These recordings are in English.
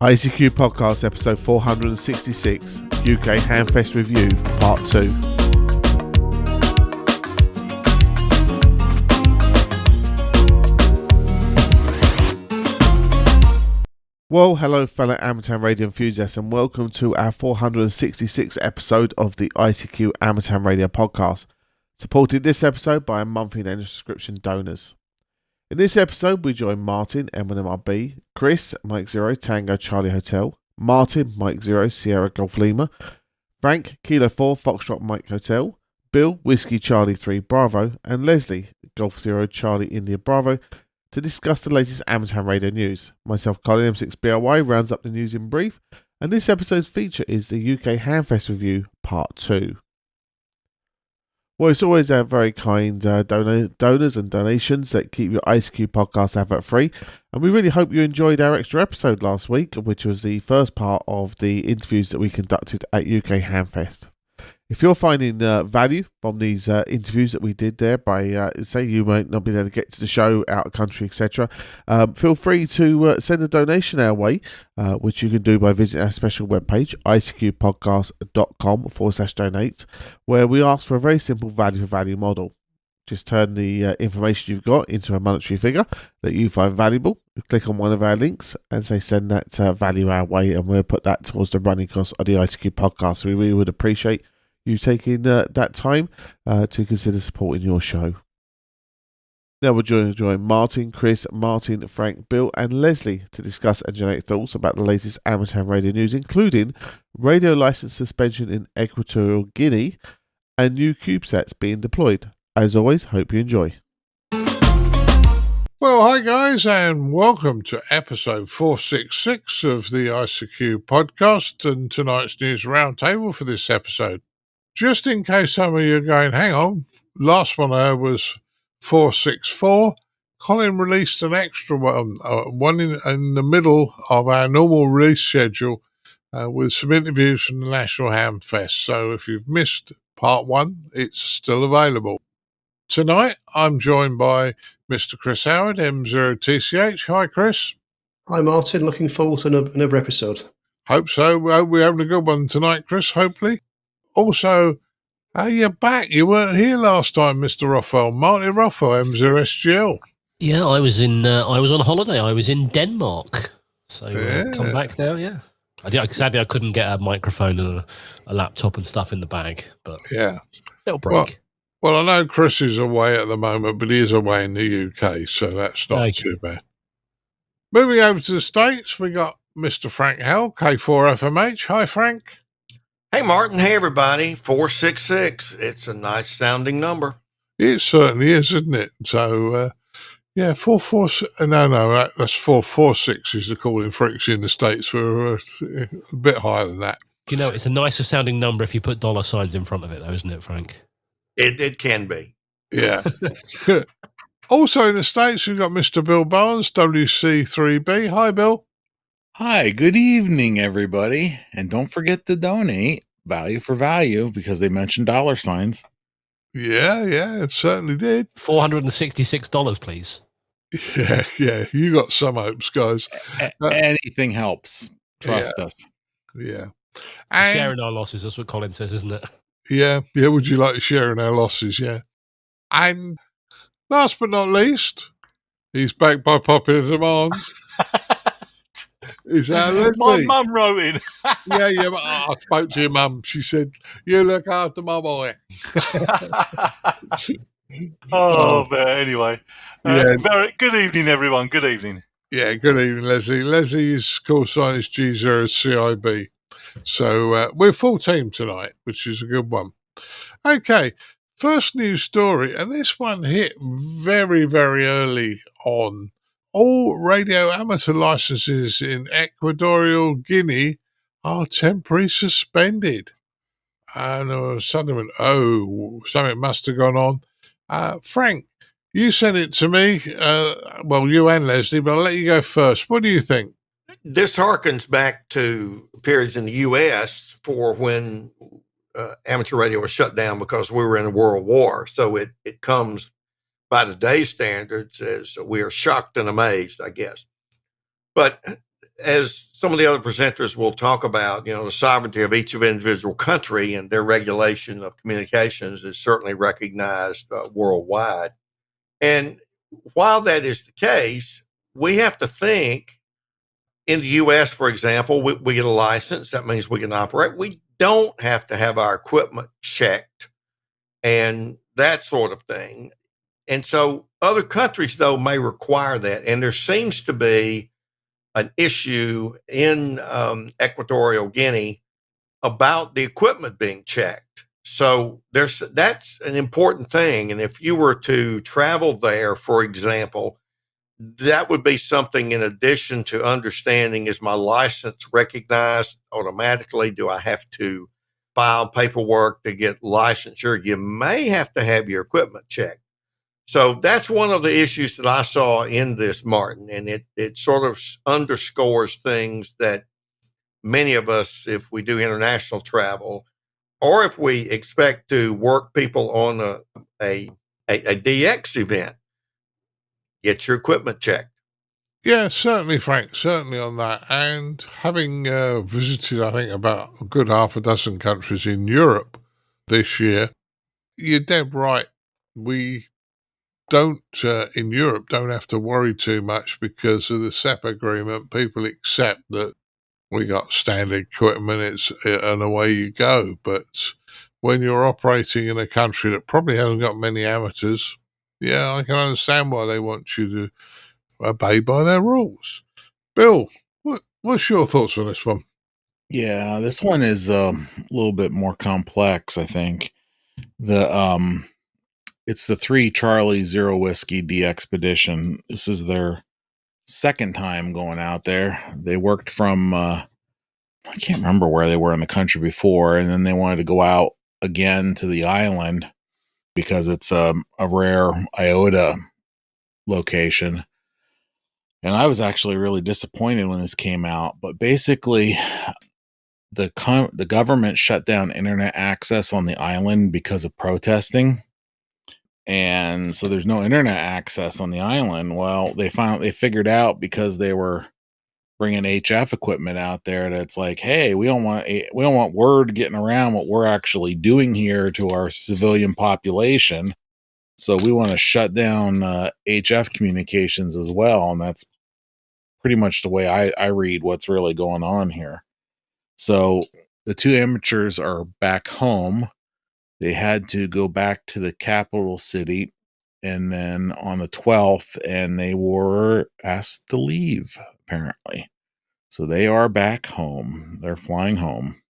ICQ Podcast episode 466, UK Hamfest Review, Part 2. Well, hello fellow amateur radio enthusiasts and welcome to our 466th episode of the ICQ Amateur Radio Podcast, supported this episode by our monthly and annual subscription donors. In this episode, we join Martin M1MRB, Chris Mike Zero Tango Charlie Hotel, Martin Mike Zero Sierra Golf Lima, Frank Kilo 4 Foxtrot Mike Hotel, Bill Whiskey Charlie 3 Bravo, and Leslie Golf Zero Charlie India Bravo to discuss the latest amateur radio news. Myself, Colin M6BRY, rounds up the news in brief, and this episode's feature is the UK Hamfest Review Part 2. Well, it's always our very kind donors and donations that keep your ICQ podcast advert free. And we really hope you enjoyed our extra episode last week, which was the first part of the interviews that we conducted at UK Hamfest. If you're finding value from these interviews that we did there by, say you might not be able to get to the show out of country, etc., feel free to send a donation our way, which you can do by visiting our special webpage, ICQPodcast.com/donate, where we ask for a very simple value for value model. Just turn the information you've got into a monetary figure that you find valuable. Click on one of our links and say send that value our way, and we'll put that towards the running costs of the ICQ podcast. So we really would appreciate you taking that time to consider supporting your show. Now we're join Martin, Chris, Martin, Frank, Bill and Leslie to discuss and generate thoughts about the latest amateur radio news, including radio license suspension in Equatorial Guinea and new CubeSats being deployed. As always, hope you enjoy. Well, hi guys, and welcome to episode 466 of the ICQ podcast and tonight's news roundtable for this episode. Just in case some of you are going, hang on, last one I heard was 464. Colin released an extra one, in the middle of our normal release schedule with some interviews from the National Hamfest. So if you've missed part one, it's still available. Tonight, I'm joined by Mr. Chris Howard, M0TCH. Hi, Chris. Hi, Martin. Looking forward to another episode. Hope so. We're having a good one tonight, Chris, hopefully. Also, you're back. You weren't here last time, Mr. Rothwell. Martin Rothwell, M0SGL. Yeah, I was on holiday. I was in Denmark. So come back now, yeah. Sadly, I couldn't get a microphone and a laptop and stuff in the bag. But yeah. Little break. Well, I know Chris is away at the moment, but he is away in the UK, so that's not too bad. Moving over to the States, we got Mr. Frank Howell, K4FMH. Hi, Frank. Hey, Martin. Hey, everybody. 466. It's a nice sounding number. It certainly is, isn't it? So, 446. No, that's 446 is the calling frequency in the States. We're a bit higher than that. Do you know, it's a nicer sounding number if you put dollar signs in front of it, though, isn't it, Frank? It can be. Yeah. Also in the States, we've got Mr. Bill Barnes, WC3B. Hi, Bill. Hi, good evening, everybody. And don't forget to donate value for value because they mentioned dollar signs. Yeah, it certainly did. $466, please. Yeah. You got some hopes, guys. Anything helps. Trust us. Yeah. And sharing our losses, that's what Colin says, isn't it? Yeah. Would you like to share in our losses? Yeah. And last but not least, he's back by popular demand. Is that Leslie? My mum wrote in. Yeah. I spoke to your mum. She said, "You look after my boy." But anyway. Good evening, everyone. Good evening. Yeah, good evening, Leslie. Leslie's call sign is G0CIB. So we're full team tonight, which is a good one. Okay, first news story, and this one hit very, very early on. All radio amateur licenses in Equatorial Guinea are temporarily suspended. And something went, something must have gone on. Frank, you sent it to me. You and Leslie, but I'll let you go first. What do you think? This harkens back to periods in the U.S. for when amateur radio was shut down because we were in a world war. So it comes by today's standards as we are shocked and amazed, I guess. But as some of the other presenters will talk about, the sovereignty of each individual country and their regulation of communications is certainly recognized worldwide. And while that is the case, we have to think in the U.S., for example, we get a license. That means we can operate. We don't have to have our equipment checked and that sort of thing. And so other countries, though, may require that. And there seems to be an issue in Equatorial Guinea about the equipment being checked. So that's an important thing. And if you were to travel there, for example, that would be something in addition to understanding, is my license recognized automatically? Do I have to file paperwork to get licensure? You may have to have your equipment checked. So that's one of the issues that I saw in this, Martin, and it sort of underscores things that many of us, if we do international travel, or if we expect to work people on a DX event, get your equipment checked. Yeah, certainly, Frank, certainly on that. And having visited, I think, about a good half a dozen countries in Europe this year, you're dead right. We don't, in Europe, don't have to worry too much because of the CEP agreement. People accept that we got standard equipment, and away you go. But when you're operating in a country that probably hasn't got many amateurs, yeah, I can understand why they want you to obey by their rules. Bill, what's your thoughts on this one? Yeah, this one is a little bit more complex, I think. It's the 3 Charlie 0 Whiskey D Expedition. This is their second time going out there. They worked from I can't remember where they were in the country before, and then they wanted to go out again to the island because it's a rare IOTA location. And I was actually really disappointed when this came out. But basically, the government shut down internet access on the island because of protesting. And so there's no internet access on the island. Well, they figured out, because they were bringing HF equipment out there, that it's like, hey, we don't want word getting around what we're actually doing here to our civilian population. So we want to shut down HF communications as well. And that's pretty much the way I read what's really going on here. So the 2 amateurs are back home. They had to go back to the capital city, and then on the 12th, and they were asked to leave, apparently. So they are back home. They're flying home.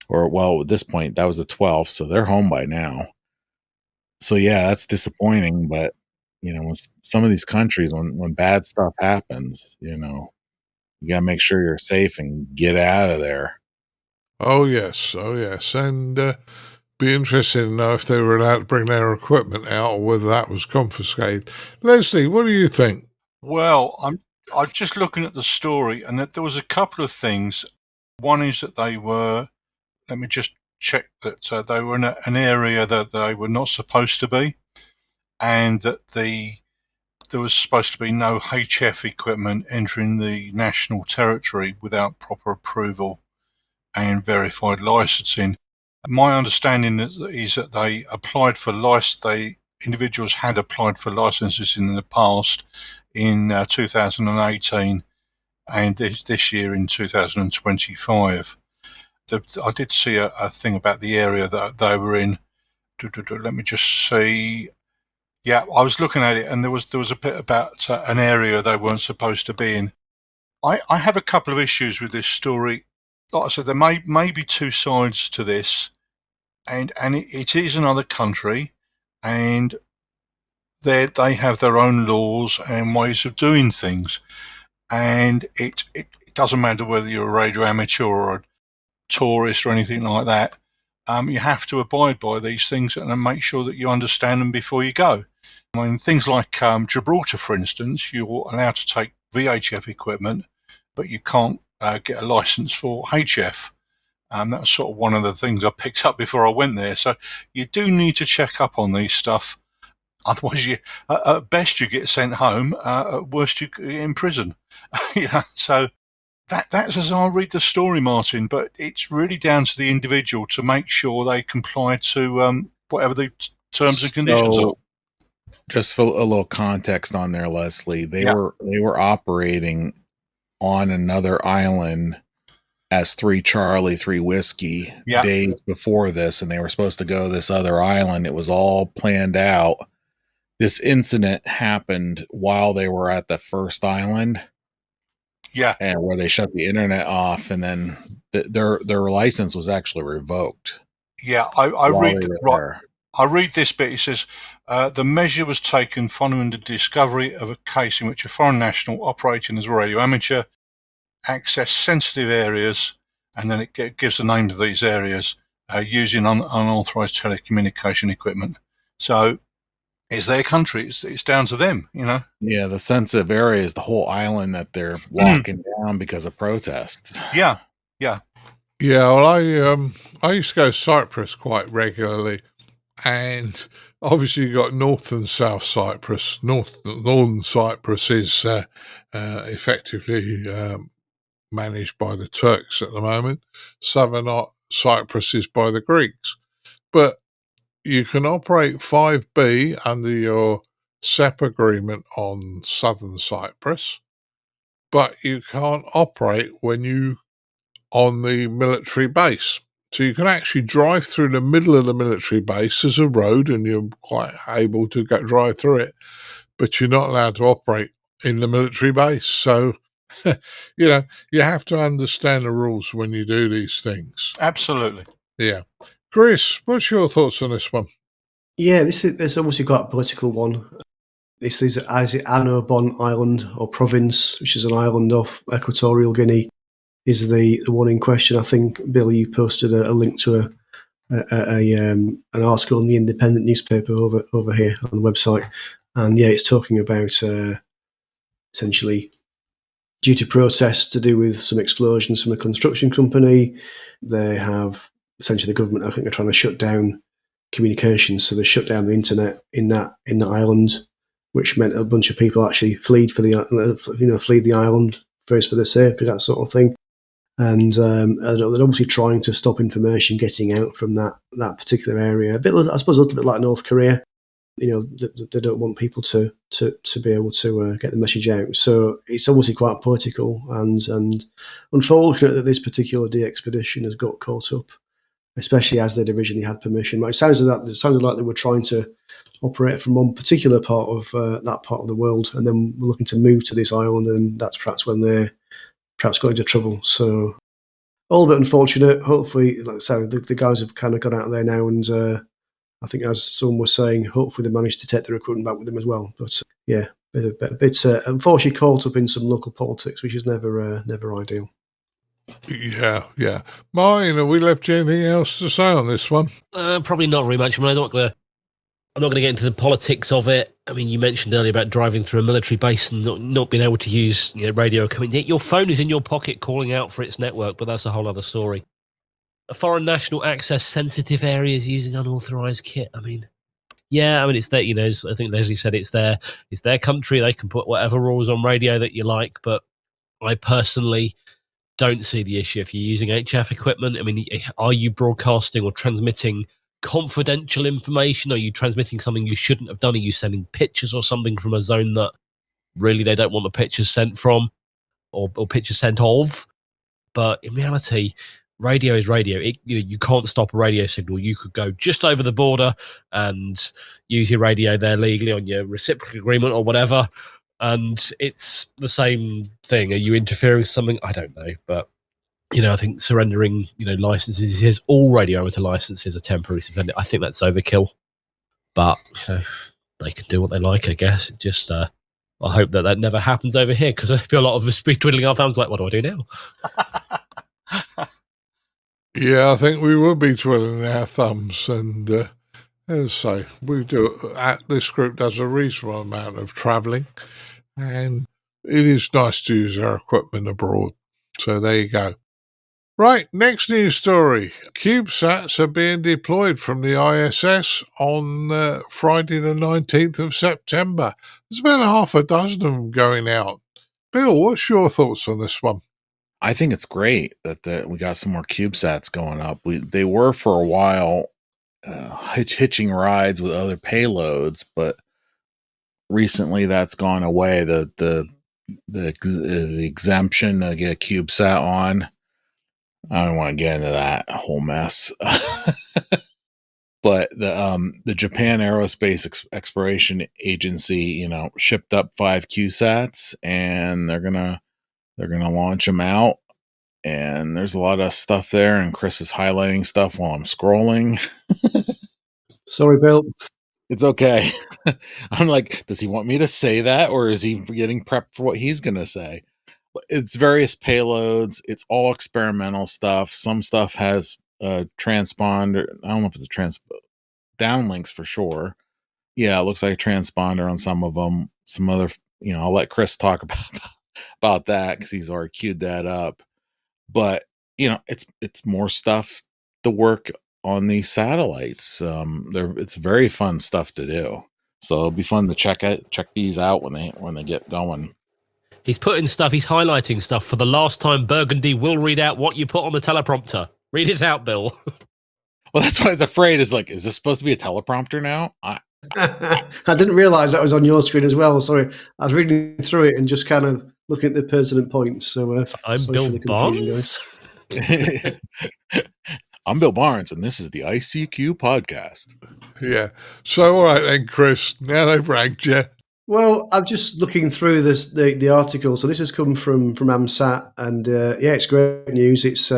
Or, well, at this point, that was the 12th, so they're home by now. So, yeah, that's disappointing. But, with some of these countries, when bad stuff happens, you got to make sure you're safe and get out of there. Oh, yes. And be interested to know if they were allowed to bring their equipment out or whether that was confiscated. Leslie, what do you think? Well, I'm just looking at the story, and that there was a couple of things. One is that they were, let me just check that they were in an area that they were not supposed to be, and that there was supposed to be no HF equipment entering the national territory without proper approval and verified licensing. My understanding is that they applied for individuals had applied for licenses in the past in 2018 and this year in 2025. I did see a thing about the area that they were in. Let me just see. Yeah, I was looking at it, and there was a bit about an area they weren't supposed to be in. I have a couple of issues with this story. Like I said, there may be 2 sides to this, and it is another country, and they have their own laws and ways of doing things, and it doesn't matter whether you're a radio amateur or a tourist or anything like that. You have to abide by these things and make sure that you understand them before you go. I mean, things like Gibraltar, for instance, you're allowed to take VHF equipment, but you can't get a license for HF. That's sort of one of the things I picked up before I went there. So you do need to check up on these stuff. Otherwise, at best you get sent home. At worst, you get in prison. So That's as I read the story, Martin, but it's really down to the individual to make sure they comply to whatever the terms and conditions are. Just for a little context on there, Leslie, they Yeah. were operating on another island as 3 Charlie, 3 Whiskey days before this, and they were supposed to go to this other island. It was all planned out. This incident happened while they were at the first island. Yeah. And where they shut the internet off, and then their license was actually revoked. Yeah, I read this bit. It says, the measure was taken following the discovery of a case in which a foreign national operating as a radio amateur accessed sensitive areas, and then it gives the names of these areas using unauthorized telecommunication equipment. So it's their country. It's down to them, you know. Yeah, the sensitive area is the whole island that they're locking down because of protests. Yeah. Well, I used to go to Cyprus quite regularly, and obviously you got North and South Cyprus. Northern Cyprus is effectively managed by the Turks at the moment. Southern Cyprus is by the Greeks, but you can operate 5B under your SEP agreement on Southern Cyprus, but you can't operate when you on the military base. So you can actually drive through the middle of the military base as a road, and you're quite able to drive through it, but you're not allowed to operate in the military base. So, you have to understand the rules when you do these things. Absolutely. Yeah. Chris, what's your thoughts on this one? Yeah, there's obviously quite a political one. This is Annobon Island or province, which is an island off Equatorial Guinea, is the one in question. I think, Bill, you posted a link to an article in the Independent newspaper over here on the website. And yeah, it's talking about essentially due to protests to do with some explosions from a construction company. They have essentially the government, I think, are trying to shut down communications, so they shut down the internet in that island, which meant a bunch of people actually fled the island for their safety, that sort of thing. And they're obviously trying to stop information getting out from that particular area. I suppose a little bit like North Korea. They don't want people to be able to get the message out. So it's obviously quite political and unfortunate that this particular expedition has got caught up, especially as they'd originally had permission. It sounded like they were trying to operate from one particular part of that part of the world, and then were looking to move to this island, and that's perhaps when they perhaps got into trouble. So all a bit unfortunate. Hopefully, like I said, the guys have kind of got out there now, and I think, as someone was saying, hopefully they managed to take their equipment back with them as well. But yeah, a bit unfortunately caught up in some local politics, which is never ideal. Yeah. Martin, have we left you anything else to say on this one? Probably not very much. I mean, I'm not going to get into the politics of it. I mean, you mentioned earlier about driving through a military base and not being able to use radio equipment. Your phone is in your pocket calling out for its network, but that's a whole other story. A foreign national access sensitive areas using unauthorized kit. I mean, yeah, it's their, I think Leslie said it's their country. They can put whatever rules on radio that you like, but I personally don't see the issue if you're using HF equipment. I mean, are you broadcasting or transmitting confidential information? Are you transmitting something you shouldn't have done? Are you sending pictures or something from a zone that really they don't want the pictures sent from or pictures sent of? But in reality, radio is radio. You can't stop a radio signal. You could go just over the border and use your radio there legally on your reciprocal agreement or whatever, and it's the same thing. Are you interfering with something? I don't know, but I think surrendering licenses, is all radio amateur licenses are temporarily suspended. I think that's overkill, but they can do what they like, I guess. It just I hope that never happens over here, because I feel a lot of us be twiddling our thumbs like, what do I do now? Yeah, I think we will be twiddling our thumbs, and as I say, this group does a reasonable amount of travelling, and it is nice to use our equipment abroad. So there you go. Right, next news story. CubeSats are being deployed from the ISS on Friday the 19th of September. There's about half a dozen of them going out. Bill, what's your thoughts on this one? I think it's great that we got some more CubeSats going up. They were for a while hitching rides with other payloads, but recently that's gone away. The exemption to get a CubeSat on. I don't want to get into that whole mess. But the Japan Aerospace Exploration Agency, shipped up 5 CubeSats, and they're gonna launch them out. And there's a lot of stuff there, and Chris is highlighting stuff while I'm scrolling. Sorry, Bill. It's okay. I'm like, does he want me to say that, or is he getting prepped for what he's gonna say? It's various payloads. It's all experimental stuff. Some stuff has transponder. I don't know if it's a downlinks for sure. Yeah, it looks like a transponder on some of them. Some other, I'll let Chris talk about that because he's already queued that up. But it's more stuff to work on these satellites. It's very fun stuff to do. So it'll be fun to check these out when they get going. He's putting stuff, he's highlighting stuff for the last time. Burgundy will read out what you put on the teleprompter. Read it out, Bill. Well, that's why I was afraid. Is this supposed to be a teleprompter now? I didn't realize that was on your screen as well. Sorry. I was reading through it and just kind of looking at the pertinent points. So I'm Bill Barnes. I'm Bill Barnes, and this is the ICQ podcast. Yeah. So, all right then, Chris. Now they've ranked you. Well, I'm just looking through the article. So this has come from AMSAT, and it's great news. It's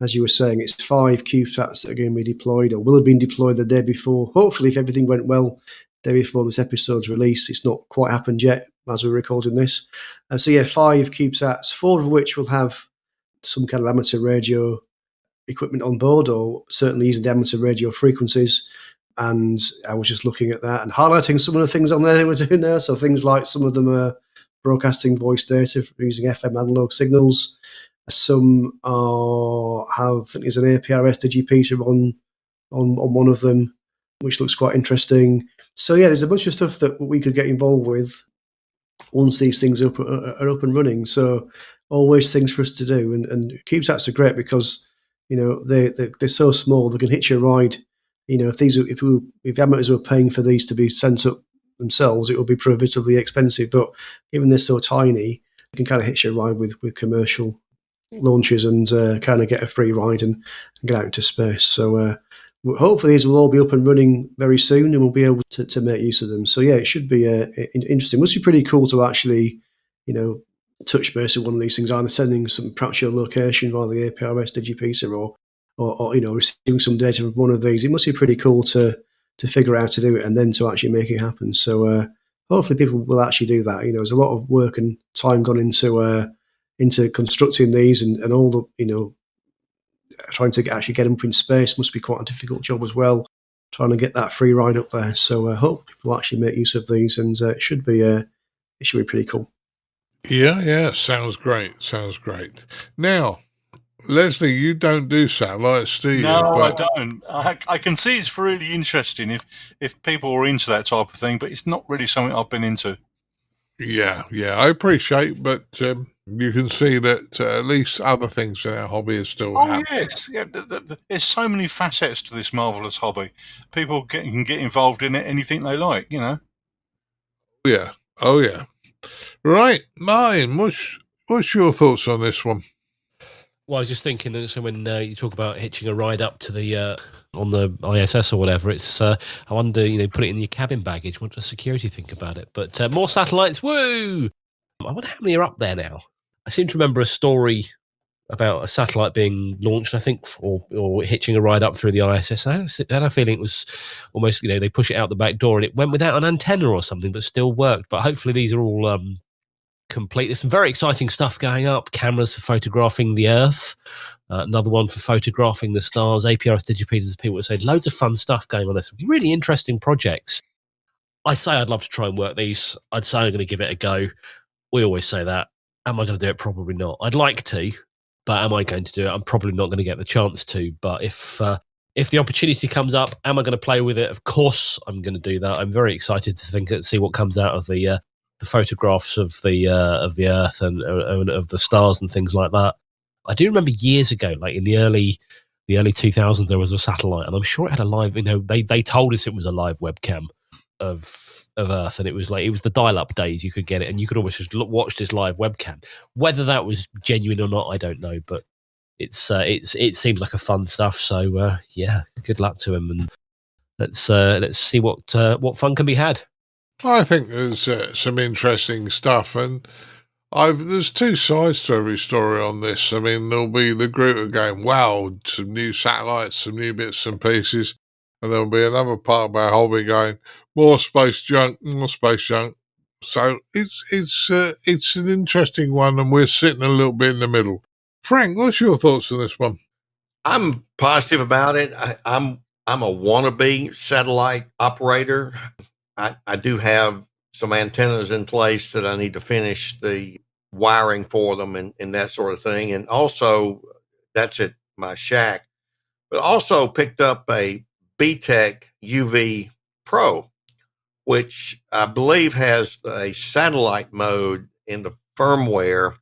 as you were saying, it's 5 CubeSats that are going to be deployed, or will have been deployed the day before. Hopefully, if everything went well, the day before this episode's release. It's not quite happened yet as we're recording this. 5 CubeSats, 4 of which will have some kind of amateur radio equipment on board, or certainly using the amateur radio frequencies. And I was just looking at that and highlighting some of the things on there they were doing there. So things like some of them are broadcasting voice data using FM analog signals. Some have, I think there's an ARRL repeater on one of them, which looks quite interesting. So yeah, there's a bunch of stuff that we could get involved with once these things are up and running. So always things for us to do. And CubeSats are great because they're so small they can hitch a ride. If amateurs were paying for these to be sent up themselves, it would be prohibitively expensive. But given they're so tiny, you can kind of hitch a ride with commercial launches and kind of get a free ride and get out into space. So hopefully these will all be up and running very soon, and we'll be able to make use of them. So yeah, it should be interesting. It must be pretty cool to actually, touch base with one of these things, either sending some perhaps your location via the ARRL digipeater or receiving some data from one of these. It must be pretty cool to figure out how to do it and then to actually make it happen. So hopefully people will actually do that. There's a lot of work and time gone into constructing these and all the, trying to actually get them up in space must be quite a difficult job as well, trying to get that free ride up there. So I hope people actually make use of these, and it should be pretty cool. Yeah, sounds great. Now, Leslie, you don't do satellites, do you? No, I don't. I can see it's really interesting if people are into that type of thing, but it's not really something I've been into. Yeah, I appreciate, but you can see that at least other things in our hobby are still happening. Yes. Yeah, there's so many facets to this marvellous hobby. People can get involved in it, anything they like, Yeah. Oh, yeah. Right, Martin, what's your thoughts on this one? Well, I was just thinking, so when you talk about hitching a ride up to the on the ISS or whatever, it's I wonder, put it in your cabin baggage. What does security think about it? But more satellites, woo! I wonder how many are up there now. I seem to remember a story about a satellite being launched, I think, or hitching a ride up through the ISS. I had a feeling it was almost, they push it out the back door and it went without an antenna or something, but still worked. But hopefully these are all complete. There's some very exciting stuff going up. Cameras for photographing the Earth. Another one for photographing the stars. APRS digipeaters, people would say. Loads of fun stuff going on. There's some really interesting projects. I say I'd love to try and work these. I'd say I'm going to give it a go. We always say that. Am I going to do it? Probably not. I'd like to, but am I going to do it? I'm probably not going to get the chance to. But if the opportunity comes up, am I going to play with it? Of course I'm going to do that. I'm very excited to see what comes out of the photographs of the Earth and of the stars and things like that. I do remember years ago, like in the early 2000s, there was a satellite, and I'm sure it had a live. They told us it was a live webcam of Earth, and it was the dial-up days. You could get it, and you could almost just watch this live webcam. Whether that was genuine or not, I don't know, but it seems like a fun stuff. So yeah, good luck to him, and let's see what fun can be had. I think there's some interesting stuff, and there's two sides to every story on this. I mean, there'll be the group are going, wow, some new satellites, some new bits and pieces, and there'll be another part of our hobby going, more space junk, more space junk. So it's an interesting one, and we're sitting a little bit in the middle. Frank, what's your thoughts on this one? I'm positive about it. I'm a wannabe satellite operator. I do have some antennas in place that I need to finish the wiring for them and that sort of thing. And also, that's at my shack. But also picked up a BTEC UV Pro, which I believe has a satellite mode in the firmware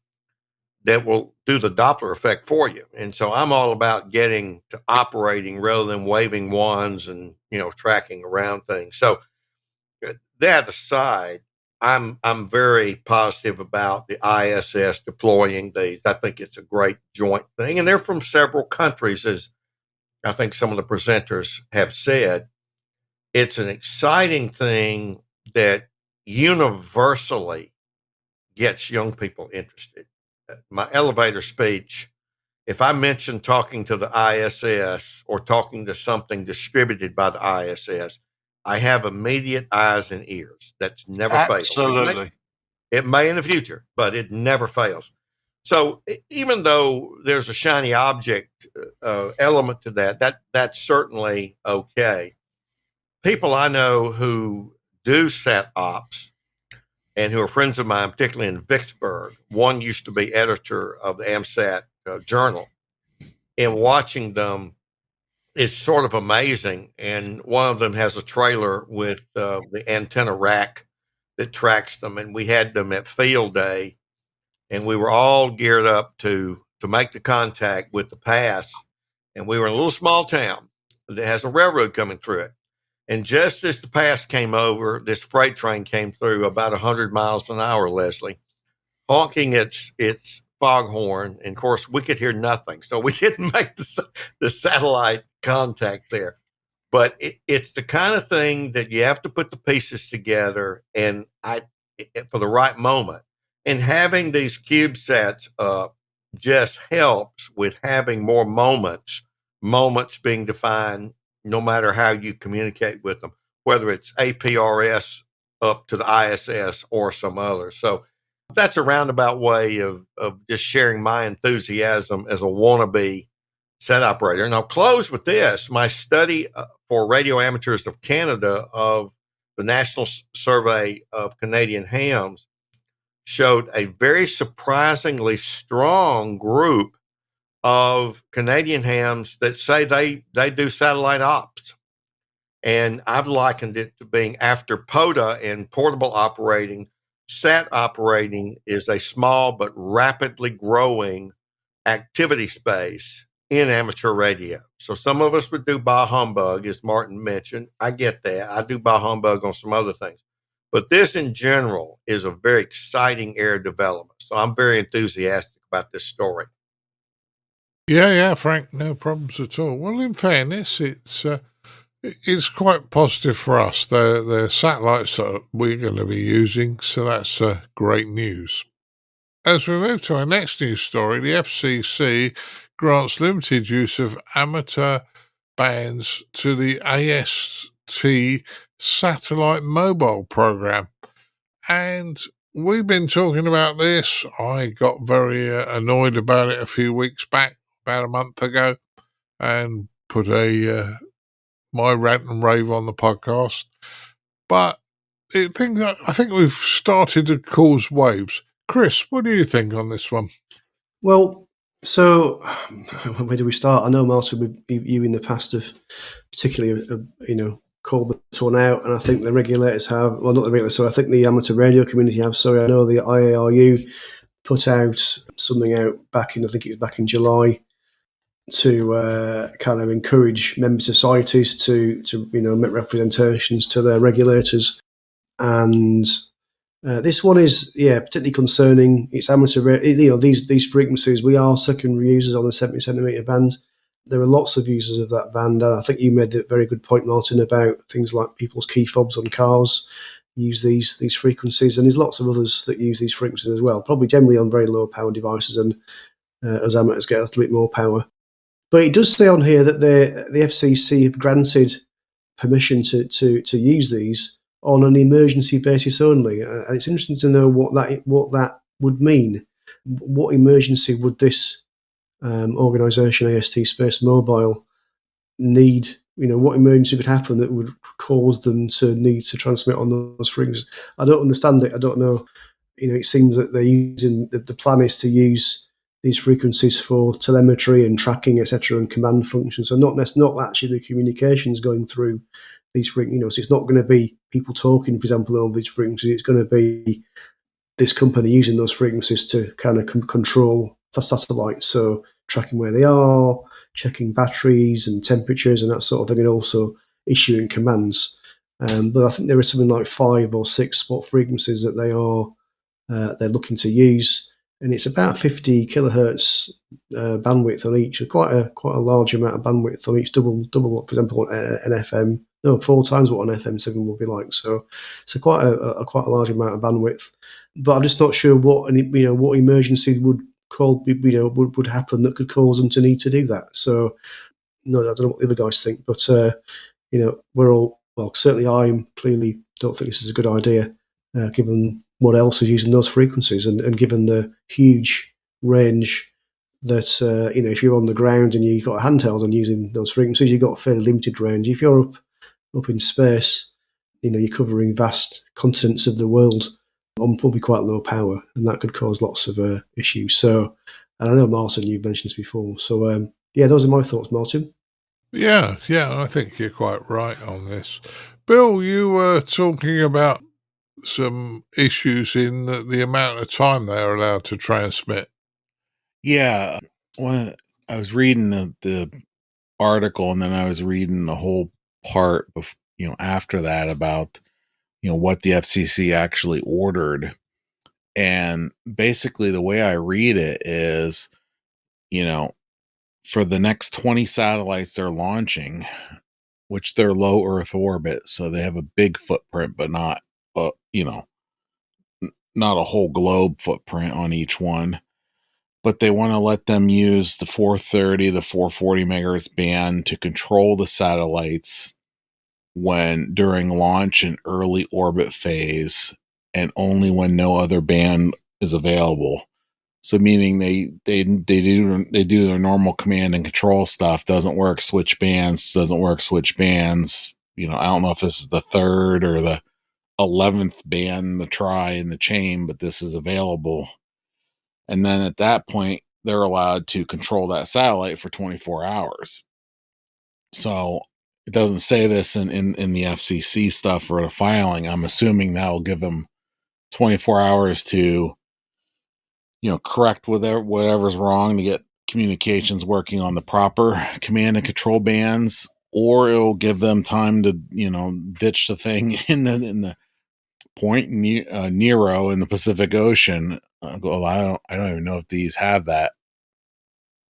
that will do the Doppler effect for you. And so I'm all about getting to operating rather than waving wands and, tracking around things. So that aside, I'm very positive about the ISS deploying these. I think it's a great joint thing. And they're from several countries, as I think some of the presenters have said. It's an exciting thing that universally gets young people interested. My elevator speech, if I mention talking to the ISS or talking to something distributed by the ISS, I have immediate eyes and ears. That's never failed. Absolutely. It may in the future, but it never fails. So even though there's a shiny object element to that's certainly okay. People I know who do sat ops and who are friends of mine, particularly in Vicksburg, one used to be editor of the AMSAT journal, and watching them, it's sort of amazing. And one of them has a trailer with the antenna rack that tracks them. And we had them at field day, and we were all geared up to make the contact with the pass. And we were in a little small town that has a railroad coming through it. And just as the pass came over, this freight train came through about 100 miles an hour, Leslie, honking its foghorn. And of course, we could hear nothing. So we didn't make the satellite contact there. But it's the kind of thing that you have to put the pieces together and for the right moment. And having these CubeSats up just helps with having more moments being defined no matter how you communicate with them, whether it's APRS up to the ISS or some other. So that's a roundabout way of just sharing my enthusiasm as a wannabe set operator. And I'll close with this. My study for Radio Amateurs of Canada of the National Survey of Canadian Hams showed a very surprisingly strong group of Canadian hams that say they do satellite ops. And I've likened it to being after POTA and portable operating, sat operating is a small but rapidly growing activity space in amateur radio. So some of us would do bah humbug, as Martin mentioned. I get that. I do bah humbug on some other things. But this in general is a very exciting area of development. So I'm very enthusiastic about this story. Yeah, Frank, no problems at all. Well, in fairness, it's quite positive for us. They're satellites that we're going to be using, so that's great news. As we move to our next news story, the FCC grants limited use of amateur bands to the AST satellite mobile program. And we've been talking about this. I got very annoyed about it a few weeks back, about a month ago, and put my rant and rave on the podcast. But I think we've started to cause waves. Chris, what do you think on this one? Well, so where do we start? I know, Martin, you in the past have particularly, called this one out, and I think the regulators have. Well, not the regulators. So I think the amateur radio community have. Sorry, I know the IARU put out something out back in. I think it was back in July to kind of encourage member societies to make representations to their regulators, and this one is particularly concerning. It's amateur. These frequencies. We are secondary users on the 70 centimeter band. There are lots of users of that band. I think you made a very good point, Martin, about things like people's key fobs on cars use these frequencies, and there's lots of others that use these frequencies as well. Probably generally on very low power devices, and as amateurs get a little bit more power. But it does say on here that the FCC have granted permission to use these on an emergency basis only, and it's interesting to know what that would mean. What emergency would this organisation, AST Spacemobile, need? What emergency would happen that would cause them to need to transmit on those frequencies? I don't understand it. I don't know. It seems that they're using the plan is to use these frequencies for telemetry and tracking, etc., and command functions. So not actually the communications going through these frequencies. So it's not going to be people talking, for example, over these frequencies. It's going to be this company using those frequencies to kind of control satellites. So tracking where they are, checking batteries and temperatures and that sort of thing, and also issuing commands. But I think there is something like 5 or 6 spot frequencies that they're looking to use. And it's about 50 kilohertz bandwidth on each, so quite a large amount of bandwidth on each. Double, for example, an FM. No, 4 times what an FM7 would be like. So quite a large amount of bandwidth. But I'm just not sure what emergency would happen that could cause them to need to do that. So no, I don't know what the other guys think, but we're all certainly I clearly don't think this is a good idea, given what else is using those frequencies, and given the huge range that if you're on the ground and you've got a handheld and using those frequencies, you've got a fairly limited range. If you're up in space, you're covering vast continents of the world on probably quite low power, and that could cause lots of issues. So, and I know, Martin, you've mentioned this before. So those are my thoughts, Martin. Yeah, I think you're quite right on this. Bill, you were talking about some issues in the amount of time they're allowed to transmit. Yeah. When I was reading the article, and then I was reading the whole part of, after that about, what the FCC actually ordered. And basically the way I read it is, for the next 20 satellites they're launching, which they're low Earth orbit, so they have a big footprint, but not, not a whole globe footprint on each one. But they want to let them use the 430, the 440 megahertz band to control the satellites during launch and early orbit phase, and only when no other band is available. So meaning they do their normal command and control stuff. Doesn't work switch bands. I don't know if this is the 3rd or the 11th band to try in the chain, but this is available. And then at that point, they're allowed to control that satellite for 24 hours. So it doesn't say this in the FCC stuff or the filing. I'm assuming that will give them 24 hours to, correct whatever's wrong to get communications working on the proper command and control bands, or it will give them time to, ditch the thing in the Point Nero in the Pacific Ocean. I don't even know if these have that.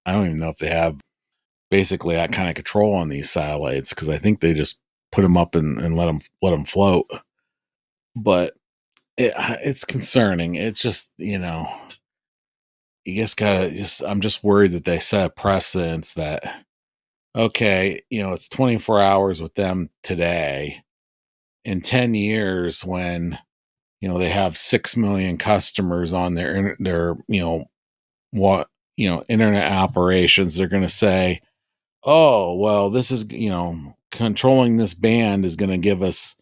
I don't even know if they have basically that kind of control on these satellites, because I think they just put them up and let them float. But it's concerning. It's just, you just I'm just worried that they set a precedence that, okay, it's 24 hours with them today. In 10 years, when they have 6 million customers on their internet operations, they're going to say, oh, well, this is, controlling this band is going to give us,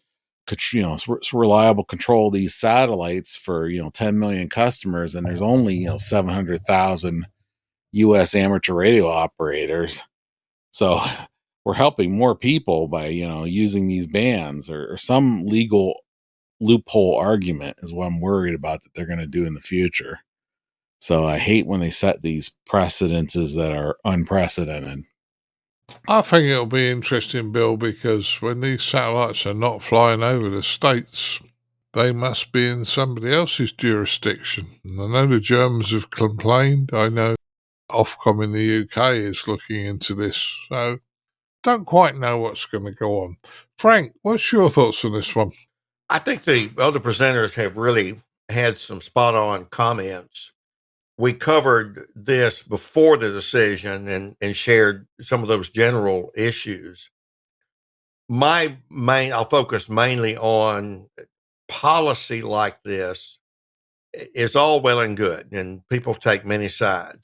reliable control of these satellites for, 10 million customers. And there's only, 700,000 US amateur radio operators. So we're helping more people by, using these bands or some legal loophole argument is what I'm worried about that they're going to do in the future. So I hate when they set these precedences that are unprecedented. I think it'll be interesting, Bill, because when these satellites are not flying over the States, they must be in somebody else's jurisdiction. And I know the Germans have complained. I know Ofcom in the UK is looking into this. So don't quite know what's going to go on. Frank, what's your thoughts on this one? I think the other presenters have really had some spot on comments. We covered this before the decision and shared some of those general issues. I'll focus mainly on policy like this is all well and good, and people take many sides.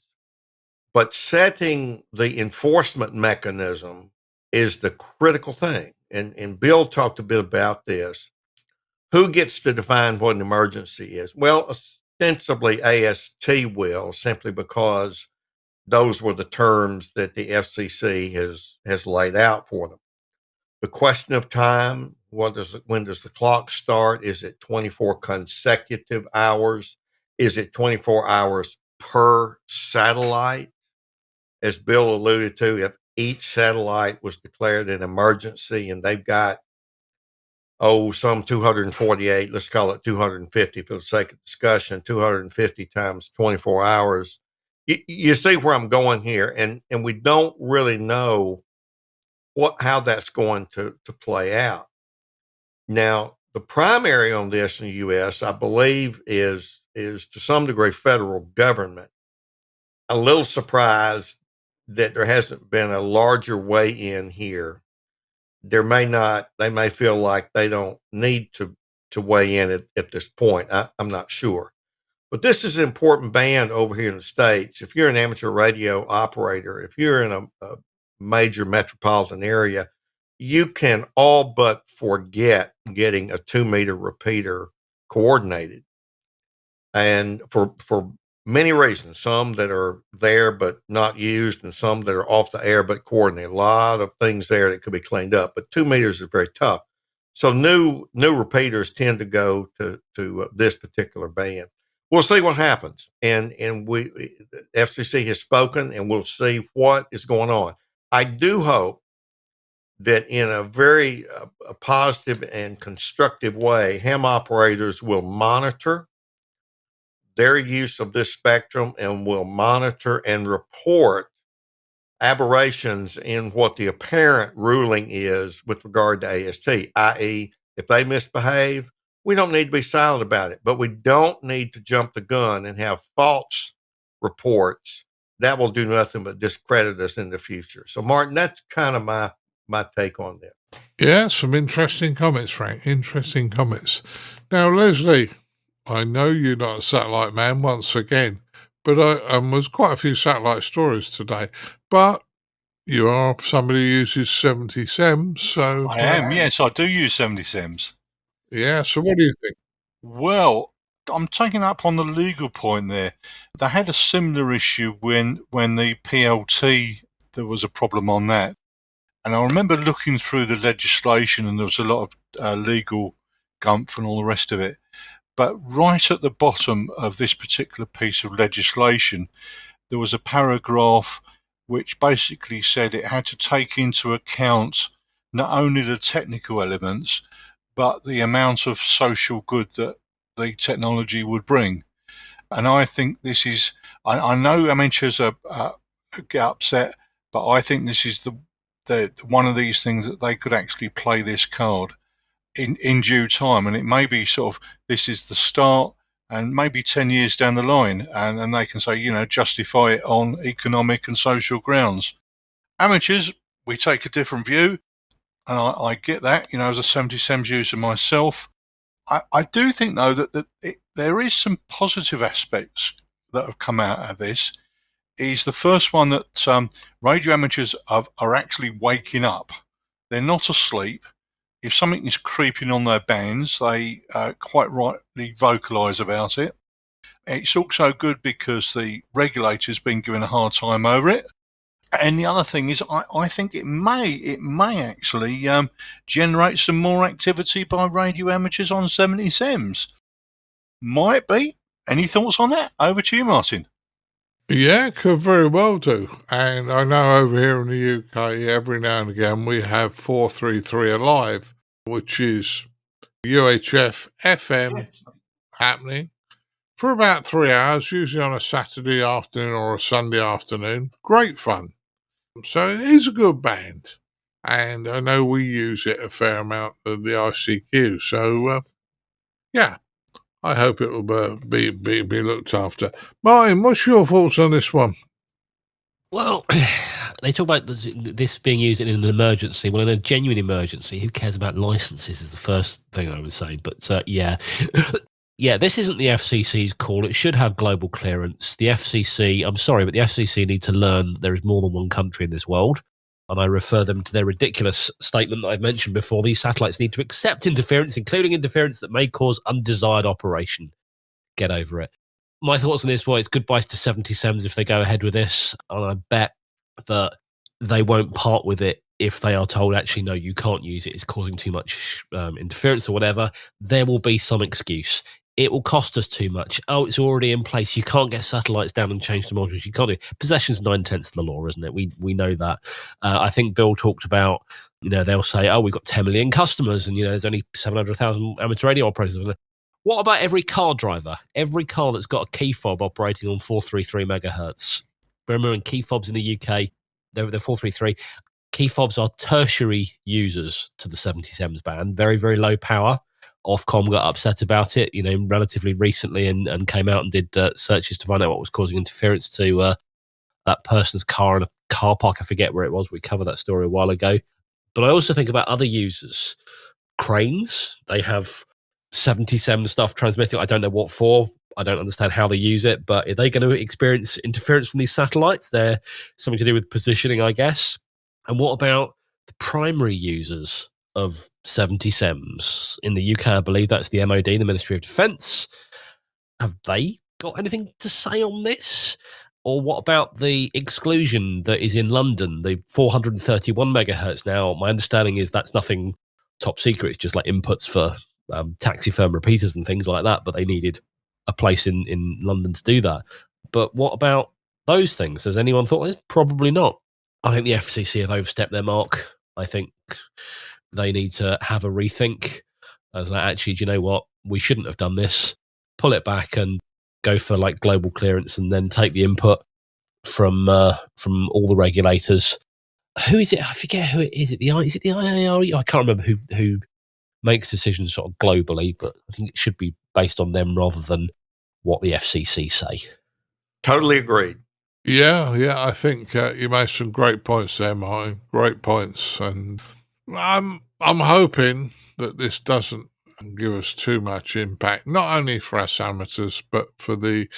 But setting the enforcement mechanism is the critical thing. And Bill talked a bit about this. Who gets to define what an emergency is? Well, ostensibly AST will, simply because those were the terms that the FCC has laid out for them. The question of time, when does the clock start? Is it 24 consecutive hours? Is it 24 hours per satellite? As Bill alluded to, if each satellite was declared an emergency and they've got, some 248, let's call it 250 for the sake of discussion, 250 times 24 hours. You see where I'm going here, and we don't really know how that's going to play out. Now, the primary on this in the U.S., I believe, is to some degree federal government. A little surprised that there hasn't been a larger weigh-in here. They may feel like they don't need to weigh in at this point. I'm not sure. But this is an important band over here in the States. If you're an amateur radio operator, if you're in a major metropolitan area, you can all but forget getting a 2-meter repeater coordinated. And for many reasons, some that are there but not used, and some that are off the air but coordinated. A lot of things there that could be cleaned up, but 2 meters is very tough. So new repeaters tend to go to this particular band. We'll see what happens, and the FCC has spoken, and we'll see what is going on. I do hope that in a very positive and constructive way, ham operators will monitor their use of this spectrum and will monitor and report aberrations in what the apparent ruling is with regard to AST, i.e., if they misbehave, we don't need to be silent about it, but we don't need to jump the gun and have false reports. That will do nothing but discredit us in the future. So, Martin, that's kind of my take on this. Yeah, some interesting comments, Frank. Interesting comments. Now, Leslie, I know you're not a satellite man once again, but there's quite a few satellite stories today. But you are somebody who uses 70 SEMs, so... I am, yes, I do use 70 SEMs. Yeah, so what do you think? Well, I'm taking up on the legal point there. They had a similar issue when the PLT, there was a problem on that. And I remember looking through the legislation, and there was a lot of legal gumph and all the rest of it. But right at the bottom of this particular piece of legislation, there was a paragraph which basically said it had to take into account not only the technical elements, but the amount of social good that the technology would bring. And I think this is, I know amateurs get upset, but I think this is the one of these things that they could actually play this card in due time. And it may be sort of, this is the start, and maybe 10 years down the line, and they can say, justify it on economic and social grounds. Amateurs, we take a different view, and I get that, as a 70 SEMS user myself. I do think, though, that there is some positive aspects that have come out of this. Is the first one that radio amateurs are actually waking up. They're not asleep. If something is creeping on their bands, they quite rightly vocalise about it. It's also good because the regulator's been given a hard time over it. And the other thing is, I think it may actually generate some more activity by radio amateurs on 70SEMs. Might be. Any thoughts on that? Over to you, Martin. Yeah, could very well do. And I know over here in the UK, every now and again, we have 433 Alive, which is UHF FM happening for about 3 hours, usually on a Saturday afternoon or a Sunday afternoon. Great fun. So it is a good band. And I know we use it a fair amount at the ICQ. So, yeah, I hope it will be looked after. Martin, what's your thoughts on this one? Well, they talk about this being used in an emergency. Well, in a genuine emergency, who cares about licenses is the first thing I would say. But yeah, yeah, this isn't the FCC's call. It should have global clearance. The FCC, I'm sorry, but the FCC need to learn there is more than one country in this world. And I refer them to their ridiculous statement that I've mentioned before. These satellites need to accept interference, including interference that may cause undesired operation. Get over it. My thoughts on this were it's goodbyes to 70SEMs if they go ahead with this. And I bet that they won't part with it if they are told, actually, no, you can't use it. It's causing too much interference or whatever. There will be some excuse. It will cost us too much. Oh, it's already in place. You can't get satellites down and change the modules. You can't do it. Possession's 9/10 of the law, isn't it? We know that. I think Bill talked about, they'll say, oh, we've got 10 million customers and, there's only 700,000 amateur radio operators. What about every car driver? Every car that's got a key fob operating on 433 megahertz. Remember, in key fobs in the UK, they're 433. Key fobs are tertiary users to the 70SEMs band. Very, very low power. Ofcom got upset about it, relatively recently and came out and did searches to find out what was causing interference to that person's car in a car park. I forget where it was. We covered that story a while ago. But I also think about other users. Cranes, they have 70SEM stuff transmitting. I don't know what for. I don't understand how they use it, but are they going to experience interference from these satellites? They're something to do with positioning, I guess. And what about the primary users of 70SEMs? In the UK, I believe that's the MOD, the Ministry of Defence. Have they got anything to say on this? Or what about the exclusion that is in London, the 431 megahertz? Now, my understanding is that's nothing top secret. It's just like inputs for taxi firm repeaters and things like that, but they needed a place in London to do that. But what about those things? Has anyone thought this? Probably not. I think the FCC have overstepped their mark. I think they need to have a rethink. Actually, do you know what? We shouldn't have done this. Pull it back and go for like global clearance, and then take the input from all the regulators. Who is it? I forget who it is. Is it the IARRL? I can't remember who makes decisions sort of globally, but I think it should be based on them rather than what the FCC say. Totally agreed. Yeah, I think you made some great points there, Martin. Great points, and I'm hoping that this doesn't give us too much impact, not only for us amateurs, but for the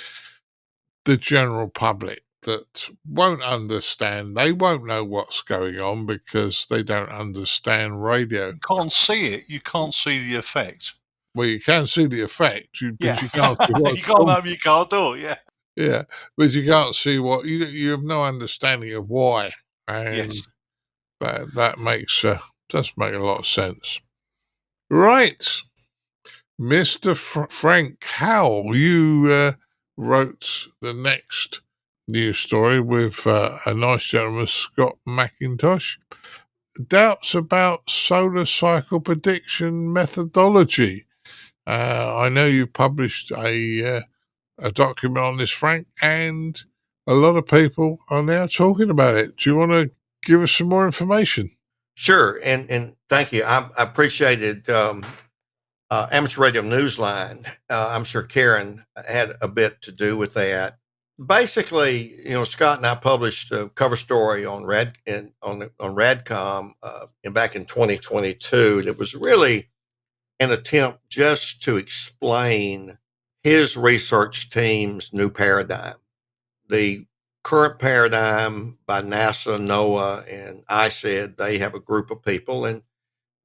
general public that won't understand. They won't know what's going on because they don't understand radio. You can't see it. You can't see the effect. Well, you can see the effect, but you can't see what you can't know, you can't do it, yeah. Yeah, but you can't see what you have no understanding of why, and Yes. that makes does make a lot of sense. Right, Mr. Frank Howell, you wrote the next news story with a nice gentleman, Scott McIntosh. Doubts about solar cycle prediction methodology. I know you published a document on this, Frank, and a lot of people are now talking about it. Do you want to give us some more information? Sure, and thank you. I appreciated Amateur Radio Newsline. I'm sure Karen had a bit to do with that. Basically, Scott and I published a cover story on Radcom back in 2022. That was really an attempt just to explain his research team's new paradigm. The current paradigm by NASA, NOAA, and ICED, they have a group of people, and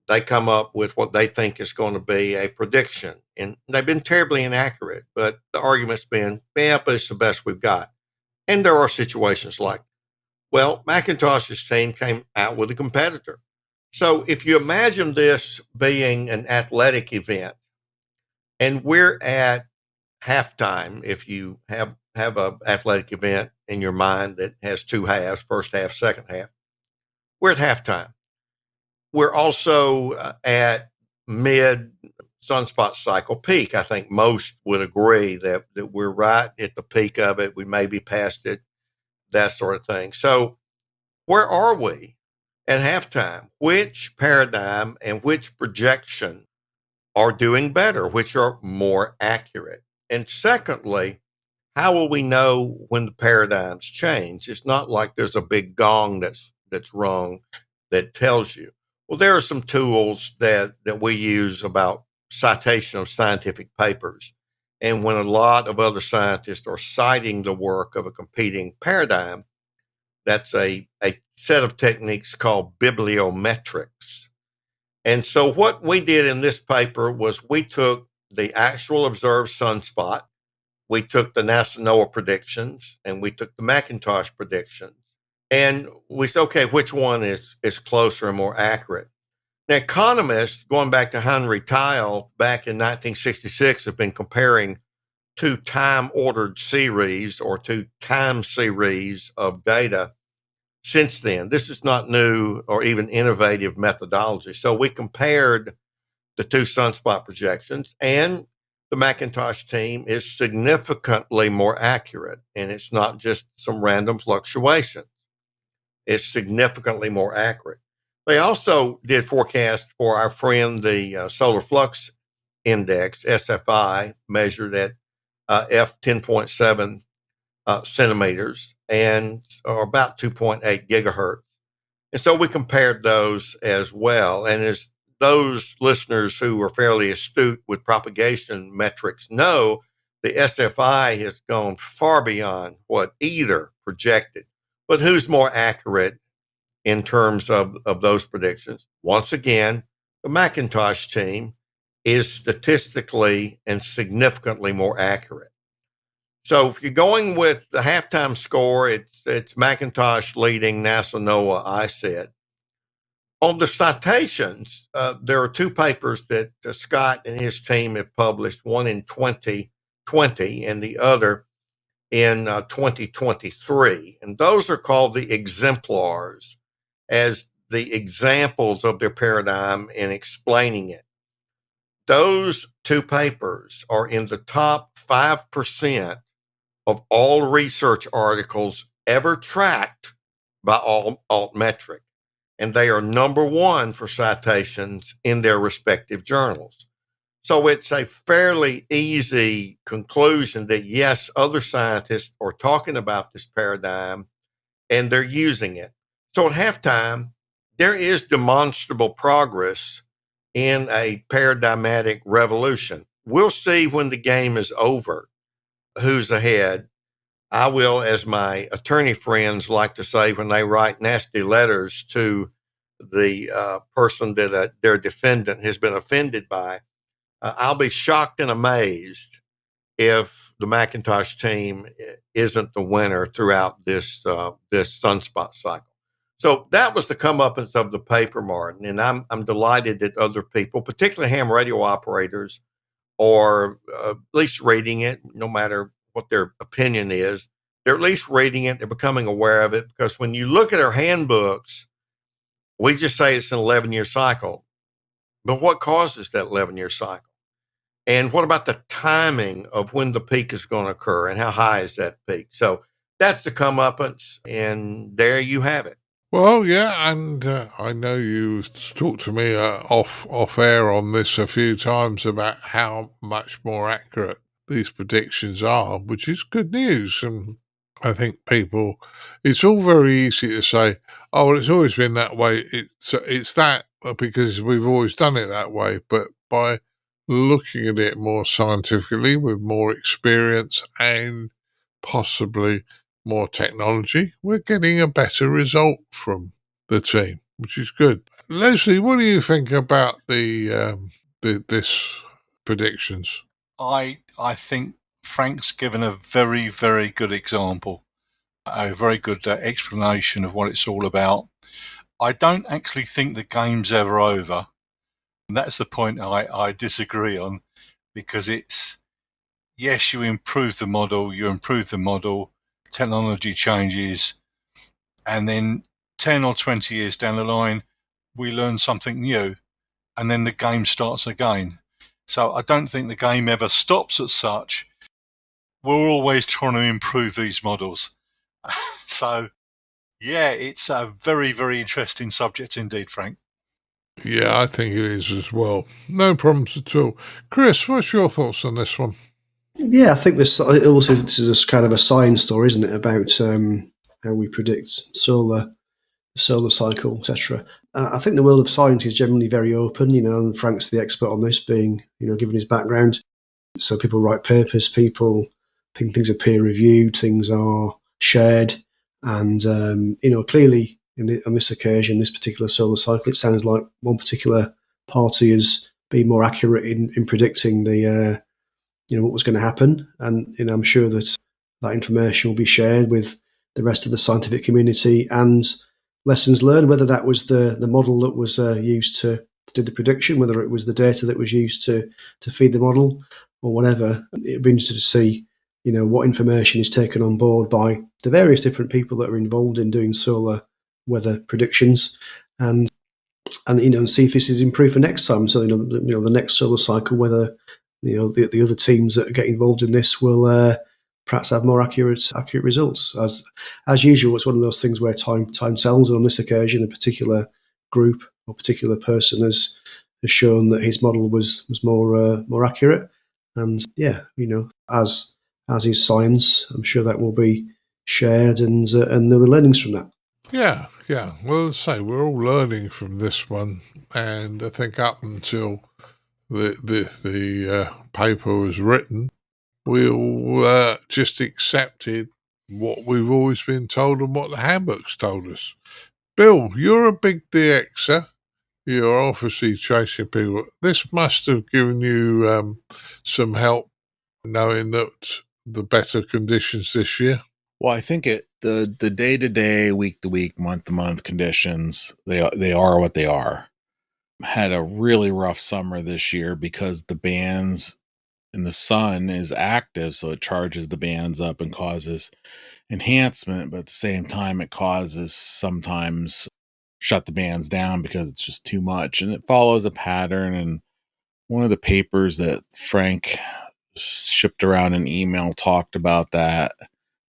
they come up with what they think is going to be a prediction. And they've been terribly inaccurate, but the argument's been, but it's the best we've got. And there are situations like Well, Macintosh's team came out with a competitor. So if you imagine this being an athletic event, and we're at halftime, if you have an athletic event in your mind that has two halves, first half, second half, we're at halftime. We're also at mid sunspot cycle peak. I think most would agree that we're right at the peak of it. We may be past it, that sort of thing. So where are we at halftime? Which paradigm and which projection are doing better, which are more accurate? And secondly, how will we know when the paradigms change? It's not like there's a big gong that's rung that tells you. Well, there are some tools that we use about citation of scientific papers. And when a lot of other scientists are citing the work of a competing paradigm, that's a set of techniques called bibliometrics. And so what we did in this paper was we took the actual observed sunspot, we took the NASA NOAA predictions, and we took the Macintosh predictions. And we said, okay, which one is closer and more accurate? Now, economists, going back to Henry Tile back in 1966, have been comparing two time-ordered series or two time series of data since then. This is not new or even innovative methodology. So we compared the two sunspot projections, and the Macintosh team is significantly more accurate. And it's not just some random fluctuation. It's significantly more accurate. They also did forecast for our friend, the solar flux index, SFI, measured at F10.7 centimeters and or about 2.8 gigahertz. And so we compared those as well. And as those listeners who are fairly astute with propagation metrics know, the SFI has gone far beyond what either projected. But who's more accurate in terms of those predictions? Once again, the Macintosh team is statistically and significantly more accurate. So if you're going with the halftime score, it's Macintosh leading NASA NOAA ICED. On the citations, there are two papers that Scott and his team have published, one in 2020 and the other in 2023. And those are called the exemplars, as the examples of their paradigm in explaining it. Those two papers are in the top 5% of all research articles ever tracked by Altmetric. And they are number one for citations in their respective journals. So it's a fairly easy conclusion that, yes, other scientists are talking about this paradigm and they're using it. So at halftime, there is demonstrable progress in a paradigmatic revolution. We'll see when the game is over who's ahead. I will, as my attorney friends like to say when they write nasty letters to the person that their defendant has been offended by, I'll be shocked and amazed if the Macintosh team isn't the winner throughout this sunspot cycle. So that was the comeuppance of the paper, Martin, and I'm delighted that other people, particularly ham radio operators, are at least reading it, no matter what their opinion is. They're at least reading it. They're becoming aware of it, because when you look at our handbooks, we just say it's an 11-year cycle. But what causes that 11-year cycle? And what about the timing of when the peak is going to occur, and how high is that peak? So that's the comeuppance, and there you have it. Well, yeah, and I know you've talked to me off air on this a few times about how much more accurate these predictions are, which is good news. And I think it's all very easy to say, oh, well, it's always been that way. It's that because we've always done it that way. But by looking at it more scientifically with more experience and possibly more technology, we're getting a better result from the team, which is good. Leslie, what do you think about this predictions? I think Frank's given a very, very good example. a very good explanation of what it's all about. I don't actually think the game's ever over. And that's the point I disagree on, because it's, yes, you improve the model, technology changes, and then 10 or 20 years down the line, we learn something new, and then the game starts again. So I don't think the game ever stops as such. We're always trying to improve these models. So, yeah, it's a very, very interesting subject indeed, Frank. Yeah, I think it is as well. No problems at all. Chris, what's your thoughts on this one? Yeah, I think this is kind of a science story, isn't it, about how we predict solar cycle, etc. I think the world of science is generally very open, and Frank's the expert on this, being, given his background. So people write papers, people think things are peer reviewed, things are shared, and clearly on this occasion, this particular solar cycle, it sounds like one particular party has been more accurate in predicting the what was going to happen, and I'm sure that information will be shared with the rest of the scientific community and lessons learned, whether that was the model that was used to do the prediction, whether it was the data that was used to feed the model, or whatever. It'd be interesting to see what information is taken on board by the various different people that are involved in doing solar weather predictions, and see if this is improved for next time. So the next solar cycle, whether the other teams that get involved in this will perhaps have more accurate results. As usual, it's one of those things where time tells, and on this occasion, a particular group or particular person has shown that his model was more accurate. And yeah, as is science, I'm sure that will be shared, and there were learnings from that. Yeah. Well, let's say we're all learning from this one, and I think up until the paper was written, we all just accepted what we've always been told and what the handbooks told us. Bill, you're a big DXer. You're obviously chasing people. This must have given you some help knowing that the better conditions this year. Well, I think the day-to-day, week-to-week, month-to-month conditions, they are what they are. Had a really rough summer this year because the bands and the sun is active, so it charges the bands up and causes enhancement, but at the same time it causes sometimes shut the bands down because it's just too much, and it follows a pattern. And one of the papers that Frank shipped around an email talked about that.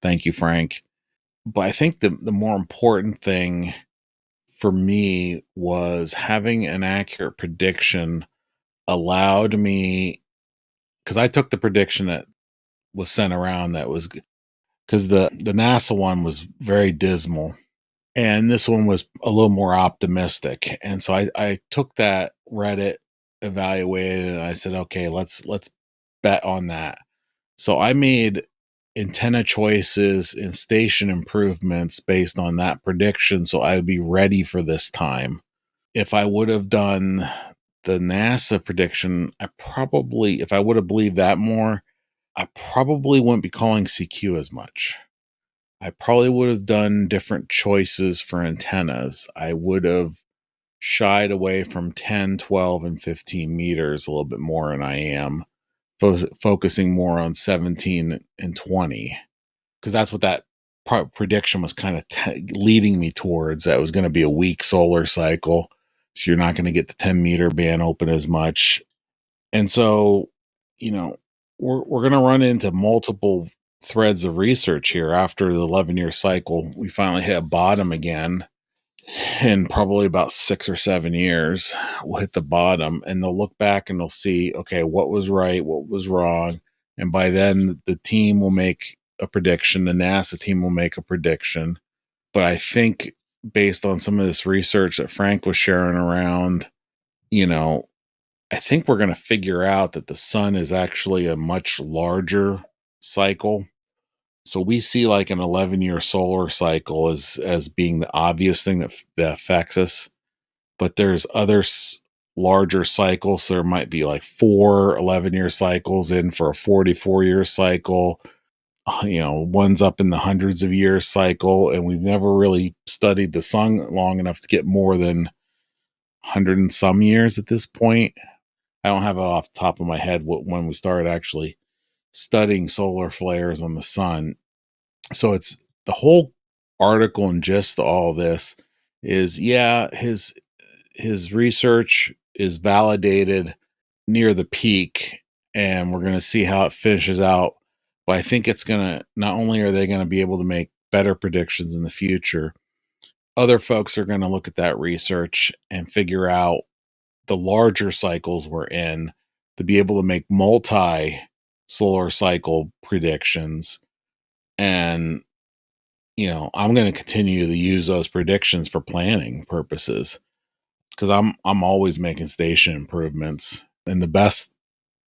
Thank you, Frank. But I think the more important thing for me was having an accurate prediction allowed me, because I took the prediction that was sent around, that was because the NASA one was very dismal and this one was a little more optimistic. And so I took that, read it, evaluated it, and I said, okay, let's bet on that. So I made antenna choices and station improvements based on that prediction, so I would be ready for this time. If I would have done the NASA prediction, if I would have believed that more, I probably wouldn't be calling CQ as much. I probably would have done different choices for antennas. I would have shied away from 10, 12, and 15 meters a little bit more than I am, focusing more on 17 and 20, because that's what that prediction was kind of leading me towards. That was going to be a weak solar cycle, so you're not going to get the 10-meter band open as much. And so, we're going to run into multiple threads of research here. After the 11-year cycle, we finally hit a bottom again. In probably about 6 or 7 years, we'll hit the bottom, and they'll look back and they'll see, okay, what was right, what was wrong. And by then the team will make a prediction. The NASA team will make a prediction. But I think based on some of this research that Frank was sharing around, I think we're going to figure out that the sun is actually a much larger cycle. So we see like an 11-year solar cycle as being the obvious thing that affects us. But there's other larger cycles. So there might be like 4 11-year cycles in for a 44-year cycle, one's up in the hundreds of years cycle, and we've never really studied the sun long enough to get more than 100 and some years at this point. I don't have it off the top of my head when we started actually studying solar flares on the sun. So it's the whole article and gist of all this is, his research is validated near the peak, and we're going to see how it finishes out. But I think it's going to, not only are they going to be able to make better predictions in the future, other folks are going to look at that research and figure out the larger cycles we're in to be able to make multi-solar cycle predictions. And, I'm going to continue to use those predictions for planning purposes, because I'm always making station improvements. And the best,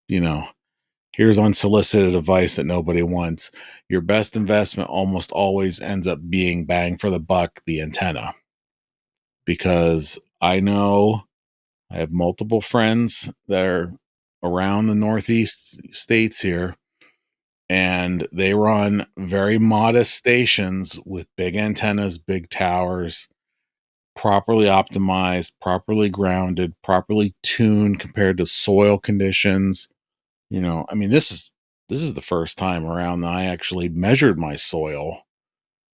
here's unsolicited advice that nobody wants. Your best investment almost always ends up being bang for the buck, the antenna. Because I know I have multiple friends that are around the Northeast states here, and they run very modest stations with big antennas, big towers, properly optimized, properly grounded, properly tuned compared to soil conditions. This is the first time around that I actually measured my soil.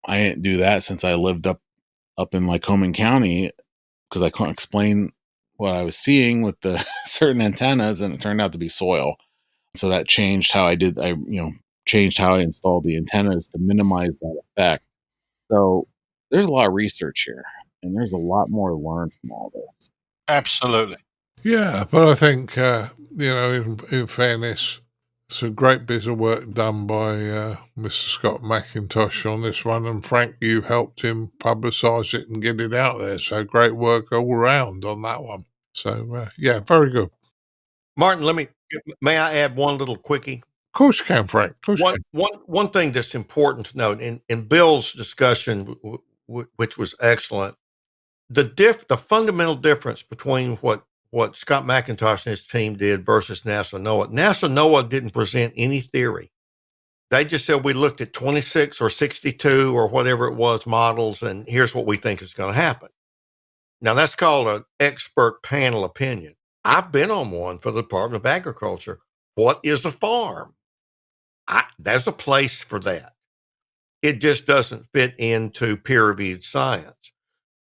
I didn't do that since I lived up in Lycoming County, because I couldn't explain what I was seeing with the certain antennas, and it turned out to be soil. So that changed how I changed how I installed the antennas to minimize that effect. So there's a lot of research here, and there's a lot more to learn from all this. Absolutely. Yeah, but I think, in fairness, it's a great bit of work done by Mr. Scott McIntosh on this one. And Frank, you helped him publicise it and get it out there. So great work all around on that one. So, very good. Martin, may I add one little quickie? Of course you can, Frank. Of course you can. One thing that's important to note in Bill's discussion, which was excellent, the fundamental difference between what Scott McIntosh and his team did versus NASA NOAA. NASA NOAA didn't present any theory. They just said, we looked at 26 or 62 or whatever it was models, and here's what we think is going to happen. Now, that's called an expert panel opinion. I've been on one for the Department of Agriculture. What is a farm? There's a place for that. It just doesn't fit into peer-reviewed science.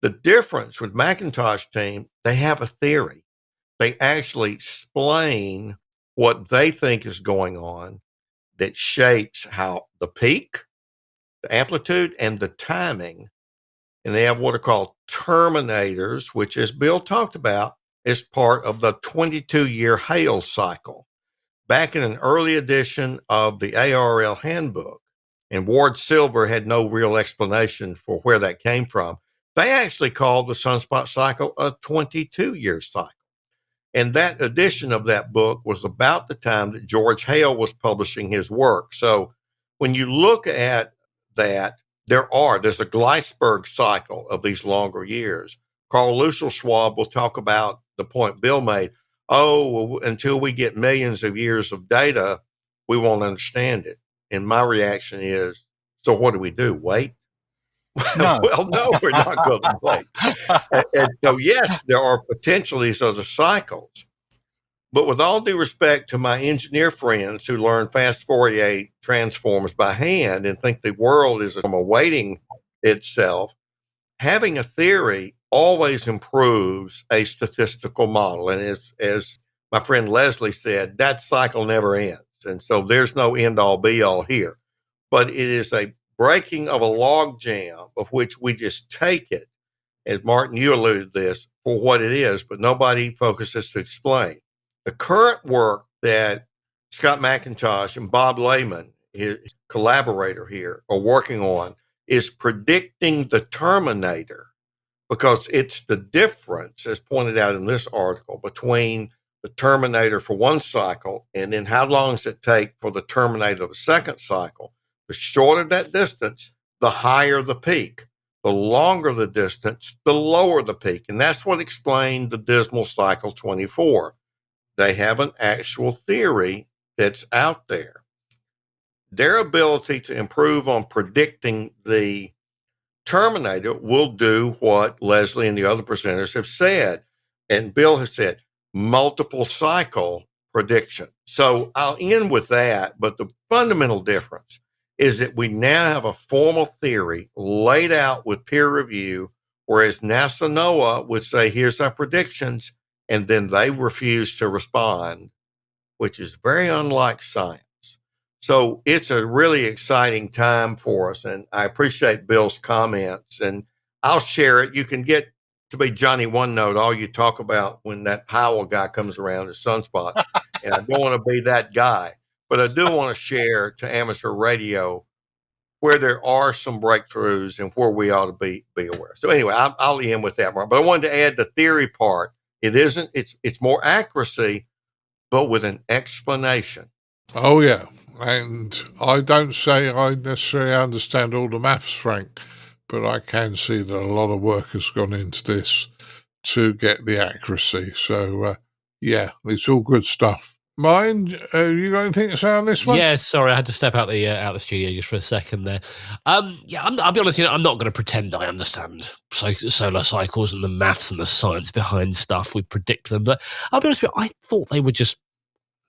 The difference with McIntosh team, they have a theory. They actually explain what they think is going on that shapes how the peak, the amplitude, and the timing. And they have what are called terminators, which, as Bill talked about, is part of the 22-year Hale cycle. Back in an early edition of the ARRL handbook, and Ward Silver had no real explanation for where that came from, they actually called the sunspot cycle a 22-year cycle. And that edition of that book was about the time that George Hale was publishing his work. So when you look at that, there's a Gleisberg cycle of these longer years. Carl Schwab will talk about the point Bill made. Until we get millions of years of data, we won't understand it. And my reaction is, so what do we do? Wait? No. Well, no, we're not going to wait. And so, yes, there are potentially these other cycles. But with all due respect to my engineer friends who learn fast Fourier transforms by hand and think the world is awaiting itself, having a theory always improves a statistical model. And as my friend Leslie said, that cycle never ends. And so there's no end all be all here. But it is a breaking of a log jam of which we just take it, as Martin, you alluded to this, for what it is, but nobody focuses to explain. The current work that Scott McIntosh and Bob Lehman, his collaborator here, are working on is predicting the terminator, because it's the difference, as pointed out in this article, between the terminator for one cycle and then how long does it take for the terminator of a second cycle. The shorter that distance, the higher the peak. The longer the distance, the lower the peak. And that's what explained the dismal cycle 24. They have an actual theory that's out there. their ability to improve on predicting the terminator will do what Leslie and the other presenters have said, and Bill has said, multiple cycle prediction. So I'll end with that, but the fundamental difference is that we now have a formal theory laid out with peer review, whereas NASA NOAA would say, here's our predictions, and then they refuse to respond, which is very unlike science. So it's a really exciting time for us, and I appreciate Bill's comments, and I'll share it. You can get to be Johnny One Note all you talk about when that Howell guy comes around at Sunspot, and I don't want to be that guy, but I do want to share to amateur radio where there are some breakthroughs and where we ought to be aware. So anyway, I'll end with that, Mark. But I wanted to add the theory part. It's more accuracy, but with an explanation. Oh, yeah. And I don't say I necessarily understand all the maths, Frank, but I can see that a lot of work has gone into this to get the accuracy. So, yeah, it's all good stuff. Mine, you got anything to say on this one? Yeah, sorry, I had to step out the studio just for a second there. Yeah, I'll be honest, I'm not going to pretend I understand solar cycles and the maths and the science behind stuff. We predict them, but I'll be honest with you, I thought they were just,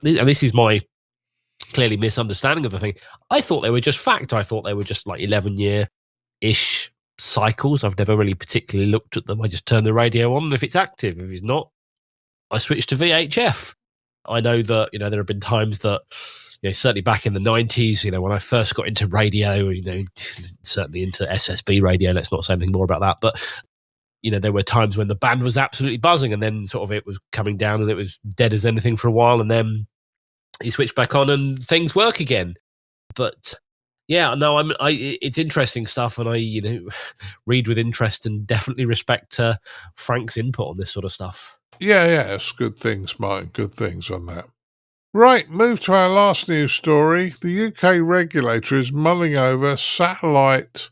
and this is my clearly misunderstanding of the thing, I thought they were just fact. I thought they were just like 11-year-ish cycles. I've never really particularly looked at them. I just turn the radio on, and if it's active, if it's not, I switch to VHF. I know that, there have been times that, certainly back in the 90s, when I first got into radio, certainly into SSB radio, let's not say anything more about that, but, there were times when the band was absolutely buzzing, and then sort of it was coming down and it was dead as anything for a while, and then you switch back on and things work again. But yeah, no, it's interesting stuff, and I, read with interest and definitely respect Frank's input on this sort of stuff. Yeah, it's good things, Martin. Good things on that. Right, move to our last news story. The UK regulator is mulling over satellite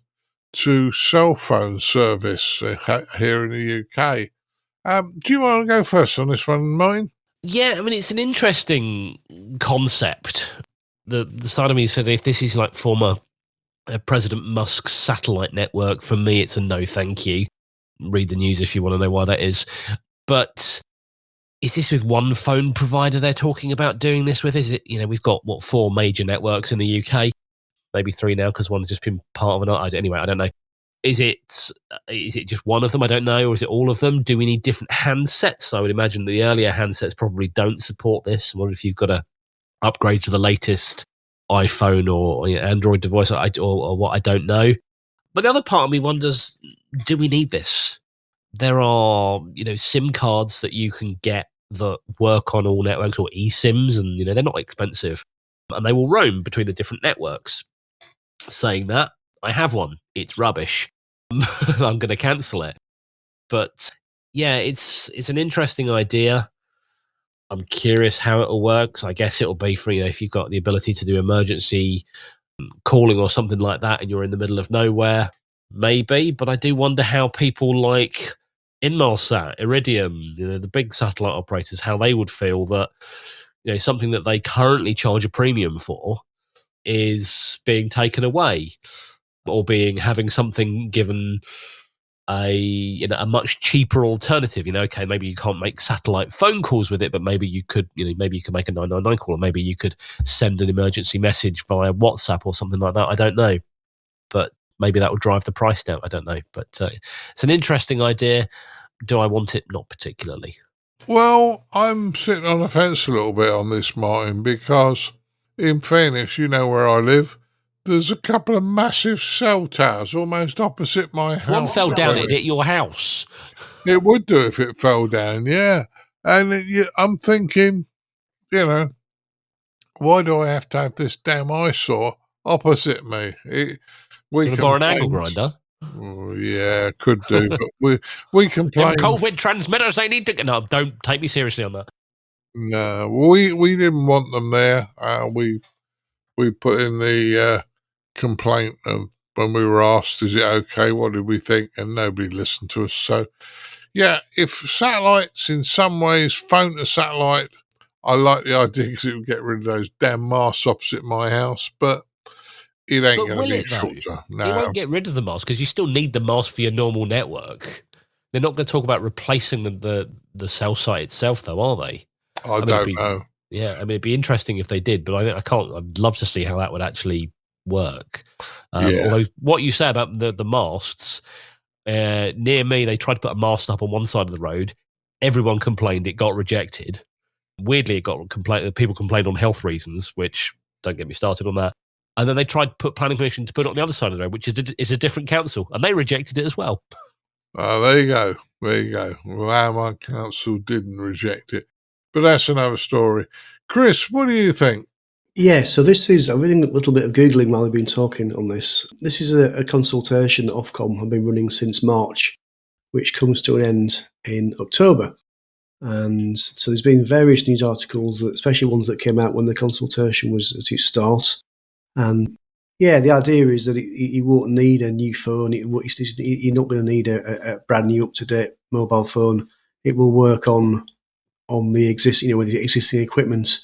to cell phone service here in the UK. Do you want to go first on this one, Martin? Yeah, I mean, it's an interesting concept. The side of me said, if this is like former President Musk's satellite network, for me, it's a no thank you. Read the news if you want to know why that is. But is this with one phone provider they're talking about doing this with? Is it, we've got, 4 major networks in the UK? Maybe 3 now because one's just been part of another. Anyway, I don't know. Is it just one of them? I don't know. Or is it all of them? Do we need different handsets? I would imagine the earlier handsets probably don't support this. I wonder if you've got to upgrade to the latest iPhone or Android device or what, I don't know. But the other part of me wonders, do we need this? There are, SIM cards that you can get that work on all networks, or eSIMs, and, they're not expensive. And they will roam between the different networks. Saying that, I have one. It's rubbish. I'm going to cancel it. But yeah, it's an interesting idea. I'm curious how it'll work. So I guess it'll be for, if you've got the ability to do emergency calling or something like that and you're in the middle of nowhere, maybe. But I do wonder how people like Inmarsat, Iridium, the big satellite operators, how they would feel that, something that they currently charge a premium for is being taken away, or having something given a much cheaper alternative. Okay, maybe you can't make satellite phone calls with it, but maybe you could, maybe you could make a 999 call, or maybe you could send an emergency message via WhatsApp or something like that. I don't know, but maybe that will drive the price down. I don't know, but it's an interesting idea. Do I want it? Not particularly. Well, I'm sitting on the fence a little bit on this, Martin, because in fairness, where I live, there's a couple of massive cell towers almost opposite my house. One fell down, it'd hit your house. It would do if it fell down, yeah. And I'm thinking, why do I have to have this damn eyesore opposite me? We can borrow an angle grinder. Oh, yeah, could do, but we complain. COVID transmitters, they need to. No, don't take me seriously on that. No, we didn't want them there. We put in the complaint when we were asked, is it okay? What did we think? And nobody listened to us. So, yeah, if satellites in some ways, phone to satellite, I like the idea because it would get rid of those damn masts opposite my house. But it ain't But going will to be it, though? shorter. It No. won't get rid of the mast because you still need the mast for your normal network. They're not going to talk about replacing the cell site itself, though, are they? I don't know. Yeah, I mean, it'd be interesting if they did, but I can't. I'd love to see how that would actually work. Although what you say about the masts, near me, they tried to put a mast up on one side of the road. Everyone complained. It got rejected. Weirdly, it got people complained on health reasons, which don't get me started on that. And then they tried to put planning permission to put it on the other side of the road, which is a different council, and they rejected it as well. Oh, there you go. There you go. Well, my council didn't reject it. But that's another story. Chris, what do you think? Yeah, so this is, I'm reading a little bit of Googling while we've been talking on this. This is a consultation that Ofcom have been running since March, which comes to an end in October. And so there's been various news articles, especially ones that came out when the consultation was at its start. And yeah, the idea is that you won't need a new phone. You're not going to need a brand new up-to-date mobile phone. It will work on the existing, with the existing equipment.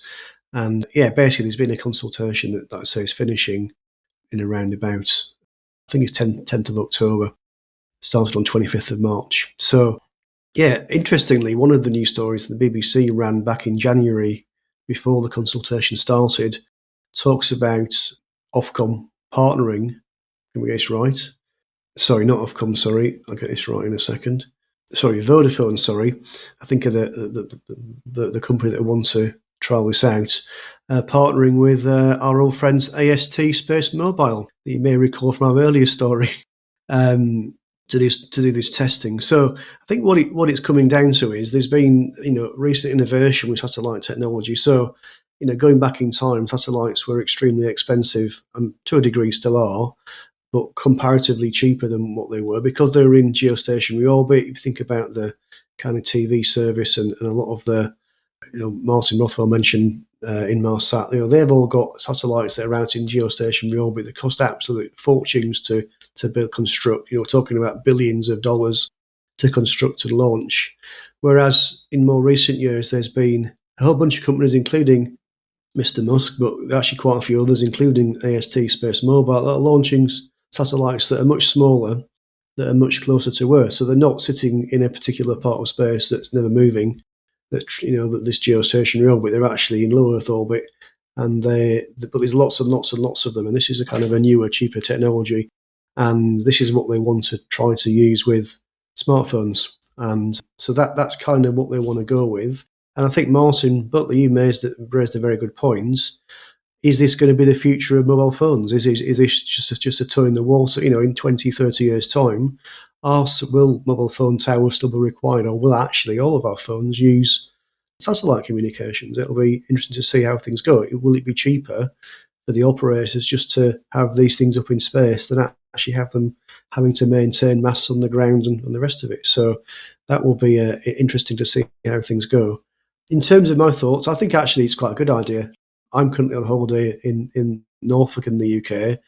And yeah, basically, there's been a consultation that says finishing in around about, I think it's 10th of October, started on 25th of March. So yeah, interestingly, one of the news stories the BBC ran back in January before the consultation started talks about Ofcom partnering. Can we get this right? Sorry, not Ofcom, sorry. I'll get this right in a second. Sorry, Vodafone, sorry. I think of the company that want to trial this out, partnering with our old friends AST Spacemobile, that you may recall from our earlier story, to do this testing. So I think what it's coming down to is there's been recent innovation with satellite technology. So going back in time, satellites were extremely expensive, and to a degree still are, but comparatively cheaper than what they were because they were in geostationary orbit. If you think about the kind of TV service and a lot of the, Martin Rothwell mentioned Inmarsat, they've all got satellites that are out in geostationary orbit that cost absolute fortunes to construct. We're talking about billions of dollars to construct and launch. Whereas in more recent years, there's been a whole bunch of companies, including Mr. Musk, but actually quite a few others, including AST Spacemobile, that are launching satellites that are much smaller, that are much closer to Earth. So they're not sitting in a particular part of space that's never moving, that this geostationary orbit. They're actually in low Earth orbit, but there's lots and lots and lots of them. And this is a kind of a newer, cheaper technology. And this is what they want to try to use with smartphones. And so that's kind of what they want to go with. And I think, Martin Butler, you raised a very good point. Is this going to be the future of mobile phones? Is this just a toe in the water? In 20, 30 years' time, will mobile phone towers still be required, or will actually all of our phones use satellite communications? It'll be interesting to see how things go. Will it be cheaper for the operators just to have these things up in space than actually have them having to maintain masts on the ground and the rest of it? So that will be interesting to see how things go. In terms of my thoughts, I think actually it's quite a good idea. I'm currently on holiday in Norfolk in the UK,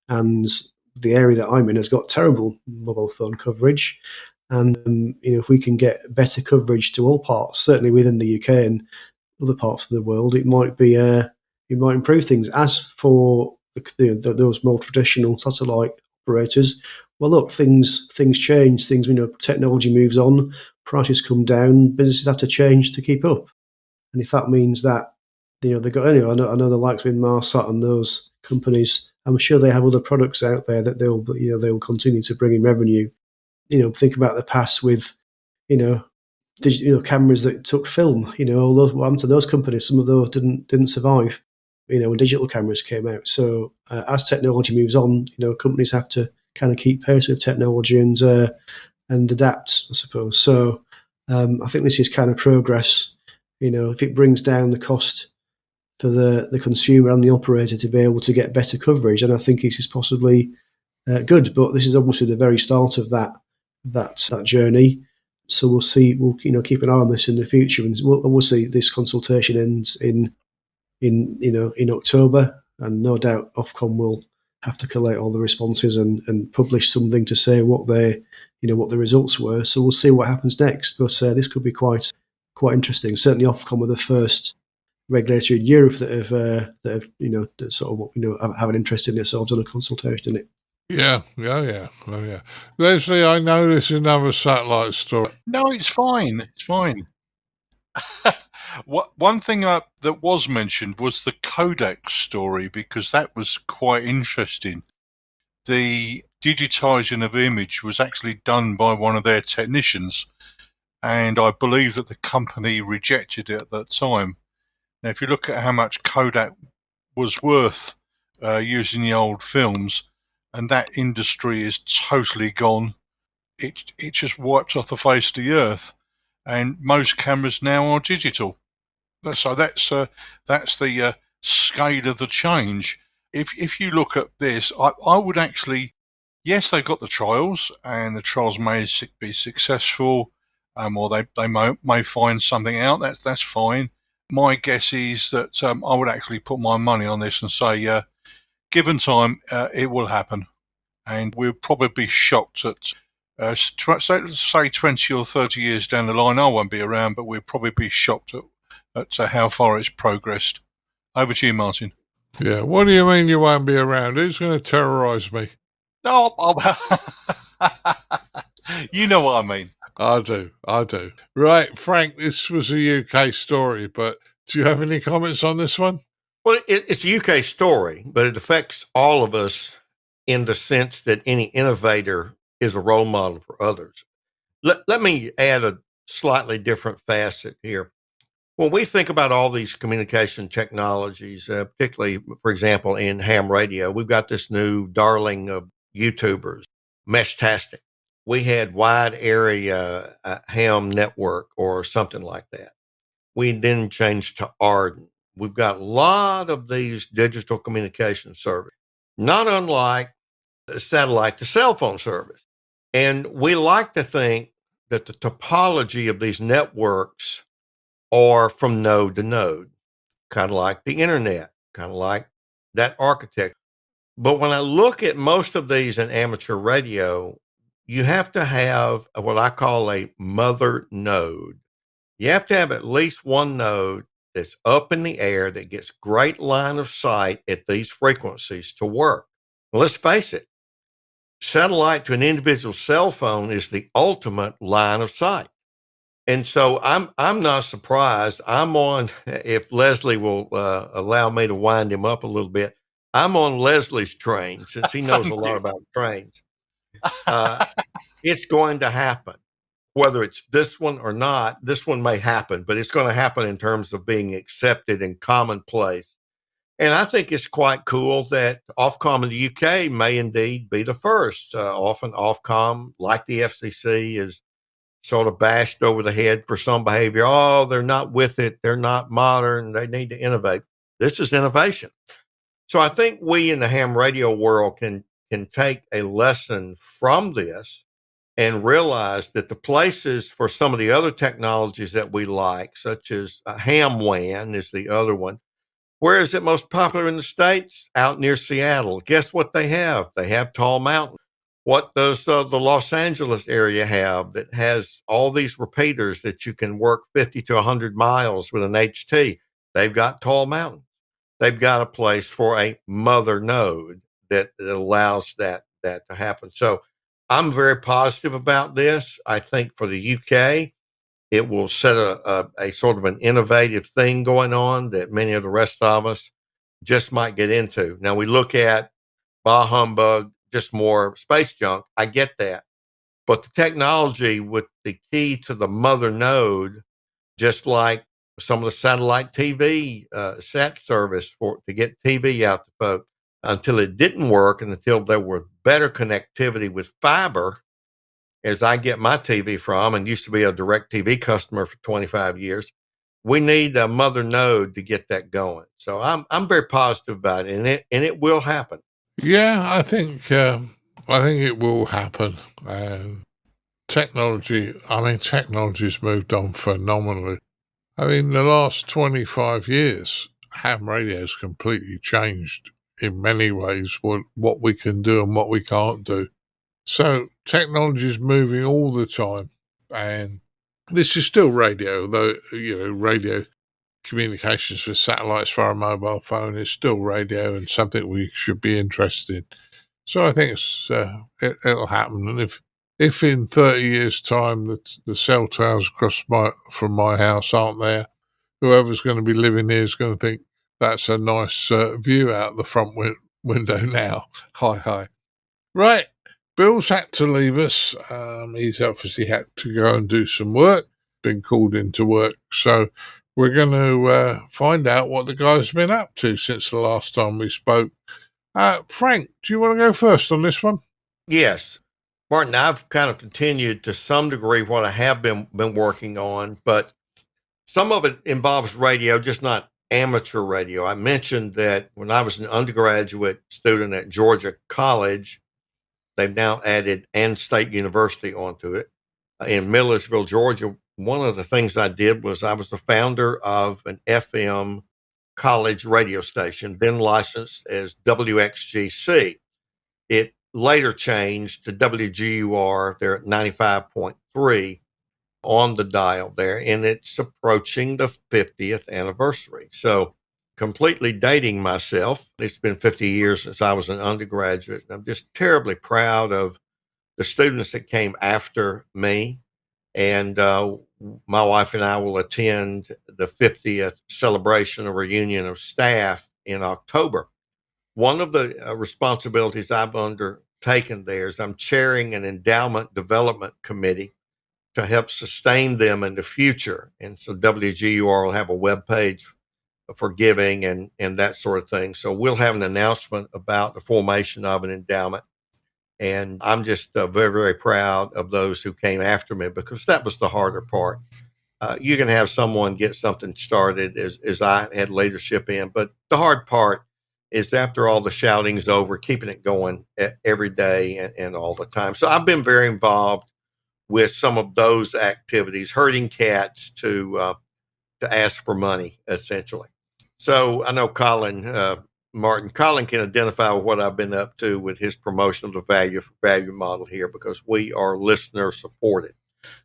and the area that I'm in has got terrible mobile phone coverage. And if we can get better coverage to all parts, certainly within the UK and other parts of the world, it might improve things. As for those more traditional satellite operators, well, look, things change. Technology moves on, prices come down, businesses have to change to keep up. And if that means that they've got, I know the likes of Inmarsat and those companies, I'm sure they have other products out there that they'll continue to bring in revenue. Think about the past with cameras that took film. All those, what happened to those companies? Some of those didn't survive. When digital cameras came out. So as technology moves on, companies have to kind of keep pace with technology and adapt, I suppose. So I think this is kind of progress. If it brings down the cost for the consumer and the operator to be able to get better coverage, and I think this is possibly good. But this is obviously the very start of that journey. So we'll see. We'll keep an eye on this in the future, and obviously this consultation ends in October, and no doubt Ofcom will have to collate all the responses and publish something to say what the results were. So we'll see what happens next. But this could be quite interesting. Certainly Ofcom were the first regulator in Europe that have that sort of have an interest in it. So I've done a consultation in it. Yeah. Leslie, I know this is another satellite story. No, it's fine. It's fine. One thing that was mentioned was the codec story, because that was quite interesting. The digitizing of image was actually done by one of their technicians, and I believe that the company rejected it at that time. Now, if you look at how much Kodak was worth using the old films, and that industry is totally gone, it just wiped off the face of the earth, and most cameras now are digital. So that's the scale of the change. If you look at this, I would actually, yes, they've got the trials, and the trials may be successful, or they may find something out. That's fine. My guess is that I would actually put my money on this and say, given time, it will happen, and we'll probably be shocked at. Say 20 or 30 years down the line, I won't be around, but we'll probably be shocked at how far it's progressed. Over to you, Martin. Yeah, what do you mean you won't be around? Who's going to terrorise me? No, you know what I mean. I do. Right, Frank, this was a UK story, but do you have any comments on this one? Well, it's a UK story, but it affects all of us in the sense that any innovator is a role model for others. Let me add a slightly different facet here. When we think about all these communication technologies, particularly, for example, in ham radio, we've got this new darling of YouTubers, Meshtastic. We had wide area ham network or something like that. We then changed to Arden. We've got a lot of these digital communication services, not unlike satellite to cell phone service. And we like to think that the topology of these networks are from node to node, kind of like the internet, kind of like that architecture. But when I look at most of these in amateur radio, you have to have what I call a mother node. You have to have at least one node that's up in the air that gets great line of sight at these frequencies to work. Well, let's face it, satellite to an individual cell phone is the ultimate line of sight. And so I'm not surprised. I'm on, if Leslie will allow me to wind him up a little bit, I'm on Leslie's train since he knows a lot about trains. It's going to happen. Whether it's this one or not, this one may happen, but it's going to happen in terms of being accepted and commonplace. And I think it's quite cool that Ofcom in the UK may indeed be the first. Often Ofcom, like the FCC, is sort of bashed over the head for some behavior. Oh, they're not with it. They're not modern. They need to innovate. This is innovation. So I think we in the ham radio world can take a lesson from this and realize that the places for some of the other technologies that we like, such as ham WAN is the other one. Where is it most popular in the States? Out near Seattle. Guess what they have? They have Tall Mountain. What does the Los Angeles area have that has all these repeaters that you can work 50 to 100 miles with an HT? They've got Tall Mountain. They've got a place for a mother node that allows that to happen. So I'm very positive about this. I think for the UK, it will set a sort of an innovative thing going on that many of the rest of us just might get into. Now we look at bah humbug, just more space junk. I get that. But the technology with the key to the mother node, just like some of the satellite TV sat service to get TV out to folks, until it didn't work and until there were better connectivity with fiber, as I get my TV from and used to be a direct TV customer for 25 years, we need a mother node to get that going. So I'm very positive about it, and it will happen. Yeah, I think it will happen. Technology's moved on phenomenally. I mean, the last 25 years, ham radio's completely changed in many ways what we can do and what we can't do. So technology's moving all the time, and this is still radio, though, radio communications with satellites via a mobile phone is still radio and something we should be interested in. So I think it'll happen. And if in 30 years' time the cell towers from my house aren't there, whoever's going to be living here is going to think that's a nice view out the front window now. Hi. Right. Bill's had to leave us. He's obviously had to go and do some work, been called into work. So we're going to find out what the guy's been up to since the last time we spoke. Frank, do you want to go first on this one? Yes. Martin, I've kind of continued to some degree what I have been working on, but some of it involves radio, just not amateur radio. I mentioned that when I was an undergraduate student at Georgia College, they've now added Ann State University onto it. In Millersville, Georgia, one of the things I did was I was the founder of an FM college radio station, then licensed as WXGC. It later changed to WGUR. They're at 95.3 on the dial there, and it's approaching the 50th anniversary. So completely dating myself. It's been 50 years since I was an undergraduate. I'm just terribly proud of the students that came after me. And my wife and I will attend the 50th celebration or reunion of staff in October. One of the responsibilities I've undertaken there is I'm chairing an endowment development committee to help sustain them in the future. And so WGUR will have a webpage for giving and that sort of thing. So we'll have an announcement about the formation of an endowment. And I'm just very, very proud of those who came after me, because that was the harder part. You can have someone get something started as I had leadership in, but the hard part is after all the shouting's over, keeping it going every day and all the time. So I've been very involved with some of those activities, herding cats to ask for money, essentially. So I know Martin can identify with what I've been up to with his promotion of the value for value model here, because we are listener supported.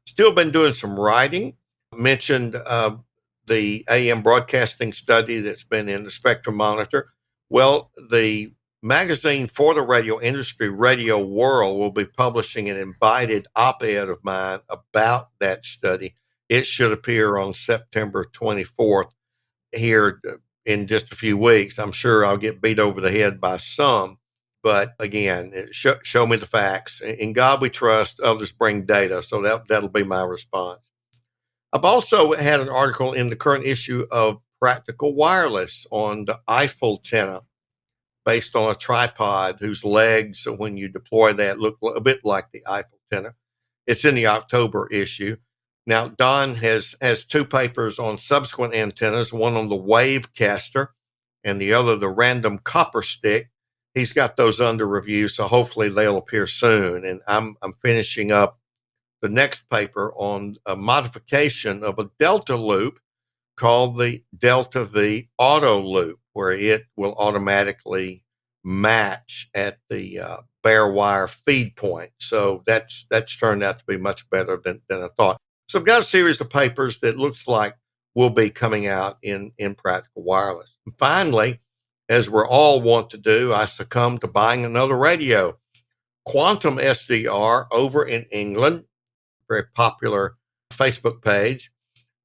Still been doing some writing. Mentioned the AM broadcasting study that's been in the Spectrum Monitor. Well, the magazine for the radio industry, Radio World, will be publishing an invited op-ed of mine about that study. It should appear on September 24th here in just a few weeks. I'm sure I'll get beat over the head by some, but again, show me the facts. In God we trust, others bring data. So that'll be my response. I've also had an article in the current issue of Practical Wireless on the Eiffel antenna, based on a tripod whose legs, when you deploy that, look a bit like the Eiffel antenna. It's in the October issue. Now, Don has two papers on subsequent antennas, one on the Wavecaster and the other the Random Copper Stick. He's got those under review, so hopefully they'll appear soon. And I'm finishing up the next paper on a modification of a Delta loop called the Delta V Auto Loop, where it will automatically match at the bare wire feed point. So that's turned out to be much better than I thought. So I've got a series of papers that looks like will be coming out in Practical Wireless. And finally, as we're all want to do, I succumbed to buying another radio. Quantum SDR over in England, very popular Facebook page.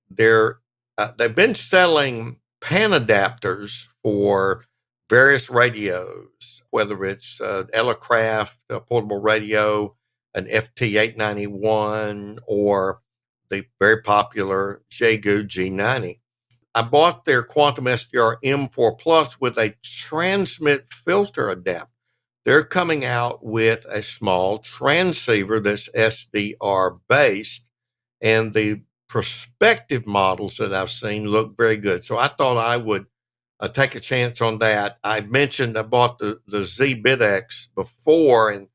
They've been selling pan adapters for various radios, whether it's Elecraft, a portable radio, an FT891, or the very popular Jagu G90. I bought their Quantum SDR M4 Plus with a transmit filter adapter. They're coming out with a small transceiver that's SDR based, and the prospective models that I've seen look very good. So I thought I would take a chance on that. I mentioned I bought the ZBitX before and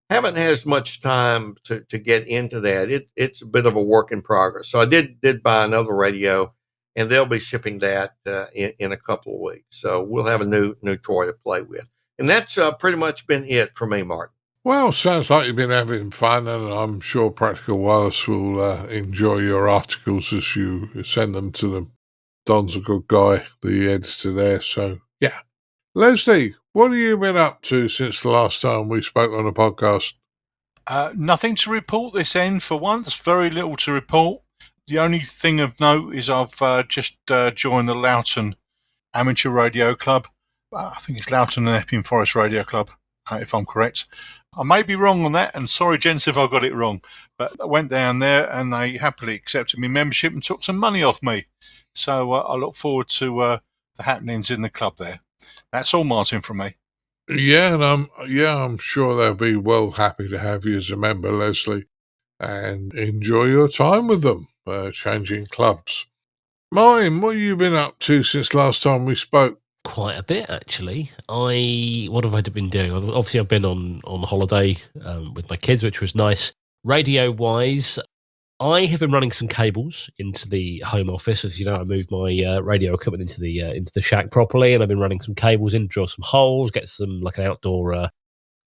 haven't had as much time to get into that. It's a bit of a work in progress. So I did buy another radio, and they'll be shipping that in a couple of weeks. So we'll have a new toy to play with. And that's pretty much been it for me, Martin. Well, sounds like you've been having fun, and I'm sure Practical Wireless will enjoy your articles as you send them to them. Don's a good guy, the editor there. So, yeah. Leslie, what have you been up to since the last time we spoke on the podcast? Nothing to report this end for once. Very little to report. The only thing of note is I've just joined the Loughton Amateur Radio Club. I think it's Loughton and Epping Forest Radio Club, if I'm correct. I may be wrong on that, and sorry, gents, if I got it wrong. But I went down there, and they happily accepted my membership and took some money off me. So I look forward to the happenings in the club there. That's all, Martin, from me. Yeah, and I'm sure they'll be well happy to have you as a member, Leslie, and enjoy your time with them, changing clubs. Martin, what have you been up to since last time we spoke? Quite a bit, actually. What have I been doing? Obviously, I've been on holiday with my kids, which was nice. Radio-wise, I have been running some cables into the home office. As you know, I moved my radio equipment into the shack properly, and I've been running some cables in, drill some holes, get some like an outdoor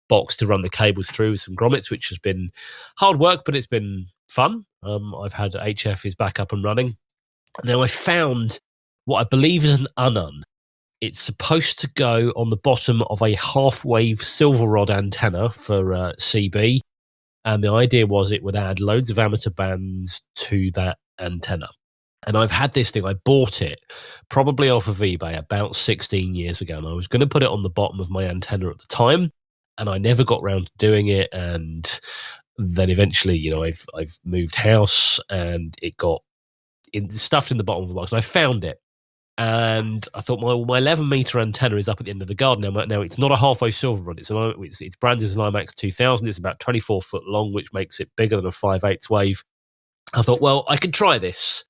box to run the cables through with some grommets, which has been hard work, but it's been fun. I've had HF is back up and running. Now I found what I believe is an unun. It's supposed to go on the bottom of a half-wave silver rod antenna for CB. And the idea was it would add loads of amateur bands to that antenna. And I've had this thing. I bought it probably off of eBay about 16 years ago. And I was going to put it on the bottom of my antenna at the time. And I never got round to doing it. And then eventually, I've moved house and it got stuffed in the bottom of the box. And I found it. And I thought my 11-meter antenna is up at the end of the garden now. It's not a half-wave silver rod. It's branded as an IMAX 2000. It's about 24 foot long, which makes it bigger than a 5/8 wave. I thought, well, I could try this.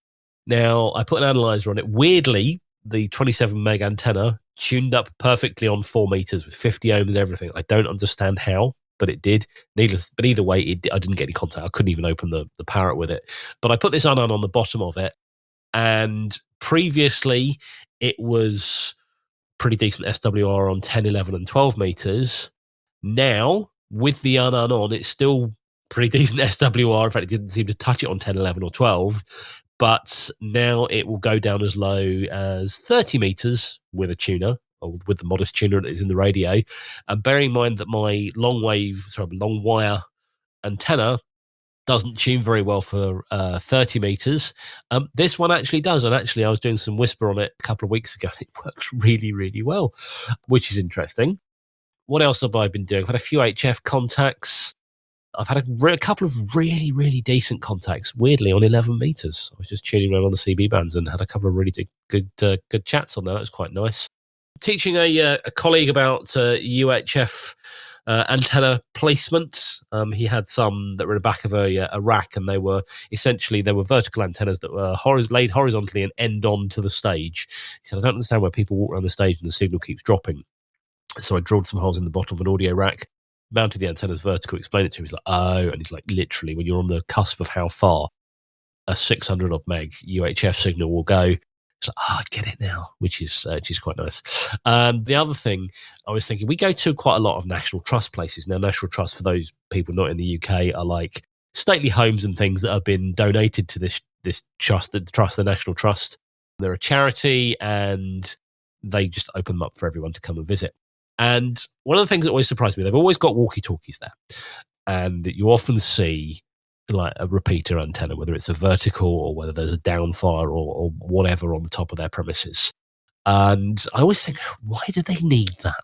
Now, I put an analyzer on it. Weirdly, the 27 meg antenna tuned up perfectly on 4 meters with 50 ohm and everything. I don't understand how, but it did. But either way, I didn't get any contact. I couldn't even open the parrot with it. But I put this unun on the bottom of it. And previously, it was pretty decent SWR on 10, 11, and 12 meters. Now, with the unun on, it's still pretty decent SWR. In fact, it didn't seem to touch it on 10, 11, or 12. But now it will go down as low as 30 meters with a tuner, or with the modest tuner that is in the radio. And bearing in mind that my long wire antenna doesn't tune very well for 30 meters. This one actually does. And actually, I was doing some whisper on it a couple of weeks ago. It works really, really well, which is interesting. What else have I been doing? I've had a few HF contacts. I've had a couple of really, really decent contacts, weirdly, on 11 meters. I was just tuning around on the CB bands and had a couple of really good chats on there. That was quite nice. Teaching a colleague about UHF antenna placement. He had some that were in the back of a rack, and they were vertical antennas that were laid horizontally and end on to the stage. He said, I don't understand why people walk around the stage and the signal keeps dropping. So I drilled some holes in the bottom of an audio rack, mounted the antennas vertical, explained it to him. He's like, oh, and he's like, literally, when you're on the cusp of how far a 600 odd meg UHF signal will go, it's like, I get it now, which is quite nice. The other thing I was thinking, we go to quite a lot of National Trust places. Now, National Trust, for those people not in the UK, are like stately homes and things that have been donated to this trust, the National Trust. They're a charity, and they just open them up for everyone to come and visit. And one of the things that always surprised me, they've always got walkie-talkies there, and you often see like a repeater antenna, whether it's a vertical or whether there's a downfire or whatever on the top of their premises. And I always think, why do they need that?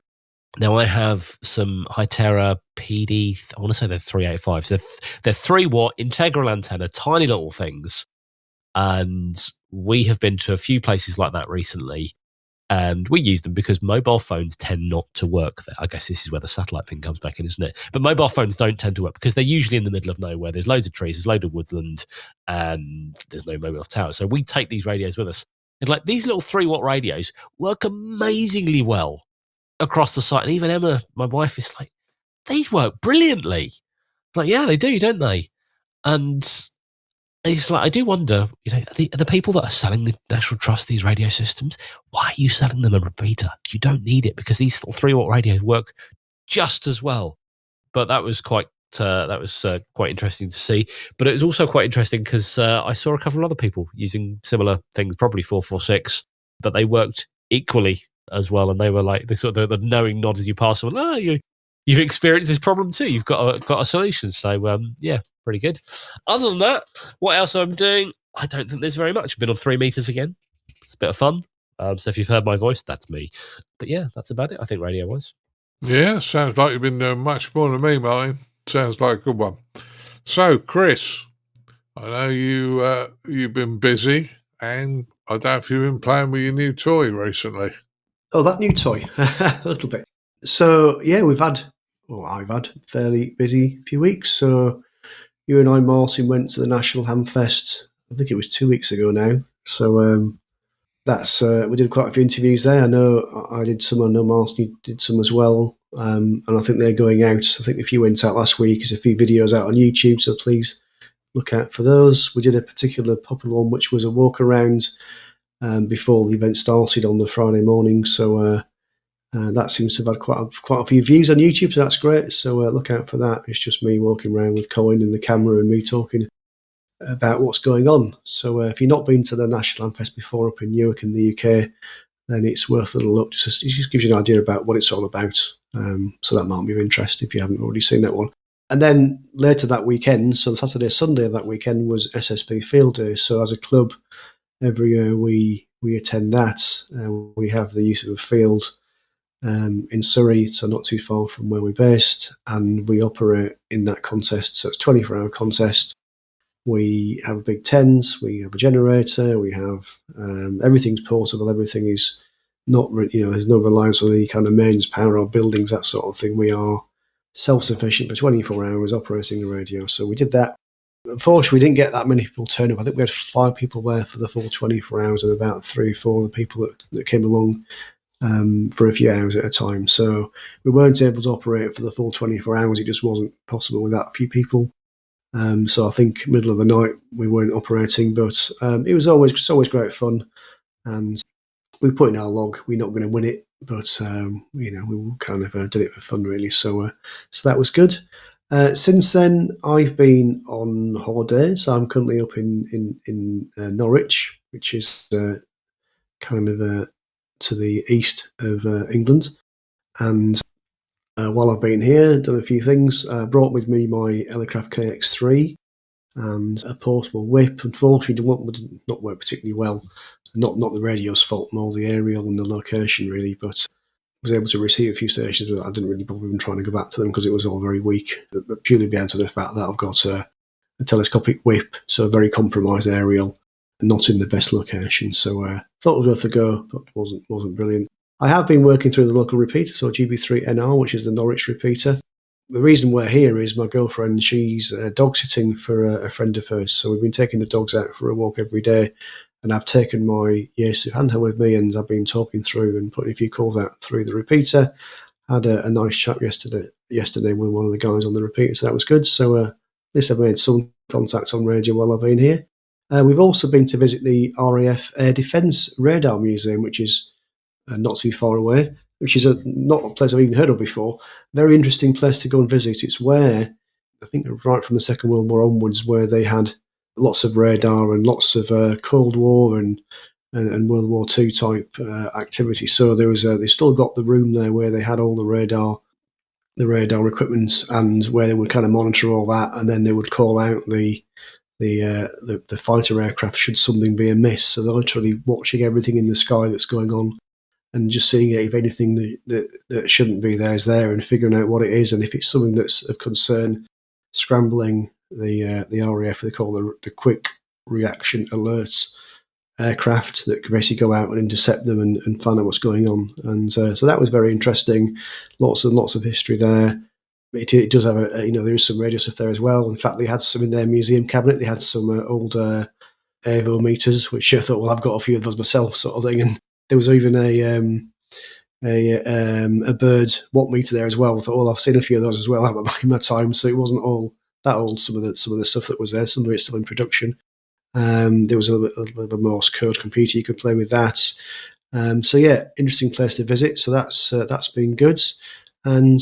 Now, I have some Hytera PD, I want to say they're 385s. They're 3-watt integral antenna, tiny little things. And we have been to a few places like that recently. And we use them because mobile phones tend not to work there. I guess this is where the satellite thing comes back in, isn't it? But mobile phones don't tend to work because they're usually in the middle of nowhere. There's loads of trees, there's loads of woodland, and there's no mobile tower. So we take these radios with us. And like these little 3-watt radios work amazingly well across the site. And even Emma, my wife, is like, these work brilliantly. I'm like, yeah, they do, don't they? And it's like, I do wonder, the people that are selling the National Trust these radio systems, why are you selling them a repeater? You don't need it because these 3-watt radios work just as well. But that was quite that was quite interesting to see. But it was also quite interesting because I saw a couple of other people using similar things, probably 446, but they worked equally as well. And they were like the sort of the knowing nod as you pass them. You've experienced this problem too. You've got a solution. So yeah, pretty good. Other than that, what else I'm doing? I don't think there's very much. I've been on 3 meters again. It's a bit of fun. So if you've heard my voice, that's me. But yeah, that's about it, I think, radio-wise. Yeah, sounds like you've been doing much more than me, Martin. Sounds like a good one. So, Chris, I know you've been busy, and I don't know if you've been playing with your new toy recently. Oh, that new toy, a little bit. So yeah, I've had a fairly busy few weeks. So you and I, Martin, went to the National Hamfest. I think it was 2 weeks ago now. So that's we did quite a few interviews there. I know I did some. I know Martin, you did some as well. And I think they're going out. I think if you went out last week, there's a few videos out on YouTube. So please look out for those. We did a particular popular one, which was a walk around before the event started on the Friday morning. So that seems to have had quite a few views on YouTube. So that's great. So look out for that. It's just me walking around with Colin and the camera and me talking about what's going on. So if you've not been to the National Hamfest before up in Newark in the UK, then it's worth a little look. It just gives you an idea about what it's all about. So that might be of interest if you haven't already seen that one. And then later that weekend, so Saturday, Sunday of that weekend was SSB Field Day. So as a club, every year we attend that. We have the use of a field in Surrey, so not too far from where we're based, and we operate in that contest. So it's a 24-hour contest. We have a big tent, we have a generator, we have everything's portable, everything is not, there's no reliance on any kind of mains power or buildings, that sort of thing. We are self-sufficient for 24 hours operating the radio. So we did that. Unfortunately, we didn't get that many people turn up. I think we had 5 people there for the full 24 hours and about 3 or 4 of the people that came along for a few hours at a time. So we weren't able to operate for the full 24 hours. It just wasn't possible with that few people. So I think middle of the night we weren't operating, but it's always great fun. And we put in our log, we're not going to win it, but we kind of did it for fun really. So that was good. Since then, I've been on holiday. So I'm currently up in Norwich, which is kind of to the east of England. And while I've been here, done a few things. Brought with me my Elecraft KX3 and a portable whip. Unfortunately, did not work particularly well. Not the radio's fault, more the aerial and the location really. But was able to receive a few stations, but I didn't really bother even trying to go back to them because it was all very weak. But purely down to the fact that I've got a telescopic whip, so a very compromised aerial, not in the best location. So thought it was worth a go, but wasn't brilliant. I have been working through the local repeater, so GB3NR, which is the Norwich repeater. The reason we're here is my girlfriend, she's dog sitting for a friend of hers. So we've been taking the dogs out for a walk every day. And I've taken my Yaesu handheld with me, and I've been talking through and putting a few calls out through the repeater. Had a nice chat yesterday with one of the guys on the repeater, so that was good. So at least I've made some contacts on radio while I've been here. We've also been to visit the RAF Air Defence Radar Museum, which is not too far away, which is not a place I've even heard of before. Very interesting place to go and visit. It's where, I think right from the Second World War onwards, where they had lots of radar and lots of Cold War and World War II type activity. So there was they still got the room there where they had all the radar equipment, and where they would kind of monitor all that, and then they would call out the fighter aircraft should something be amiss. So they're literally watching everything in the sky that's going on and just seeing if anything that shouldn't be there is there, and figuring out what it is, and if it's something that's of concern, scrambling the RAF, they call the quick reaction alerts aircraft that can basically go out and intercept them and find out what's going on. And so that was very interesting. Lots and lots of history there. It does have there is some radio stuff there as well. In fact, they had some in their museum cabinet. They had some old AVO meters, which I thought, well, I've got a few of those myself, sort of thing. And there was even a bird watt meter there as well. I thought, well, I've seen a few of those as well in my time, so it wasn't all that old. Some of the stuff that was there, some of it's still in production. There was a little bit of a Morse code computer you could play with that. So yeah, interesting place to visit. So that's been good. And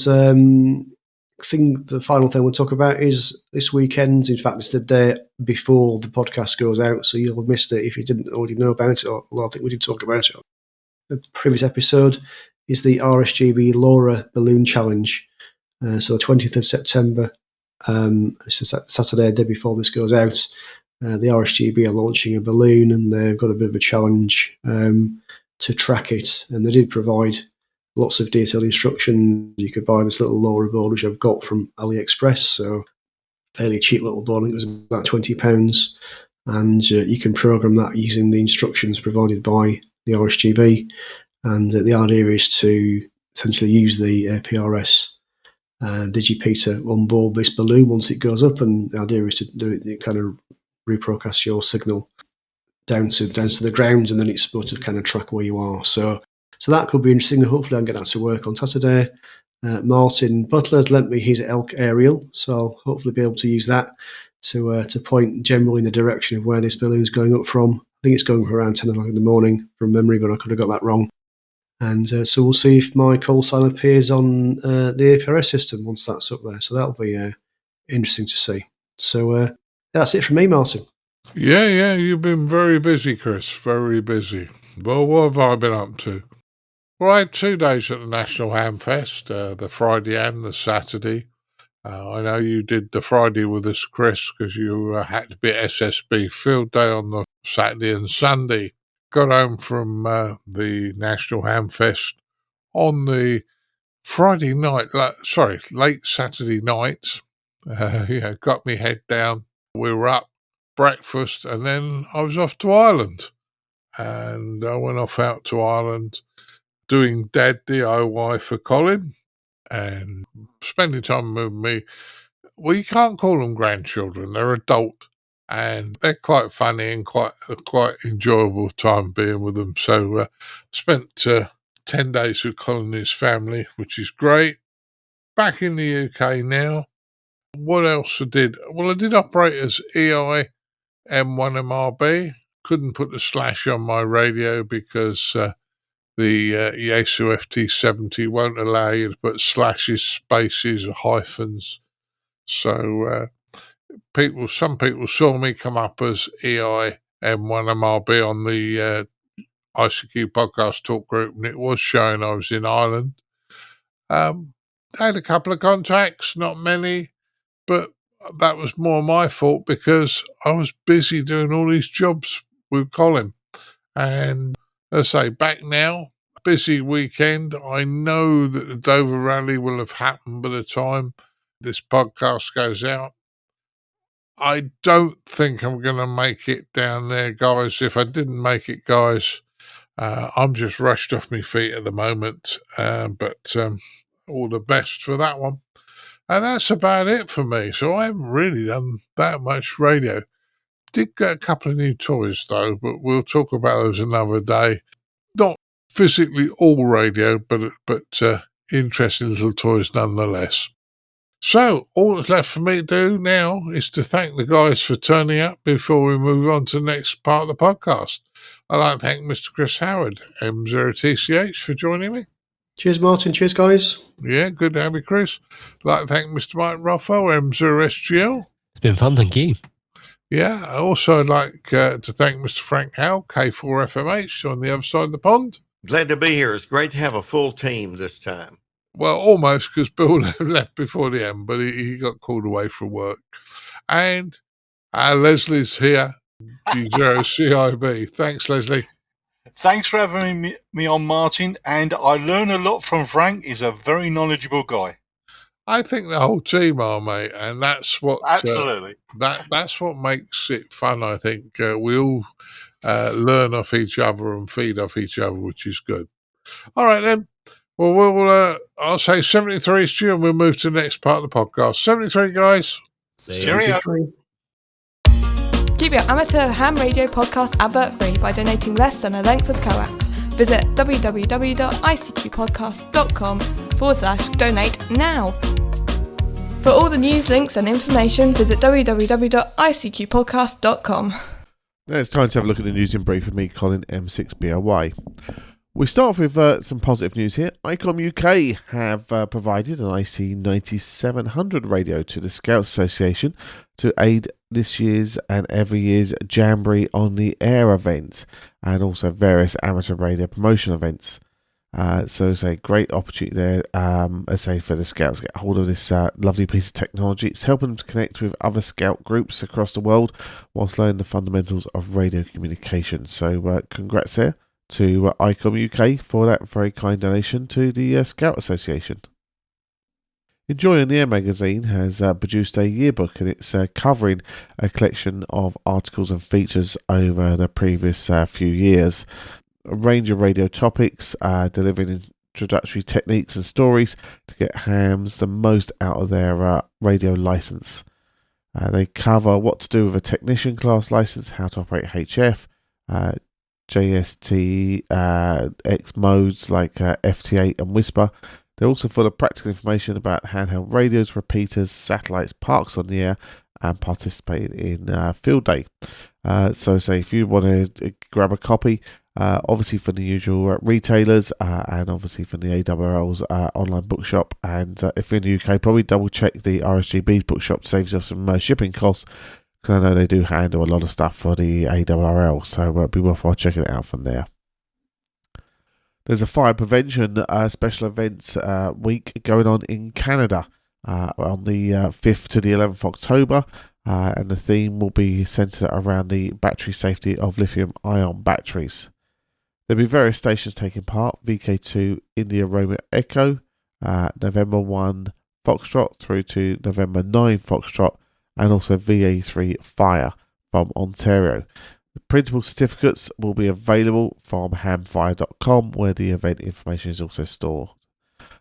think the final thing we'll talk about is this weekend. In fact, it's the day before the podcast goes out, so you'll have missed it if you didn't already know about it. Although I think we did talk about it on the previous episode. Is the RSGB LoRa Balloon Challenge. So 20th of September, it's a Saturday, day before this goes out. The RSGB are launching a balloon, and they've got a bit of a challenge to track it. And they did provide lots of detailed instructions. You could buy this little LoRa board, which I've got from AliExpress, so fairly cheap little board. I think it was about £20, and you can program that using the instructions provided by the RSGB. And the idea is to essentially use the PRS digipeater on board this balloon once it goes up, and the idea is to do it kind of rebroadcast your signal down to the ground, and then it's supposed to kind of track where you are. So that could be interesting. Hopefully, I can get that to work on Saturday. Martin Butler has lent me his elk aerial, so I'll hopefully be able to use that to point generally in the direction of where this balloon is going up from. I think it's going for around 10 o'clock in the morning from memory, but I could have got that wrong. And so we'll see if my call sign appears on the APRS system once that's up there. So that'll be interesting to see. So that's it from me, Martin. Yeah, you've been very busy, Chris, very busy. Well, what have I been up to? Well, I had 2 days at the National Hamfest, the Friday and the Saturday. I know you did the Friday with us, Chris, because you had to be at SSB Field Day on the Saturday and Sunday. Got home from the National Hamfest on the Friday night, late Saturday night. Got me head down. We were up, breakfast, and then I was off to Ireland. And I went off out to Ireland doing dad DIY for Colin and spending time with me. Well, you can't call them grandchildren, they're adult. And they're quite funny and quite enjoyable time being with them. So spent 10 days with Colin and his family, which is great. Back in the UK now. What else I did? Well, I did operate as EI-M1MRB. Couldn't put the slash on my radio because the Yaesu FT70 won't allow you to put slashes, spaces, or hyphens. So some people saw me come up as EI-M1MRB on the ICQ podcast talk group, and it was showing I was in Ireland. I had a couple of contacts, not many, but that was more my fault because I was busy doing all these jobs with Colin. And as I say, back now, busy weekend. I know that the Dover Rally will have happened by the time this podcast goes out. I don't think I'm going to make it down there, guys. If I didn't make it, guys, I'm just rushed off my feet at the moment. But all the best for that one. And that's about it for me. So I haven't really done that much radio. Did get a couple of new toys, though, but we'll talk about those another day. Not physically all radio, but interesting little toys nonetheless. So, all that's left for me to do now is to thank the guys for turning up before we move on to the next part of the podcast. I'd like to thank Mr. Chris Howard, M0TCH, for joining me. Cheers, Martin. Cheers, guys. Yeah, good to have you, Chris. I'd like to thank Mr. Martin Rothwell, M0SGL. It's been fun, thank you. Yeah, also I'd like to thank Mr. Frank Howell, K4FMH, on the other side of the pond. Glad to be here. It's great to have a full team this time. Well, almost, because Bill left before the end, but he got called away from work. And Leslie's here, G0CIB. Thanks, Leslie. Thanks for having me on, Martin. And I learn a lot from Frank. He's a very knowledgeable guy. I think the whole team are, mate, and that's what absolutely that's what makes it fun. I think we all learn off each other and feed off each other, which is good. All right then. Well, we'll I'll say 73 is due, and we'll move to the next part of the podcast. 73, guys. Cheerio. Keep your amateur ham radio podcast advert free by donating less than a length of coax. Visit www.icqpodcast.com/donate now. For all the news, links and information, visit www.icqpodcast.com. Now it's time to have a look at the news in brief with me, Colin M6BLY. We start off with some positive news here. Icom UK have provided an IC9700 radio to the Scouts Association to aid this year's and every year's Jamboree on the Air events and also various amateur radio promotion events. So it's a great opportunity there, for the Scouts to get hold of this lovely piece of technology. It's helping them to connect with other Scout groups across the world whilst learning the fundamentals of radio communication. So congrats there to Icom UK for that very kind donation to the Scout Association. Enjoy on the Air magazine has produced a yearbook, and it's covering a collection of articles and features over the previous few years. A range of radio topics, delivering introductory techniques and stories to get hams the most out of their radio license. They cover what to do with a technician class license, how to operate HF, JST, X modes like FT8 and Whisper. They're also full of practical information about handheld radios, repeaters, satellites, parks on the air, and participating in field day. So if you want to grab a copy, obviously from the usual retailers and obviously from the ARRL's online bookshop, and if you're in the UK, probably double check the RSGB's bookshop to save yourself some shipping costs, because I know they do handle a lot of stuff for the ARRL, so it'll be worthwhile checking it out from there. There's a fire prevention special events week going on in Canada on the 5th to the 11th of October, and the theme will be centred around the battery safety of lithium-ion batteries. There'll be various stations taking part: VK2 India Romeo Echo, November 1 Foxtrot through to November 9 Foxtrot, and also VA3 Fire from Ontario. The printable certificates will be available from hamfire.com, where the event information is also stored.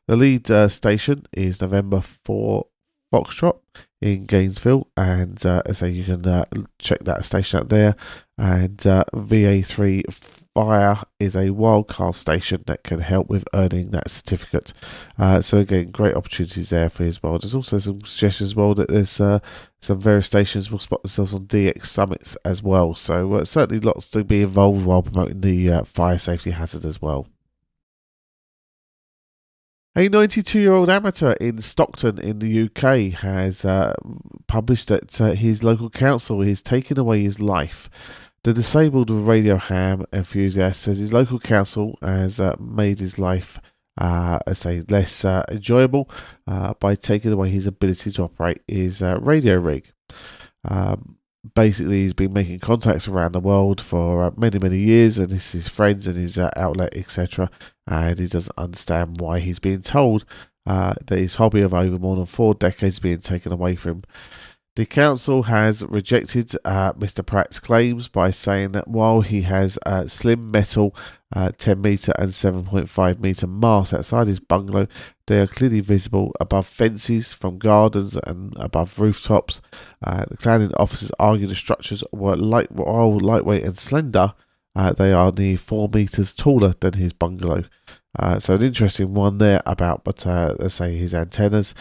The lead station is November 4 Foxtrot in Gainesville, and you can check that station out there. And VA3 Fire is a wildcard station that can help with earning that certificate. So again, great opportunities there for you as well. There's also some suggestions as well that there's some various stations will spot themselves on DX summits as well. So certainly lots to be involved while promoting the fire safety hazard as well. A 92-year-old amateur in Stockton in the UK has published that his local council is taking away his life. The disabled radio ham enthusiast says his local council has made his life less enjoyable by taking away his ability to operate his radio rig. Basically, he's been making contacts around the world for many years, and this is his friends and his outlet, etc. And he doesn't understand why he's being told that his hobby of over more than 4 decades is being taken away from him. The council has rejected Mr. Pratt's claims by saying that while he has slim metal 10 metre and 7.5 metre masts outside his bungalow, they are clearly visible above fences, from gardens and above rooftops. The cladding officers argue the structures were lightweight and slender. They are nearly 4 metres taller than his bungalow. So an interesting one there about, let's say, his antennas.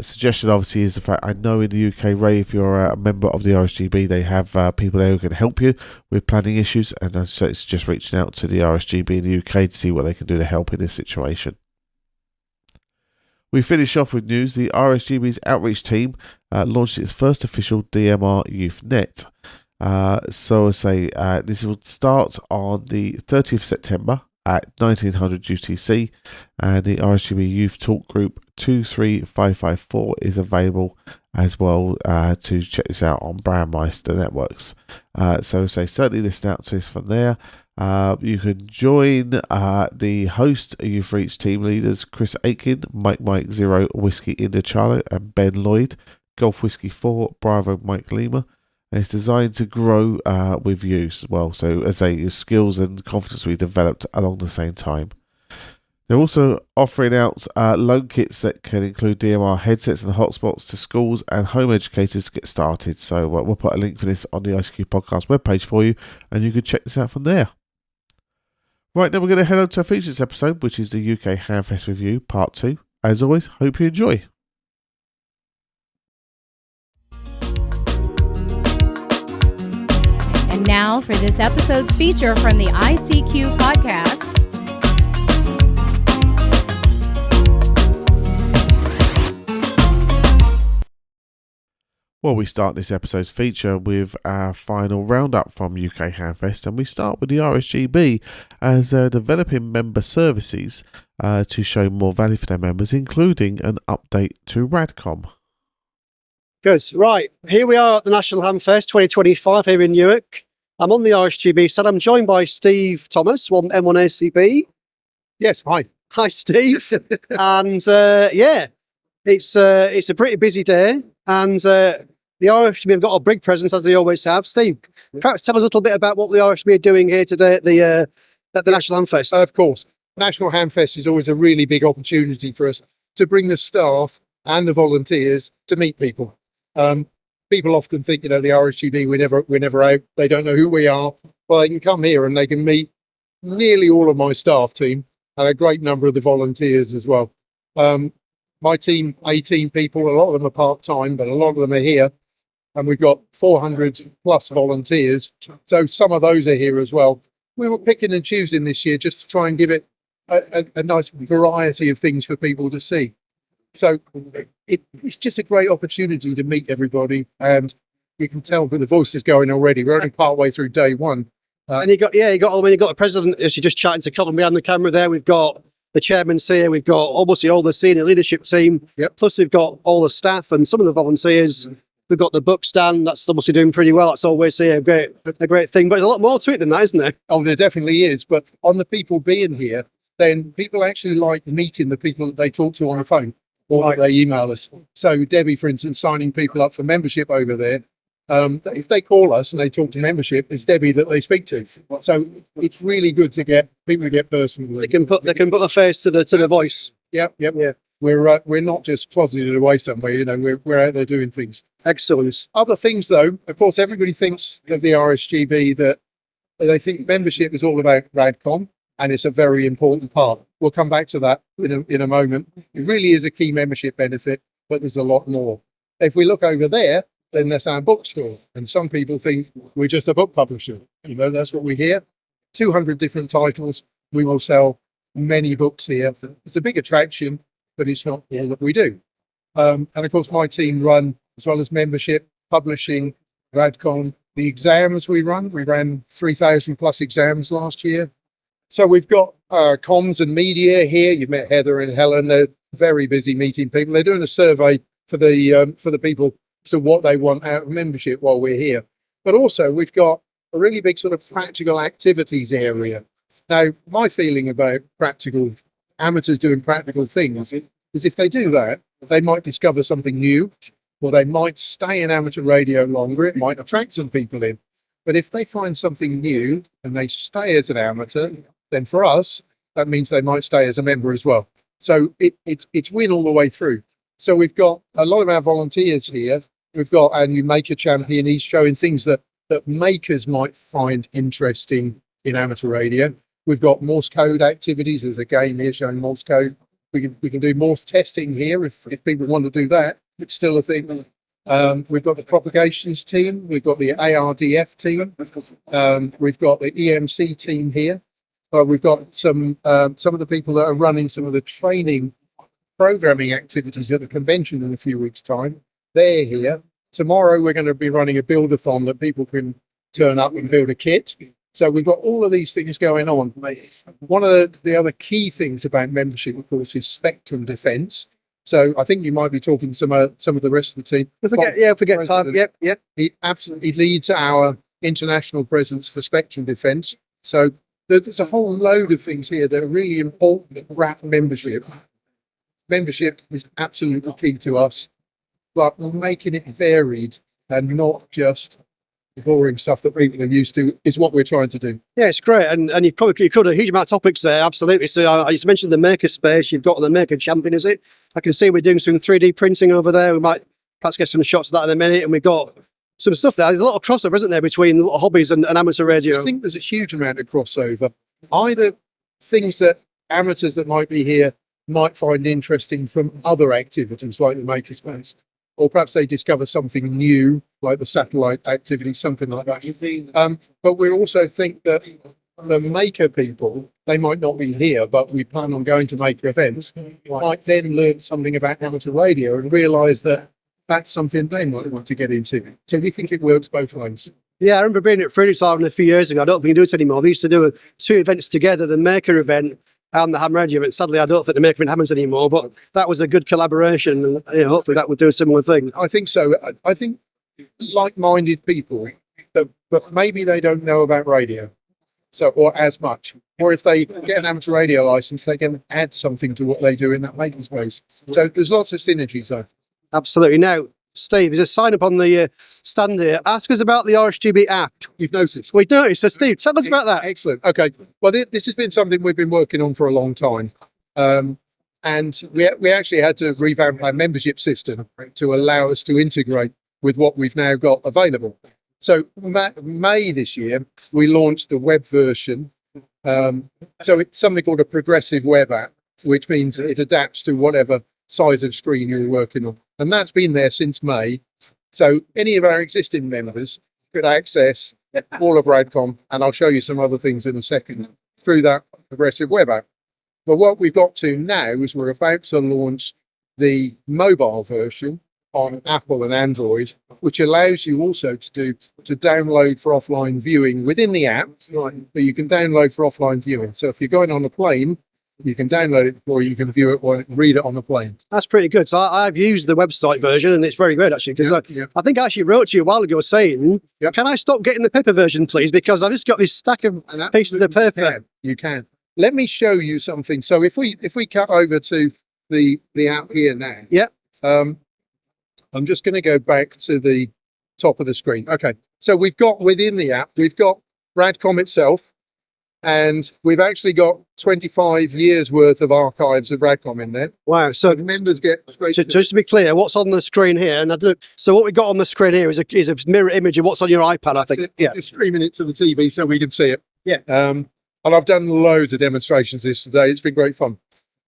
Suggestion obviously is the fact, I know in the UK, Ray, if you're a member of the RSGB, they have people there who can help you with planning issues, and so it's just reaching out to the RSGB in the UK to see what they can do to help in this situation. We finish off with news. The RSGB's outreach team launched its first official DMR Youth Net. This will start on the 30th of September at 1900 UTC, and the RSGB Youth Talk Group 23554 is available as well to check this out on Brandmeister Networks. Certainly listen out to this from there. You can join the host Youth Reach team leaders Chris Aitken, Mike 0 Whiskey India Charlie, and Ben Lloyd, Golf Whiskey 4 Bravo Mike Lima. And it's designed to grow with you as well. So your skills and confidence will be developed along the same time. They're also offering out loan kits that can include DMR headsets and hotspots to schools and home educators to get started. So we'll put a link for this on the ICQ Podcast webpage for you, and you can check this out from there. Right, now we're going to head on to our features episode, which is the UK Hamfest Review Part 2. As always, hope you enjoy. And now for this episode's feature from the ICQ Podcast. Well, we start this episode's feature with our final roundup from UK Hamfest, and we start with the RSGB as developing member services to show more value for their members, including an update to RADCOM. Good. Right. Here we are at the National Hamfest 2025 here in Newark. I'm on the RSGB side. I'm joined by Steve Thomas, M1MRB. Yes, hi. Hi, Steve. And it's a pretty busy day. And the RSGB have got a big presence, as they always have. Steve, perhaps tell us a little bit about what the RSGB are doing here today at the National Hamfest. Of course. National Hamfest is always a really big opportunity for us to bring the staff and the volunteers to meet people. People often think, the RSGB, we're never out. They don't know who we are. Well, they can come here and they can meet nearly all of my staff team and a great number of the volunteers as well. My team, 18 people, a lot of them are part-time, but a lot of them are here. And we've got 400 plus volunteers. So some of those are here as well. We were picking and choosing this year just to try and give it a nice variety of things for people to see. So it's just a great opportunity to meet everybody, and you can tell that the voice is going already. We're only part way through day one. And you got the president, as you're just chatting to Colin behind the camera there. We've got the chairman's here. We've got obviously all the senior leadership team. Yep. Plus we've got all the staff and some of the volunteers. We've got the book stand. That's obviously doing pretty well. That's always a great thing. But there's a lot more to it than that, isn't there? Oh, there definitely is. But on the people being here, then people actually like meeting the people that they talk to on the phone or that they email us. So Debbie, for instance, signing people up for membership over there. If they call us and they talk to membership, it's Debbie that they speak to. So it's really good to get people to get personal. They can put a face to the voice. Yep. Yeah. We're not just closeted away somewhere. We're out there doing things. Excellent. Other things, though, of course, everybody thinks of the RSGB that they think membership is all about RADCOM, and it's a very important part. We'll come back to that in a moment. It really is a key membership benefit, but there's a lot more. If we look over there, then that's our bookstore. And some people think we're just a book publisher. That's what we hear. 200 different titles. We will sell many books here. It's a big attraction, but it's not all that we do. And of course, my team run, as well as membership, publishing, RADCOM, the exams we ran 3,000 plus exams last year. So we've got comms and media here. You've met Heather and Helen. They're very busy meeting people. They're doing a survey for the people to what they want out of membership while we're here. But also we've got a really big sort of practical activities area. Now, my feeling about amateurs doing practical things is if they do that, they might discover something new, or they might stay in amateur radio longer. It might attract some people in. But if they find something new and they stay as an amateur, then for us, that means they might stay as a member as well. So it's win all the way through. So we've got a lot of our volunteers here. We've got our new maker champion. He's showing things that makers might find interesting in amateur radio. We've got Morse code activities. There's a game here showing Morse code. We can do Morse testing here if people want to do that. It's still a thing. We've got the propagations team. We've got the ARDF team. We've got the EMC team here. We've got some of the people that are running some of the training programming activities at the convention in a few weeks' time. They're here. Tomorrow we're going to be running a build-a-thon that people can turn up and build a kit. So we've got all of these things going on. One of the other key things about membership, of course, is spectrum defense. So I think you might be talking to some of the rest of the team. Forget time. Yep. He absolutely leads our international presence for spectrum defense. So there's a whole load of things here that are really important at membership. Membership is absolutely key to us, but making it varied and not just the boring stuff that people are used to is what we're trying to do. Yeah, it's great. And you've covered a huge amount of topics there, absolutely. So I just mentioned the maker space. You've got the maker champion, is it? I can see we're doing some 3D printing over there. We might perhaps get some shots of that in a minute. And we've got some stuff there. There's a lot of crossover, isn't there, between hobbies and amateur radio? I think there's a huge amount of crossover. Either things that amateurs that might be here might find interesting from other activities like the makerspace, or perhaps they discover something new like the satellite activity, something like that. But we also think that the maker people, they might not be here, but we plan on going to maker events, might then learn something about amateur radio and realise that that's something they might want to get into. So we think it works both ways. Yeah, I remember being at Phoenix Island a few years ago. I don't think they do it anymore. They used to do 2 events together, the Maker event and the Ham Radio event. Sadly, I don't think the Maker event happens anymore, but that was a good collaboration. And hopefully that would do a similar thing. I think so. I think like-minded people, but maybe they don't know about radio, or as much. Or if they get an amateur radio license, they can add something to what they do in that making space. So there's lots of synergies though. Absolutely. Now, Steve, there's a sign up on the stand here. Ask us about the RSGB app. You've noticed. We've noticed. So, Steve, tell us about that. Excellent. Okay. Well, this has been something we've been working on for a long time. And we actually had to revamp our membership system to allow us to integrate with what we've now got available. So May this year, we launched the web version. So it's something called a progressive web app, which means it adapts to whatever size of screen you're working on. And that's been there since May. So any of our existing members could access all of Radcom, and I'll show you some other things in a second, through that progressive web app. But what we've got to now is we're about to launch the mobile version on Apple and Android, which allows you also to download for offline viewing within the app. But you can download for offline viewing. So if you're going on a plane, you can download it before you can view it or read it on the plane. That's pretty good. So I've used the website version and it's very good actually, because I think I actually wrote to you a while ago saying, can I stop getting the paper version, please? Because I've just got this stack of pieces of paper. You can. Let me show you something. So if we cut over to the app here now. Yeah. I'm just going to go back to the top of the screen. Okay. So we've got within the app, we've got Radcom itself, and we've actually got 25 years worth of archives of Radcom in there. Wow. So members get straight just to be clear, what's on the screen here, and so what we got on the screen here is a mirror image of what's on your iPad, I think. Yeah. Just streaming it to the TV so we can see it. Yeah. And I've done loads of demonstrations this today. It's been great fun.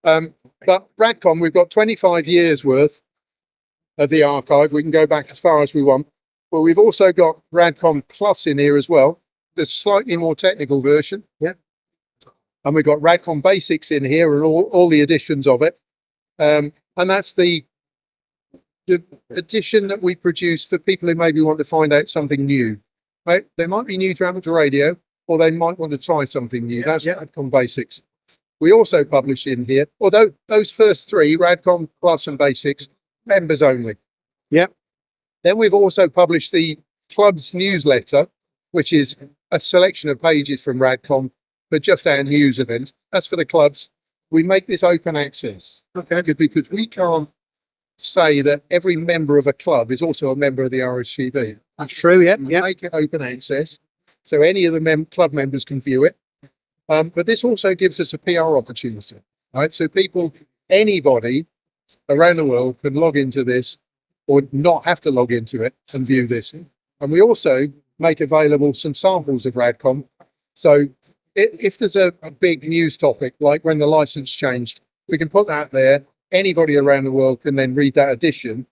But Radcom, we've got 25 years worth of the archive. We can go back as far as we want. But we've also got Radcom Plus in here as well, the slightly more technical version. Yeah. And we've got Radcom Basics in here and all the editions of it. And that's the edition that we produce for people who maybe want to find out something new. Right? They might be new to amateur radio, or they might want to try something new. That's Radcom Basics. We also publish in here, although those first three, Radcom Plus and Basics, members only. Yeah. Then we've also published the club's newsletter, which is a selection of pages from Radcom for just our news events. That's for the clubs. We make this open access, because we can't say that every member of a club is also a member of the RSGB. That's true, yeah. We make it open access, so any of the club members can view it. But this also gives us a PR opportunity, right? So anybody around the world can log into this or not have to log into it and view this. And we also make available some samples of Radcom. So if there's a big news topic, like when the license changed, we can put that there. Anybody around the world can then read that edition.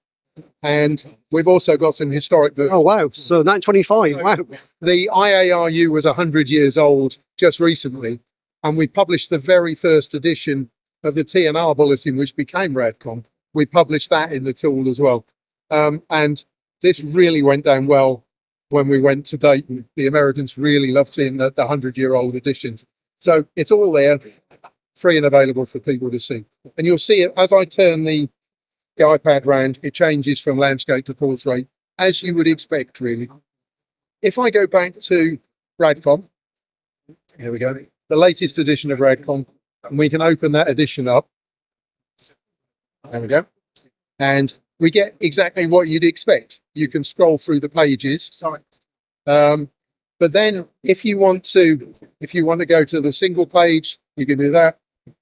And we've also got some historic versions. Oh, wow. So 925. So wow. The IARU was 100 years old just recently. And we published the very first edition of the TNR bulletin, which became Radcom. We published that in the tool as well. And this really went down well when we went to Dayton. The Americans really loved seeing the 100-year-old editions. So it's all there, free and available for people to see. And you'll see it as I turn the iPad round, it changes from landscape to portrait, as you would expect, really. If I go back to Radcom, here we go, the latest edition of Radcom, and we can open that edition up. There we go. And we get exactly what you'd expect. You can scroll through the pages. But then if you want to go to the single page, you can do that.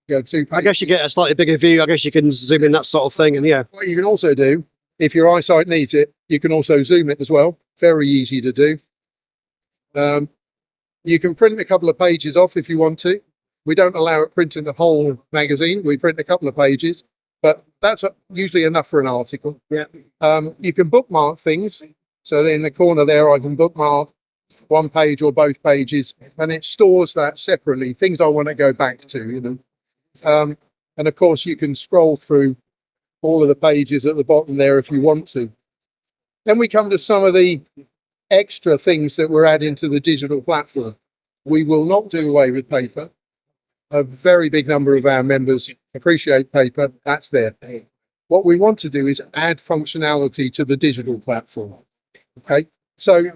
Go to I guess you get a slightly bigger view. I guess you can zoom in, that sort of thing. And yeah. What you can also do, if your eyesight needs it, you can also zoom it as well. Very easy to do. You can print a couple of pages off if you want to. We don't allow it printing the whole magazine. We print a couple of pages, but that's usually enough for an article. Yeah. You can bookmark things. So then in the corner there, I can bookmark one page or both pages, and it stores that separately, things I want to go back to, you know. And of course, you can scroll through all of the pages at the bottom there if you want to. Then we come to some of the extra things that we're adding to the digital platform. We will not do away with paper. A very big number of our members appreciate paper. That's there. What we want to do is add functionality to the digital platform. Okay, so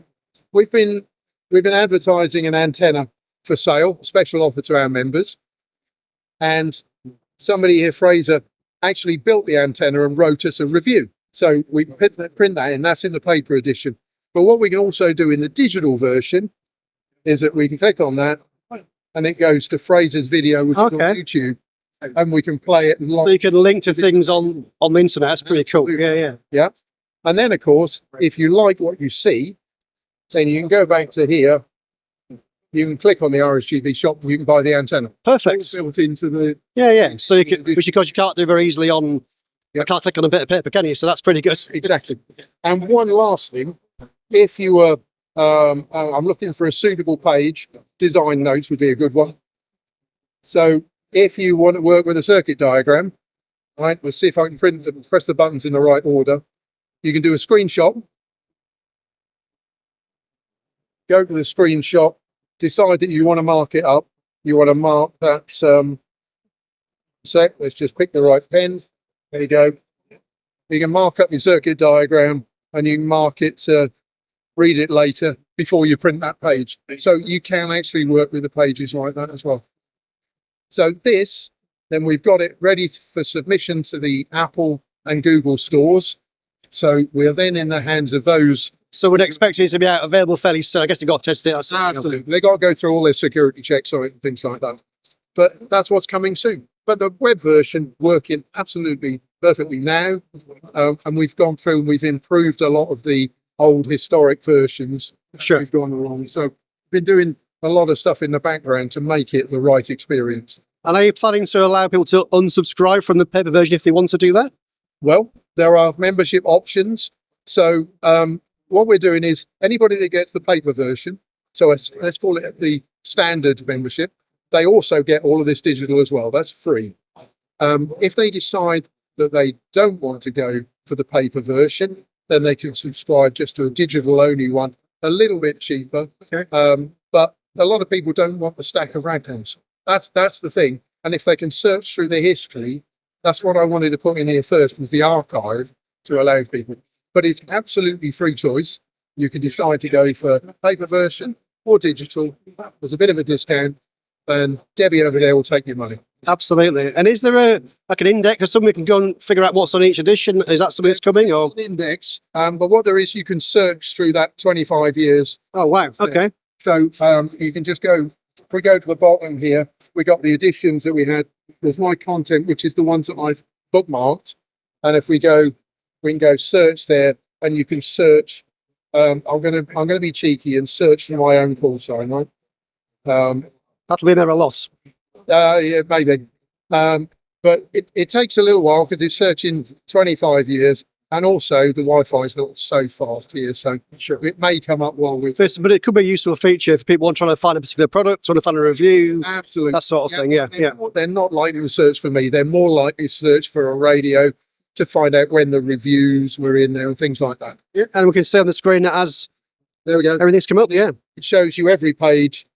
we've been advertising an antenna for sale, special offer to our members, and somebody here, Fraser, actually built the antenna and wrote us a review. So we print that in. That's in the paper edition. But what we can also do in the digital version is that we can click on that, and it goes to Fraser's video, which is on YouTube, and we can play it live. So you can link to things on the internet. That's pretty cool. Yeah. And then, of course, if you like what you see, then you can go back to here. You can click on the RSGB shop and you can buy the antenna. Perfect. It's built into the... Yeah. So you can, which because you can't do very easily on... You can't click on a bit of paper, can you? So that's pretty good. Exactly. And one last thing. If you were... I'm looking for a suitable page. Design notes would be a good one. So if you want to work with a circuit diagram, right, we'll see if I can press the buttons in the right order. You can do a screenshot. Go to the screenshot. Decide that you want to mark it up. You want to mark that let's just pick the right pen. There you go. You can mark up your circuit diagram and you can mark it to read it later before you print that page. So you can actually work with the pages like that as well. So then we've got it ready for submission to the Apple and Google stores. So we're then in the hands of those. So we'd expect it to be available fairly soon. I guess they've got to test it. Absolutely. They've got to go through all their security checks on it and things like that. But that's what's coming soon. But the web version working absolutely perfectly now. And we've gone through and we've improved a lot of the old historic versions. Sure. We've gone along. So we've been doing a lot of stuff in the background to make it the right experience. And are you planning to allow people to unsubscribe from the paper version if they want to do that? Well, there are membership options. So what we're doing is anybody that gets the paper version, so let's call it the standard membership, they also get all of this digital as well. That's free. If they decide that they don't want to go for the paper version, then they can subscribe just to a digital only one, a little bit cheaper. Okay. But a lot of people don't want the stack of Radcoms. That's the thing. And if they can search through the history, that's what I wanted to put in here first, was the archive to allow people. But it's absolutely free choice. You can decide to go for paper version or digital. There's a bit of a discount, and Debbie over there will take your money. Absolutely. And is there an index or something we can go and figure out what's on each edition? Is that something that's coming? Or an index? But what there is, you can search through that 25 years. Oh, wow. Okay. So you can just go. If we go to the bottom here, we got the editions that we had. There's my content, which is the ones that I've bookmarked. And if we can go search there, and you can search. I'm gonna be cheeky and search for my own call sign, right? That'll be there a lot. Yeah, maybe. But it takes a little while because it's searching 25 years. And also the Wi-Fi is not so fast here, so sure, it may come up while we're... But it could be a useful feature for people trying to find a particular product, trying to find a review. Absolutely. That sort of thing, yeah. They're not likely to search for me. They're more likely to search for a radio to find out when the reviews were in there and things like that. Yeah. And we can see on the screen that as there we go, everything's come up, yeah. It shows you every page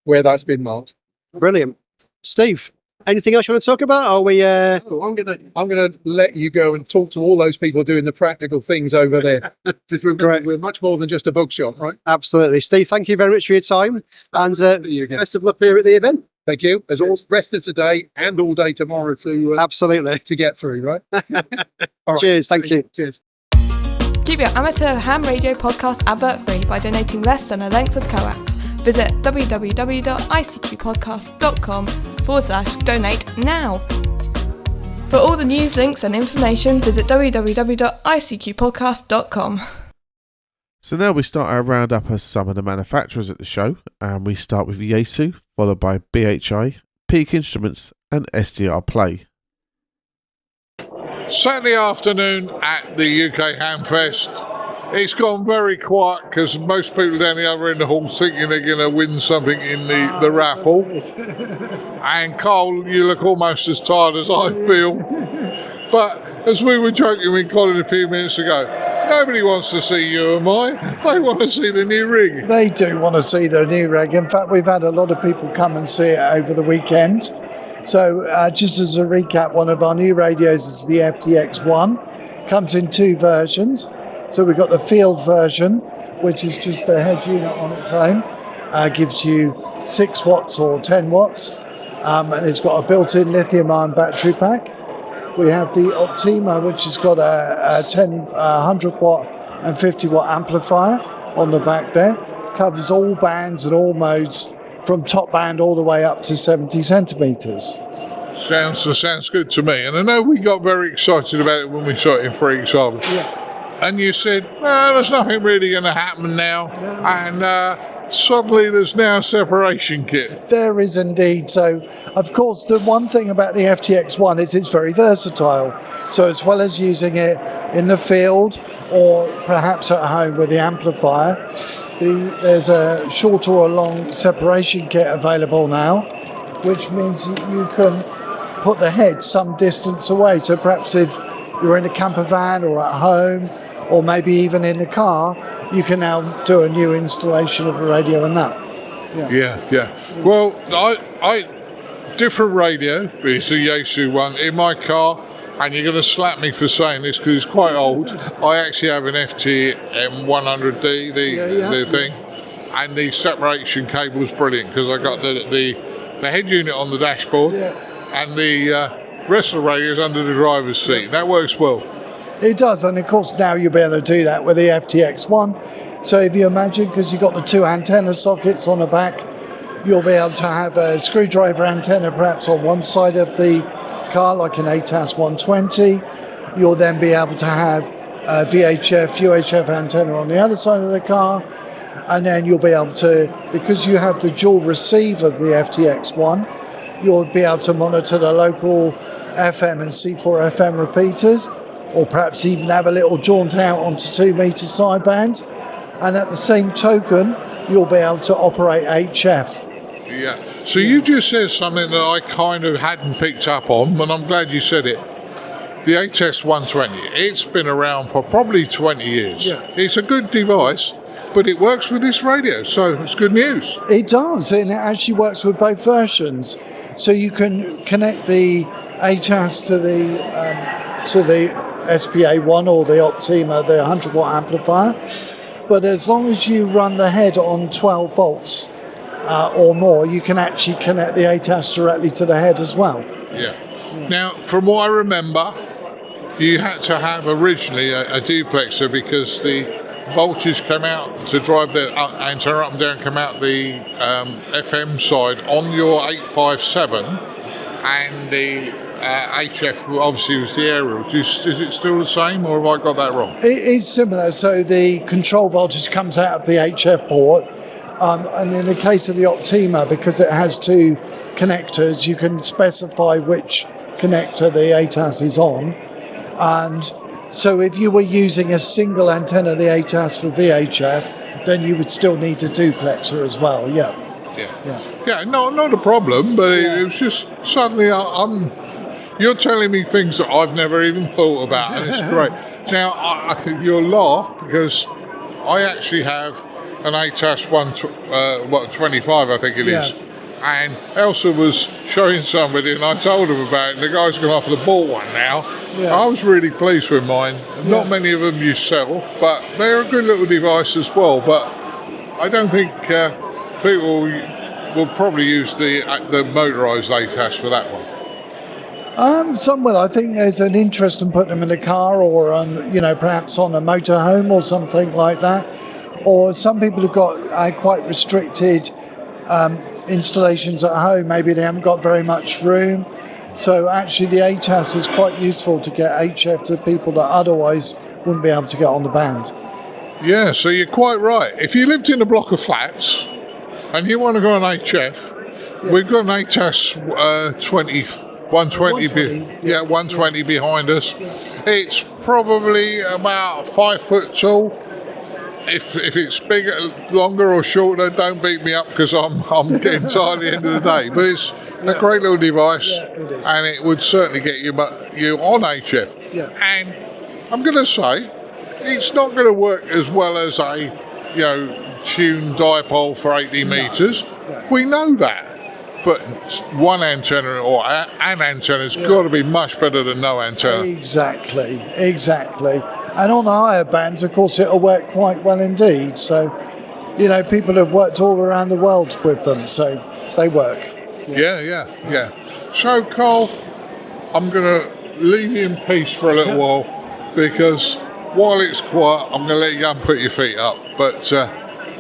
where that's been marked. Brilliant. Steve, anything else you want to talk about? Are we? I'm gonna let you go and talk to all those people doing the practical things over there. Because we're much more than just a bookshop, right? Absolutely, Steve. Thank you very much for your time, and best of luck here at the event. Thank you. There's all the rest of today and all day tomorrow to absolutely to get through, right? Right. Cheers. Thank you. Cheers. Keep your amateur ham radio podcast advert free by donating less than a length of coax. Visit www.icqpodcast.com/donate now. For all the news, links and information, visit www.icqpodcast.com. So now we start our roundup of some of the manufacturers at the show, and we start with Yaesu, followed by BHI, Peak Instruments and SDR Play. Saturday afternoon at the UK Hamfest. It's gone very quiet because most people down the other end of the hall thinking they're going to win something in the raffle. And Cole, you look almost as tired as I feel. But as we were joking with Colin a few minutes ago, Nobody wants to see you and I. They want to see the new rig. They do want to see the new rig. In fact, we've had a lot of people come and see it over the weekend. So just as a recap, one of our new radios is the FTX1. Comes in 2 versions. So we've got the field version, which is just a head unit on its own. Gives you 6 watts or 10 watts. And it's got a built-in lithium-ion battery pack. We have the Optima, which has got a 100 watt and 50 watt amplifier on the back there. Covers all bands and all modes from top band all the way up to 70 centimeters. Sounds good to me. And I know we got very excited about it when we saw it in Freaks Harbour. Yeah. And you said, well, there's nothing really going to happen now. And suddenly there's now a separation kit. There is indeed. So, of course, the one thing about the FTX1 is it's very versatile. So as well as using it in the field or perhaps at home with the amplifier, there's a short or a long separation kit available now, which means you can put the head some distance away. So perhaps if you're in a camper van or at home, or maybe even in the car, you can now do a new installation of a radio in that. Yeah. Well, I different radio, it's a Yaesu one, in my car, and you're going to slap me for saying this because it's quite old. I actually have an FTM100D, the thing, and the separation cable is brilliant because I got the head unit on the dashboard, and the rest of the radio is under the driver's seat. That works well. It does, and of course now you'll be able to do that with the FTX1. So if you imagine, because you've got the 2 antenna sockets on the back, you'll be able to have a screwdriver antenna perhaps on one side of the car, like an ATAS 120. You'll then be able to have a VHF, UHF antenna on the other side of the car, and then you'll be able to, because you have the dual receive of the FTX1, you'll be able to monitor the local FM and C4 FM repeaters, or perhaps even have a little jaunt out onto 2 meter sideband. And at the same token, you'll be able to operate HF. Yeah. So you just said something that I kind of hadn't picked up on, and I'm glad you said it. The ATAS 120, it's been around for probably 20 years. Yeah. It's a good device, but it works with this radio, so it's good news. It does, and it actually works with both versions. So you can connect the ATAS to the SPA1 or the Optima, the 100 watt amplifier. But as long as you run the head on 12 volts or more, you can actually connect the ATAS directly to the head as well. Yeah. Now, from what I remember, you had to have originally a duplexer because the voltage came out to drive the antenna up and down, come out the FM side on your 857, and the HF obviously was the ARRL. Is it still the same, or have I got that wrong? It is similar. So the control voltage comes out of the HF port, and in the case of the Optima, because it has 2 connectors, you can specify which connector the ATAS is on. And so if you were using a single antenna, the ATAS for VHF, then you would still need a duplexer as well. Yeah, not a problem, but it was just suddenly you're telling me things that I've never even thought about, and it's great. Now, I think you'll laugh because I actually have an ATAS 25, I think it is. And Elsa was showing somebody, and I told him about it, and the guy's gone off the bought one now. Yeah. I was really pleased with mine. Not many of them you sell, but they're a good little device as well. But I don't think people will probably use the motorised ATAS for that one. Some will. I think there's an interest in putting them in a car or on, perhaps on a motorhome or something like that. Or some people have got quite restricted installations at home. Maybe they haven't got very much room. So actually the ATAS is quite useful to get HF to people that otherwise wouldn't be able to get on the band. Yeah, so you're quite right. If you lived in a block of flats and you want to go on HF, we've got an ATAS 120 behind us. It's probably about 5 foot tall. If it's bigger, longer or shorter, don't beat me up because I'm getting tired at the end of the day. But it's a great little device, and it would certainly get you on HF. Yeah. And I'm going to say, it's not going to work as well as a, tuned dipole for 80 metres. We know that. But one antenna or an antenna's got to be much better than no antenna. Exactly. And on the higher bands, of course, it'll work quite well indeed. So, people have worked all around the world with them, so they work. Yeah. So, Carl, I'm going to leave you in peace for a little while, because while it's quiet, I'm going to let you go and put your feet up. But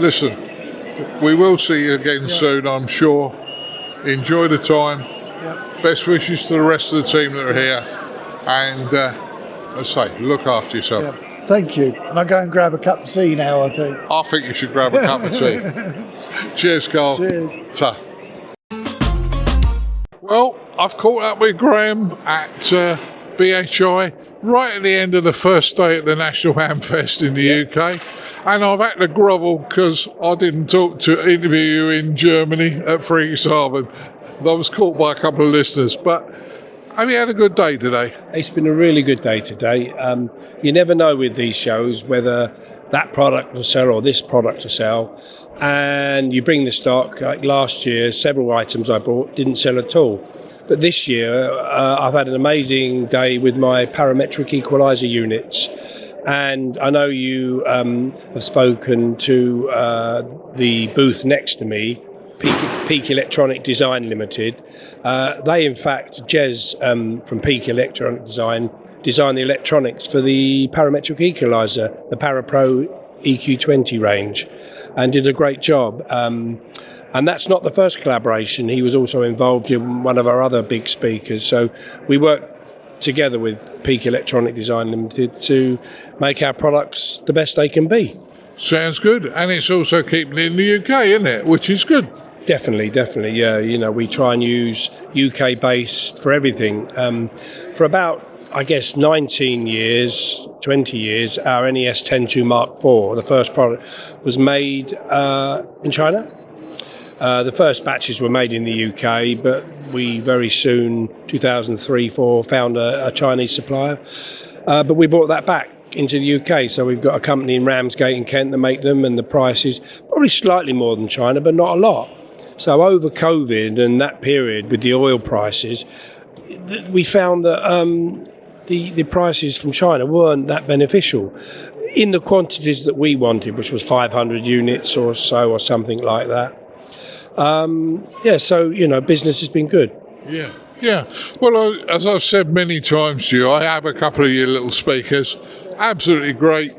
listen, we will see you again soon, I'm sure. Enjoy the time. Best wishes to the rest of the team that are here. And as I say, look after yourself. Thank you. And I'll go and grab a cup of tea now, I think. I think you should grab a cup of tea. Cheers, Carl. Cheers. Ta. Well, I've caught up with Graham at BHI right at the end of the first day at the National Hamfest in the UK. And I've had to grovel because I didn't interview you in Germany at Friedrichshafen. I was caught by a couple of listeners. But have you had a good day today? It's been a really good day today. You never know with these shows whether that product will sell or this product will sell. And you bring the stock. Like last year, several items I bought didn't sell at all. But this year, I've had an amazing day with my parametric equalizer units. And I know you have spoken to the booth next to me, Peak Electronic Design Limited. They, in fact, Jez from Peak Electronic Design, designed the electronics for the parametric equalizer, the ParaPro EQ20 range, and did a great job. And that's not the first collaboration. He was also involved in one of our other big speakers. So we worked together with Peak Electronic Design Limited to make our products the best they can be. Sounds good. And it's also keeping it in the UK, isn't it? Which is good. Definitely, yeah. We try and use UK based for everything. For about, 19 years, 20 years, our NES 10.2 Mark IV, the first product, was made in China. The first batches were made in the UK, but we very soon, 2003-04, found a Chinese supplier. But we brought that back into the UK. So we've got a company in Ramsgate in Kent that make them, and the price is probably slightly more than China, but not a lot. So over COVID and that period with the oil prices, we found that the prices from China weren't that beneficial in the quantities that we wanted, which was 500 units or so or something like that. So, business has been good. Yeah. Well, as I've said many times to you, I have a couple of your little speakers. Absolutely great.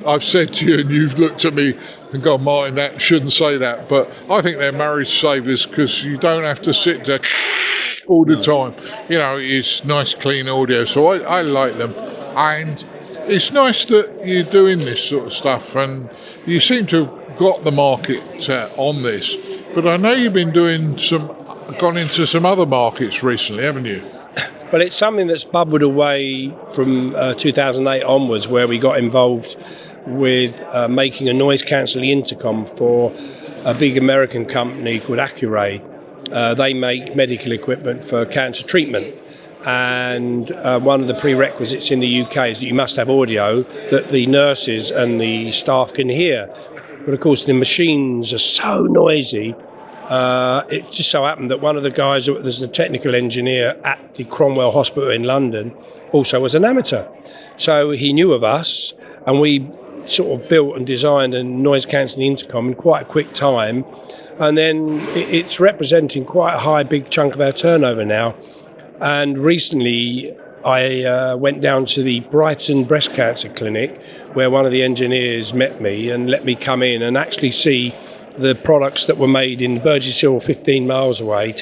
I've said to you, and you've looked at me and gone, Martin, that shouldn't say that. But I think they're marriage savers because you don't have to sit there all the time. It's nice, clean audio. So I like them. And it's nice that you're doing this sort of stuff. And you seem to have got the market on this. But I know you've been gone into some other markets recently, haven't you? Well, it's something that's bubbled away from 2008 onwards, where we got involved with making a noise-cancelling intercom for a big American company called ARRL. They make medical equipment for cancer treatment. And one of the prerequisites in the UK is that you must have audio that the nurses and the staff can hear. But of course, the machines are so noisy. It just so happened that one of the guys that was the technical engineer at the Cromwell Hospital in London also was an amateur. So he knew of us, and we sort of built and designed a noise-cancelling intercom in quite a quick time. And then it's representing quite a big chunk of our turnover now. And recently, I went down to the Brighton Breast Cancer Clinic, where one of the engineers met me and let me come in and actually see the products that were made in Burgess Hill, 15 miles away,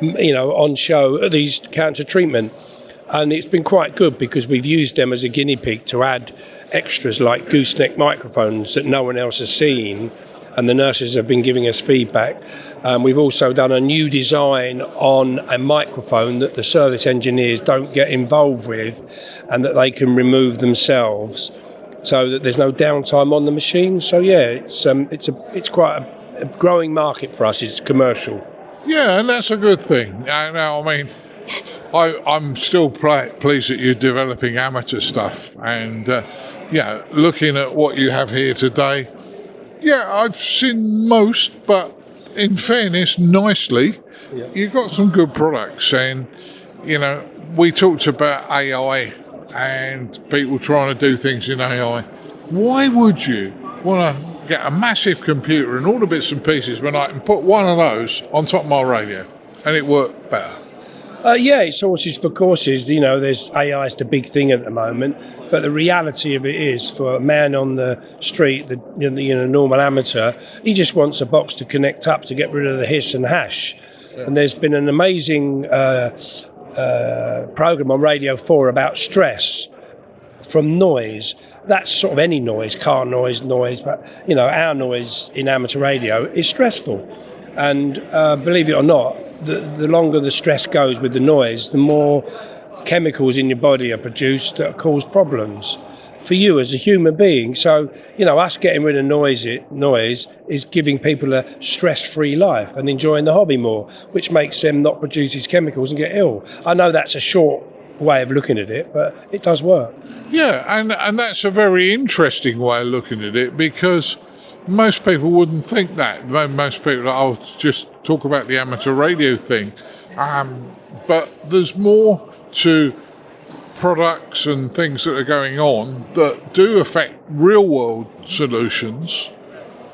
on show at these cancer treatment. And it's been quite good because we've used them as a guinea pig to add extras like gooseneck microphones that no one else has seen. And the nurses have been giving us feedback. We've also done a new design on a microphone that the service engineers don't get involved with, and that they can remove themselves, so that there's no downtime on the machine. So it's quite a growing market for us. It's commercial. Yeah, and that's a good thing. Now, I'm still pleased that you're developing amateur stuff, and looking at what you have here today. Yeah, I've seen most, but in fairness, nicely, you've got some good products. And, we talked about AI and people trying to do things in AI. Why would you want to get a massive computer and all the bits and pieces when I can put one of those on top of my radio and it worked better? It's horses for courses. There's AI is the big thing at the moment, but the reality of it is, for a man on the street, the normal amateur, he just wants a box to connect up to get rid of the hiss and hash. Yeah. And there's been an amazing program on Radio 4 about stress from noise. That's sort of any noise, car noise, but our noise in amateur radio is stressful, and believe it or not, the longer the stress goes with the noise, the more chemicals in your body are produced that cause problems for you as a human being. So, us getting rid of noise is giving people a stress-free life and enjoying the hobby more, which makes them not produce these chemicals and get ill. I know that's a short way of looking at it, but it does work. Yeah, and that's a very interesting way of looking at it, because most people wouldn't think that. Most people, I'll just talk about the amateur radio thing. But there's more to products and things that are going on that do affect real world solutions.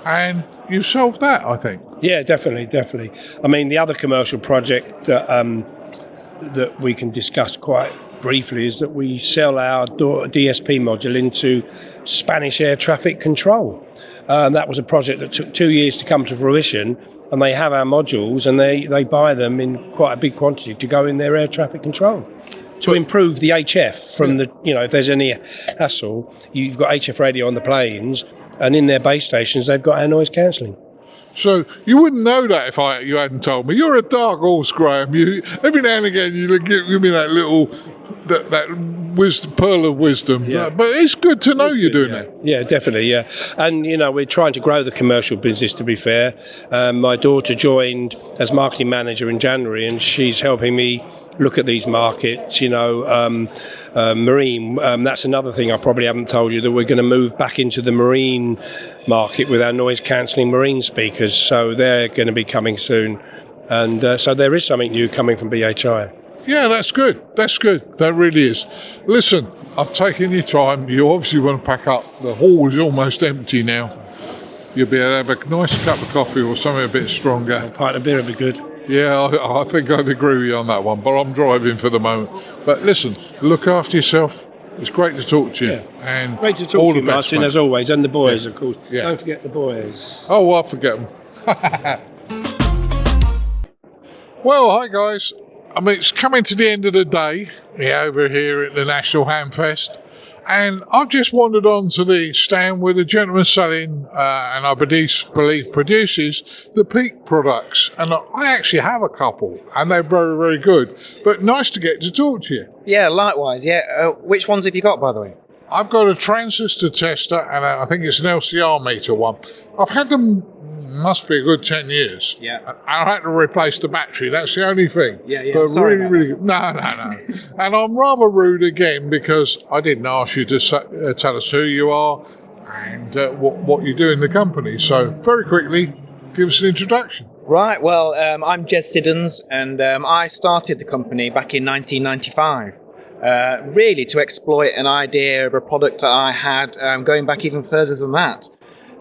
And you've solved that, I think. Yeah, definitely. I mean, the other commercial project that we can discuss quite briefly is that we sell our DSP module into Spanish air traffic control. That was a project that took 2 years to come to fruition, and they have our modules and they buy them in quite a big quantity to go in their air traffic control to improve the HF from if there's any hassle. You've got HF radio on the planes, and in their base stations they've got our noise cancelling. So you wouldn't know that if you hadn't told me. You're a dark horse, Graham. Every now and again you give me that little pearl of wisdom. Yeah. But it's good to know you're doing it. Yeah, definitely, yeah. And, we're trying to grow the commercial business, to be fair. My daughter joined as marketing manager in January, and she's helping me look at these markets, marine. That's another thing I probably haven't told you, that we're going to move back into the marine market with our noise cancelling marine speakers. So they're going to be coming soon. And so there is something new coming from BHI. Yeah, that's good. That really is. Listen, I've taken your time. You obviously want to pack up. The hall is almost empty now. You'll be able to have a nice cup of coffee or something a bit stronger. A pint of beer would be good. Yeah, I think I'd agree with you on that one, but I'm driving for the moment. But listen, look after yourself. It's great to talk to you. Yeah. And great to talk to you, Martin, as always, and the boys, of course. Yeah. Don't forget the boys. Oh, I'll forget them. Well, hi, guys. I mean, it's coming to the end of the day over here at the National Hamfest, and I've just wandered on to the stand where the gentleman selling, and I believe produces, the Peak products. And I actually have a couple, and they're very, very good. But nice to get to talk to you. Yeah, likewise, yeah. Which ones have you got, by the way? I've got a transistor tester, and I think it's an LCR meter one. I've had them, must be a good 10 years. Yeah. I had to replace the battery. That's the only thing. Yeah. But sorry really good. No. And I'm rather rude again because I didn't ask you to tell us who you are and what you do in the company. So very quickly, give us an introduction. Right. Well, I'm Jez Siddons, and I started the company back in 1995. Really to exploit an idea of a product that I had going back even further than that.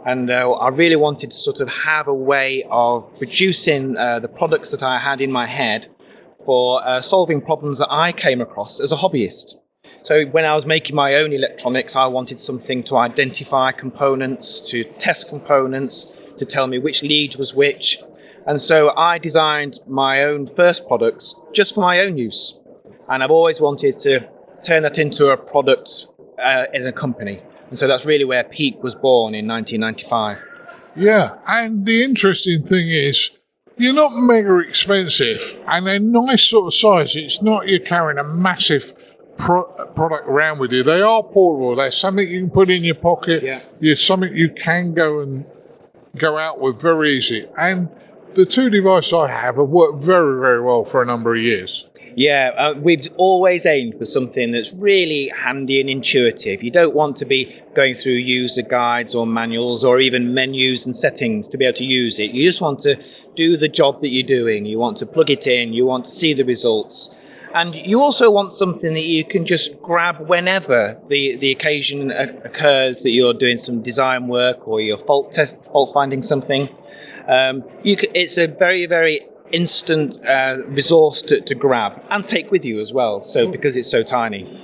And I really wanted to sort of have a way of producing the products that I had in my head for solving problems that I came across as a hobbyist. So when I was making my own electronics, I wanted something to identify components, to test components, to tell me which lead was which. And so I designed my own first products just for my own use. And I've always wanted to turn that into a product in a company. And so that's really where Peak was born in 1995. Yeah, and the interesting thing is, you're not mega expensive, and they're nice sort of size. It's not you're carrying a massive product around with you. They are portable. They're something you can put in your pocket. Yeah. It's something you can go out with very easy. And the two devices I have worked very, very well for a number of years. Yeah, we've always aimed for something that's really handy and intuitive. You don't want to be going through user guides or manuals or even menus and settings to be able to use it. You just want to do the job that you're doing. You want to plug it in, you want to see the results. And you also want something that you can just grab whenever the occasion occurs that you're doing some design work or you're fault finding something. It's a very, very instant resource to grab and take with you as well. So because it's so tiny.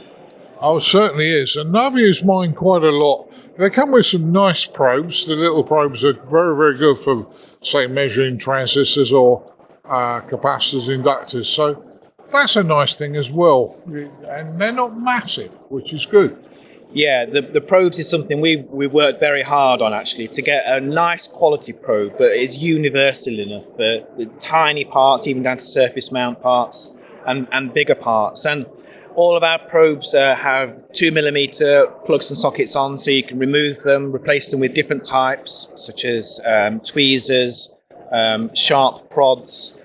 Oh, it certainly is. And I've used mine quite a lot. They come with some nice probes. The little probes are very, very good for, say, measuring transistors or capacitors, inductors. So that's a nice thing as well. And they're not massive, which is good. Yeah, the probes is something we worked very hard on, actually, to get a nice quality probe, but it's universal enough for the tiny parts, even down to surface mount parts and bigger parts. And all of our probes have 2mm plugs and sockets on, so you can remove them, replace them with different types, such as tweezers, sharp prods,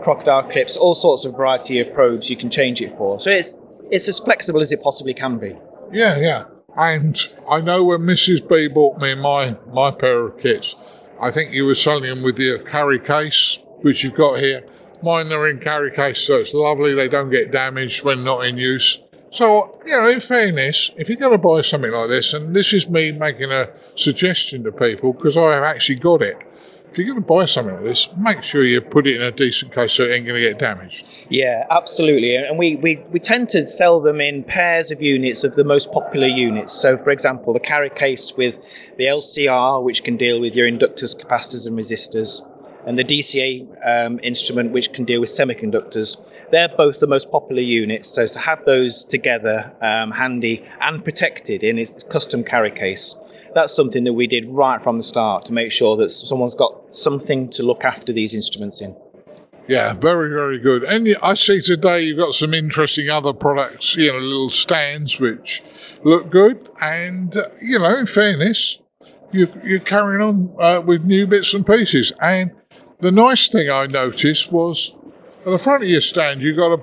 crocodile clips, all sorts of variety of probes you can change it for. So it's as flexible as it possibly can be. Yeah. And I know when Mrs. B bought me my pair of kits, I think you were selling them with your carry case, which you've got here. Mine are in carry case, so it's lovely. They don't get damaged when not in use. So, in fairness, if you're going to buy something like this, and this is me making a suggestion to people because I have actually got it, if you're going to buy something like this, make sure you put it in a decent case so it ain't going to get damaged. Yeah, absolutely. And we tend to sell them in pairs of units of the most popular units. So, for example, the carry case with the LCR, which can deal with your inductors, capacitors and resistors, and the DCA instrument, which can deal with semiconductors. They're both the most popular units. So to have those together, handy and protected in its custom carry case, that's something that we did right from the start to make sure that someone's got something to look after these instruments in. Yeah, very, very good. And I see today you've got some interesting other products, little stands which look good. And, in fairness, you're carrying on with new bits and pieces. And the nice thing I noticed was at the front of your stand, you got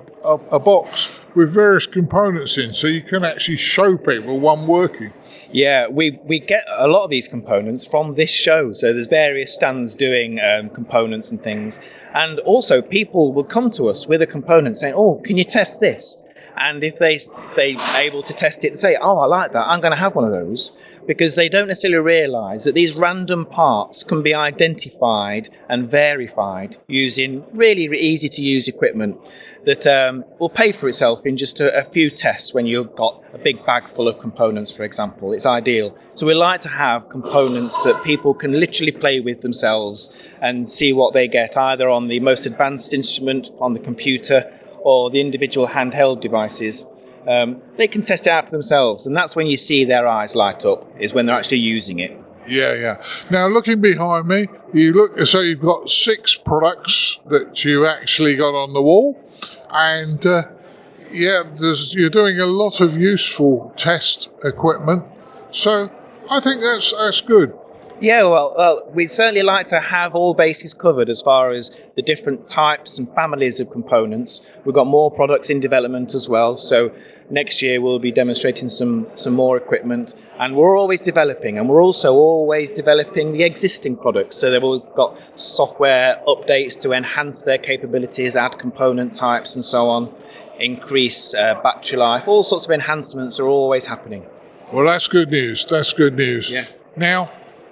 a box with various components in, so you can actually show people one working. Yeah, we get a lot of these components from this show. So there's various stands doing components and things. And also people will come to us with a component saying, oh, can you test this? And if they able to test it and say, oh, I like that, I'm going to have one of those. Because they don't necessarily realise that these random parts can be identified and verified using really easy to use equipment that will pay for itself in just a few tests when you've got a big bag full of components, for example. It's ideal. So we like to have components that people can literally play with themselves and see what they get, either on the most advanced instrument, on the computer, or the individual handheld devices. They can test it out for themselves, and that's when you see their eyes light up, is when they're actually using it. Yeah. Now, looking behind me, you look as though you've got 6 products that you actually got on the wall, and you're doing a lot of useful test equipment, so I think that's good. Yeah, well, we'd certainly like to have all bases covered as far as the different types and families of components. We've got more products in development as well, so next year we'll be demonstrating some more equipment, and we're always developing, and we're also always developing the existing products, so they've all got software updates to enhance their capabilities, add component types and so on, increase battery life. All sorts of enhancements are always happening. Well, that's good news. Yeah. Now,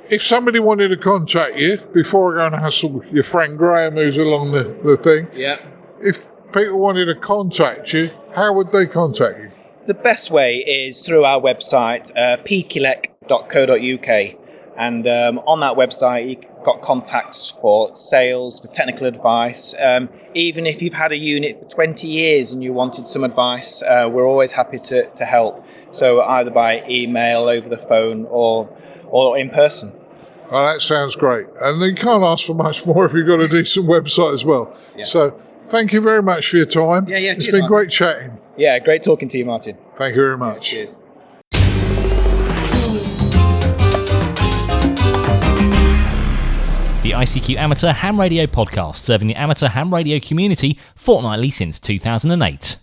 if somebody wanted to contact you, before I go and hassle your friend Graham, who's along the thing, if people wanted to contact you, how would they contact you? The best way is through our website, pkelec.co.uk. And on that website, you've got contacts for sales, for technical advice. Even if you've had a unit for 20 years and you wanted some advice, we're always happy to help. So either by email, over the phone, or in person. Oh, that sounds great. And you can't ask for much more if you've got a decent website as well. Yeah. So thank you very much for your time. Yeah, it's been great chatting. Yeah, great talking to you, Martin. Thank you very much. Cheers. The ICQ Amateur Ham Radio Podcast, serving the amateur ham radio community fortnightly since 2008.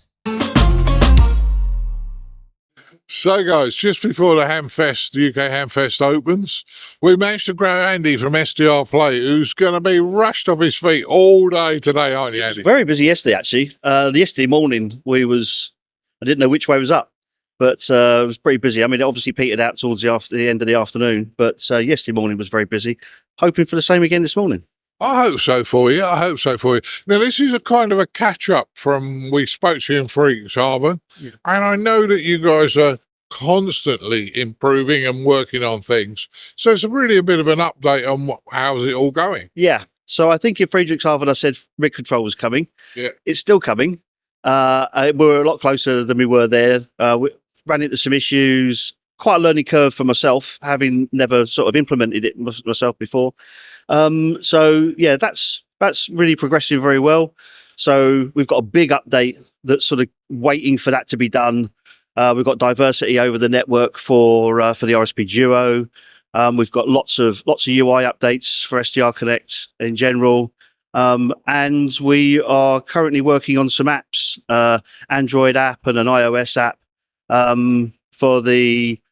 So, guys, just before the Hamfest, the UK Hamfest opens, we managed to grab Andy from SDR Play, who's going to be rushed off his feet all day today, aren't you, Andy? Very busy yesterday, actually. Yesterday morning, I didn't know which way was up, but it was pretty busy. I mean, it obviously petered out towards the end of the afternoon, but yesterday morning was very busy. Hoping for the same again this morning. I hope so for you. Now, this is a kind of a catch-up from we spoke to you in Friedrichshafen, and I know that you guys are constantly improving and working on things. So it's really a bit of an update on how's it all going. Yeah. So I think in Friedrichshafen, I said rig control was coming. Yeah. It's still coming. We're a lot closer than we were there. We ran into some issues. Quite a learning curve for myself, having never sort of implemented it myself before. So yeah, that's really progressing very well. So we've got a big update that's sort of waiting for that to be done. We've got diversity over the network for the RSP Duo. We've got lots of UI updates for SDR Connect in general. And we are currently working on some apps, Android app and an iOS app, firstly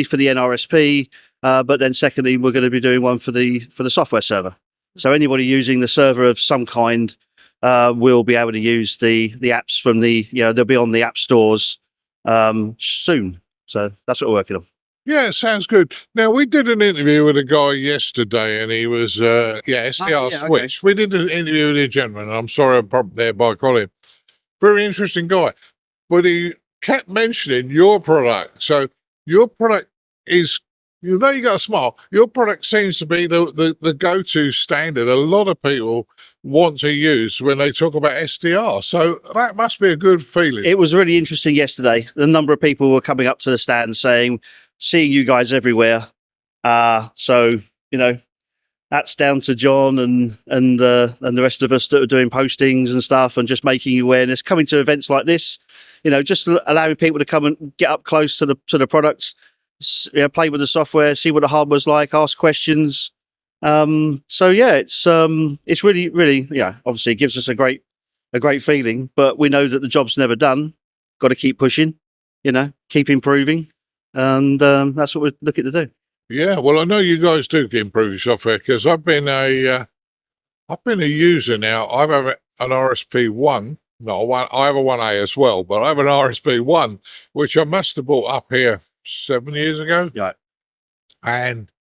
for the NRSP, but then secondly, we're going to be doing one for the software server. So anybody using the server of some kind will be able to use the apps from they'll be on the app stores soon. So that's what we're working on. Yeah, it sounds good. Now, we did an interview with a guy yesterday, and he was, SDR Switch. Okay. We did an interview with a gentleman, and I'm sorry I'm probably there by Colin. Very interesting guy. But he kept mentioning your product. So your product is, you got a smile, your product seems to be the go-to standard a lot of people want to use when they talk about SDR. So that must be a good feeling. It was really interesting yesterday. The number of people were coming up to the stand saying, seeing you guys everywhere. So, that's down to John and the rest of us that are doing postings and stuff and just making awareness, coming to events like this, just allowing people to come and get up close to the products, play with the software, see what the hardware's like, ask questions. So yeah, it's really, really, obviously it gives us a great feeling, but we know that the job's never done. Got to keep pushing, keep improving. And that's what we're looking to do. Yeah, well, I know you guys do improve your software because I've been a user now. I have an RSP1. No, I have a 1A as well, but I have an RSP1, which I must have bought up here 7 years ago. Right. And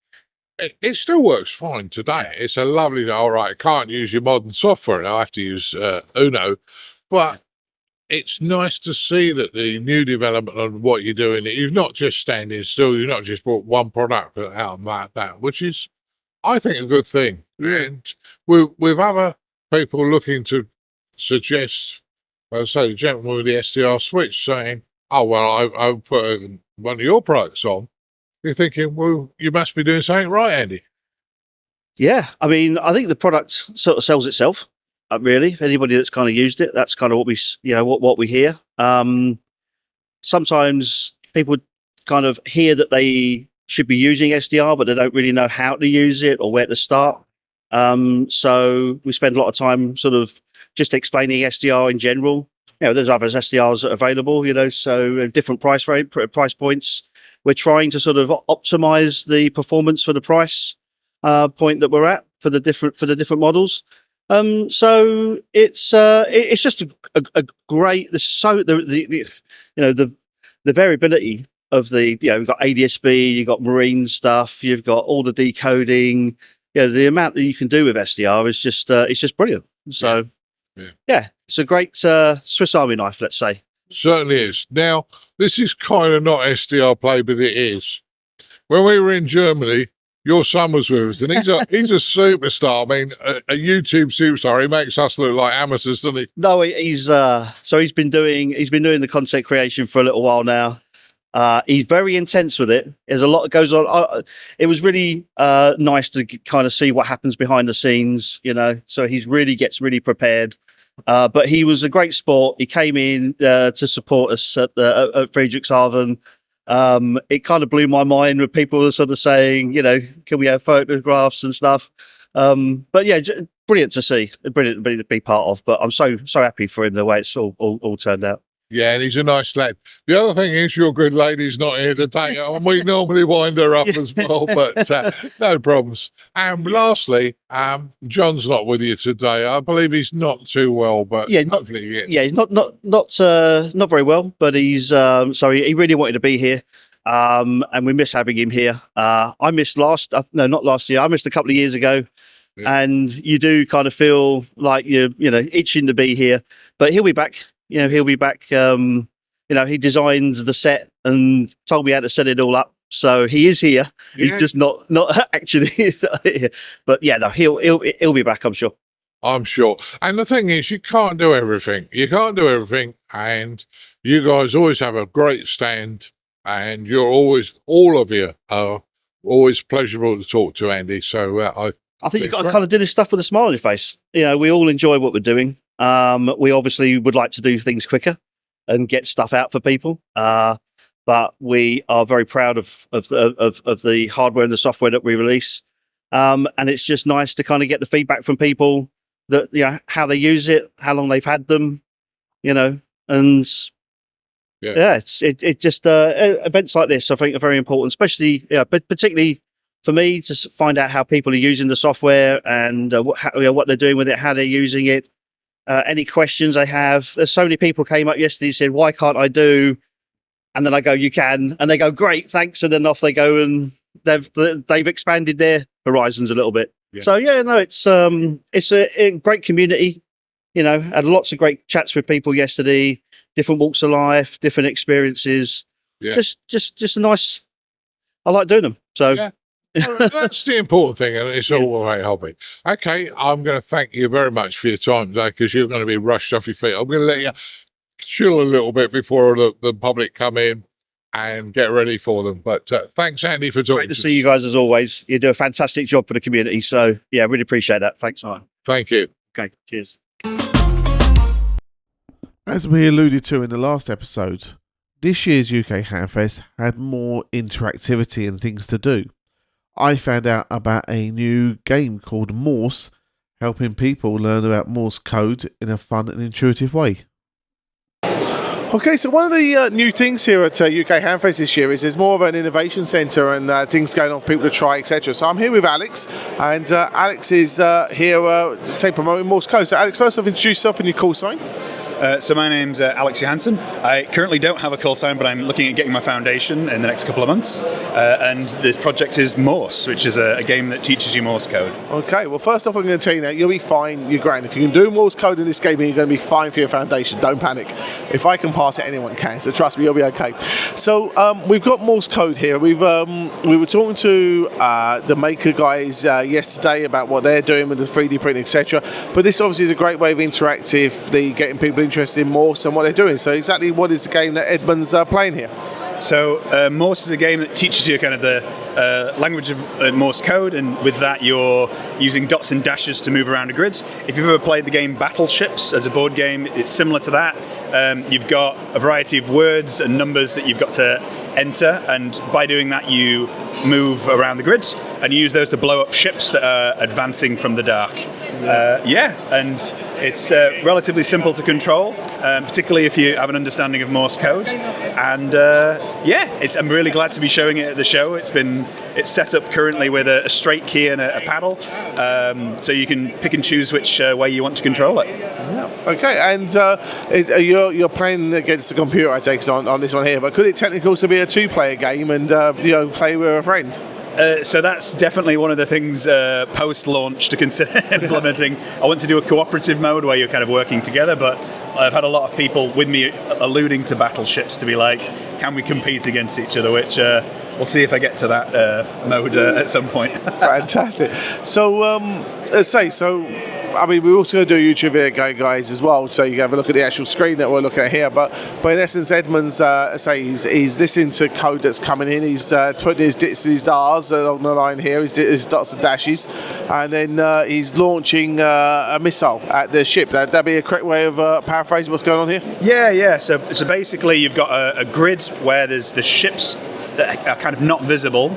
it still works fine today. It's a lovely, all right, I can't use your modern software. I have to use Uno, but it's nice to see that the new development on what you're doing, you're not just standing still, you're not just brought one product out like that, which is, I think, a good thing. And with other people looking to suggest, say, the gentleman with the SDR Switch saying, oh, well, I put one of your products on, you're thinking, well, you must be doing something right, Andy. Yeah, I mean, I think the product sort of sells itself. Really, if anybody that's kind of used it, that's kind of what we, what we hear. Sometimes people kind of hear that they should be using SDR, but they don't really know how to use it or where to start. So we spend a lot of time sort of just explaining SDR in general. There's other SDRs that are available, so different price points. We're trying to sort of optimize the performance for the price point that we're at for the different models. So it's just a great, the variability of you've got ADSB, you've got marine stuff, you've got all the decoding, the amount that you can do with SDR is just, it's just brilliant. So yeah, it's a great, Swiss Army knife, let's say. Certainly is. Now, this is kind of not SDR play, but it is. When we were in Germany, your son was with us, and he's a superstar. I mean, a YouTube superstar. He makes us look like amateurs, doesn't he? No, he's been doing the content creation for a little while now. He's very intense with it. There's a lot that goes on. It was really nice to kind of see what happens behind the scenes, So he gets really prepared. But he was a great sport. He came in to support us at Friedrichshafen. it kind of blew my mind with people sort of saying, can we have photographs and stuff? But yeah, brilliant to see, brilliant to be part of. But I'm so happy for him the way it's all turned out. Yeah, and he's a nice lad. The other thing is your good lady's not here today. We normally wind her up as well, but no problems. And lastly, John's not with you today. I believe he's not too well, but hopefully he's not very well, but he's sorry, he really wanted to be here. And we miss having him here. I missed not last year. I missed a couple of years ago. Yeah. And you do kind of feel like you're itching to be here, but he'll be back. He'll be back. He designed the set and told me how to set it all up. So he is here. Yeah. He's just not actually here. But yeah, no, he'll be back, I'm sure. I'm sure. And the thing is, you can't do everything. And you guys always have a great stand. And all of you are always pleasurable to talk to, Andy. So I think you've got to kind of do this stuff with a smile on your face. We all enjoy what we're doing. We obviously would like to do things quicker and get stuff out for people. But we are very proud of the hardware and the software that we release. And it's just nice to kind of get the feedback from people that, how they use it, how long they've had them, and it just events like this, I think, are very important, especially, but particularly for me to find out how people are using the software and what they're doing with it, how they're using it. Any questions I have. There's so many people came up yesterday and said, why can't I do? And then I go, you can. And they go, great, thanks. And then off they go, and they've expanded their horizons a little bit. Yeah. So it's a great community. Had lots of great chats with people yesterday, different walks of life, different experiences. Yeah. Just a nice, I like doing them. So yeah. Well, that's the important thing, and it's all a hobby. Okay, I'm going to thank you very much for your time today, because you're going to be rushed off your feet. I'm going to let you chill a little bit before the public come in and get ready for them. But thanks, Andy, for talking. Great to see you guys as always. You do a fantastic job for the community. So yeah, really appreciate that. Thanks. Thank you. Okay, cheers. As we alluded to in the last episode, this year's UK Hamfest had more interactivity and things to do. I found out about a new game called Mulls, helping people learn about Morse code in a fun and intuitive way. Okay, so one of the new things here at UK Hamfest this year is there's more of an innovation centre and things going on for people to try, etc. So I'm here with Alex, and Alex is here to promoting Morse code. So Alex, first off, introduce yourself and your call sign. So my name's Alex Johansson. I currently don't have a call sign, but I'm looking at getting my foundation in the next couple of months. And the project is Morse, which is a game that teaches you Morse code. Okay, well, first off, I'm going to tell you now, you'll be fine, you're grand. If you can do Morse code in this game, you're going to be fine for your foundation. Don't panic. If I can pass it, anyone can. So trust me, you'll be okay. So we've got Morse code here. We were talking to the maker guys yesterday about what they're doing with the 3D printing, etc. But this obviously is a great way of interactively getting people interested in Morse and what they're doing. So exactly what is the game that Edmund's playing here? So Morse is a game that teaches you kind of the language of Morse code, and with that you're using dots and dashes to move around a grid. If you've ever played the game Battleships as a board game, it's similar to that. You've got a variety of words and numbers that you've got to enter, and by doing that you move around the grid, and you use those to blow up ships that are advancing from the dark. And it's relatively simple to control, particularly if you have an understanding of Morse code. And I'm really glad to be showing it at the show. It's set up currently with a straight key and a paddle, so you can pick and choose which way you want to control it. Okay, and you're playing against the computer, I take it, on this one here, but could it technically also be a two-player game and play with a friend? So that's definitely one of the things post-launch to consider implementing. I want to do a cooperative mode where you're kind of working together, but I've had a lot of people with me alluding to Battleships to be like, can we compete against each other, which we'll see if I get to that mode at some point. Fantastic. So, we're also going to do a YouTube video, guys, as well, so you can have a look at the actual screen that we're looking at here. But in essence, Edmund's he's listening to code that's coming in. He's putting his dits and his dars stars along the line here, his dots and dashes, and then he's launching a missile at the ship. That'd be a correct way of paraphrasing what's going on here? Yeah. So basically, you've got a grid where there's the ships that are kind of not visible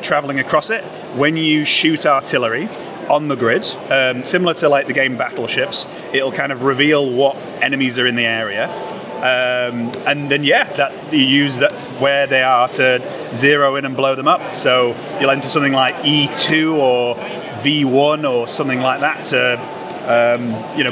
traveling across it. When you shoot artillery on the grid, similar to like the game Battleships, it'll kind of reveal what enemies are in the area. And then that you use that where they are to zero in and blow them up. So you'll enter something like E2 or V1 or something like that to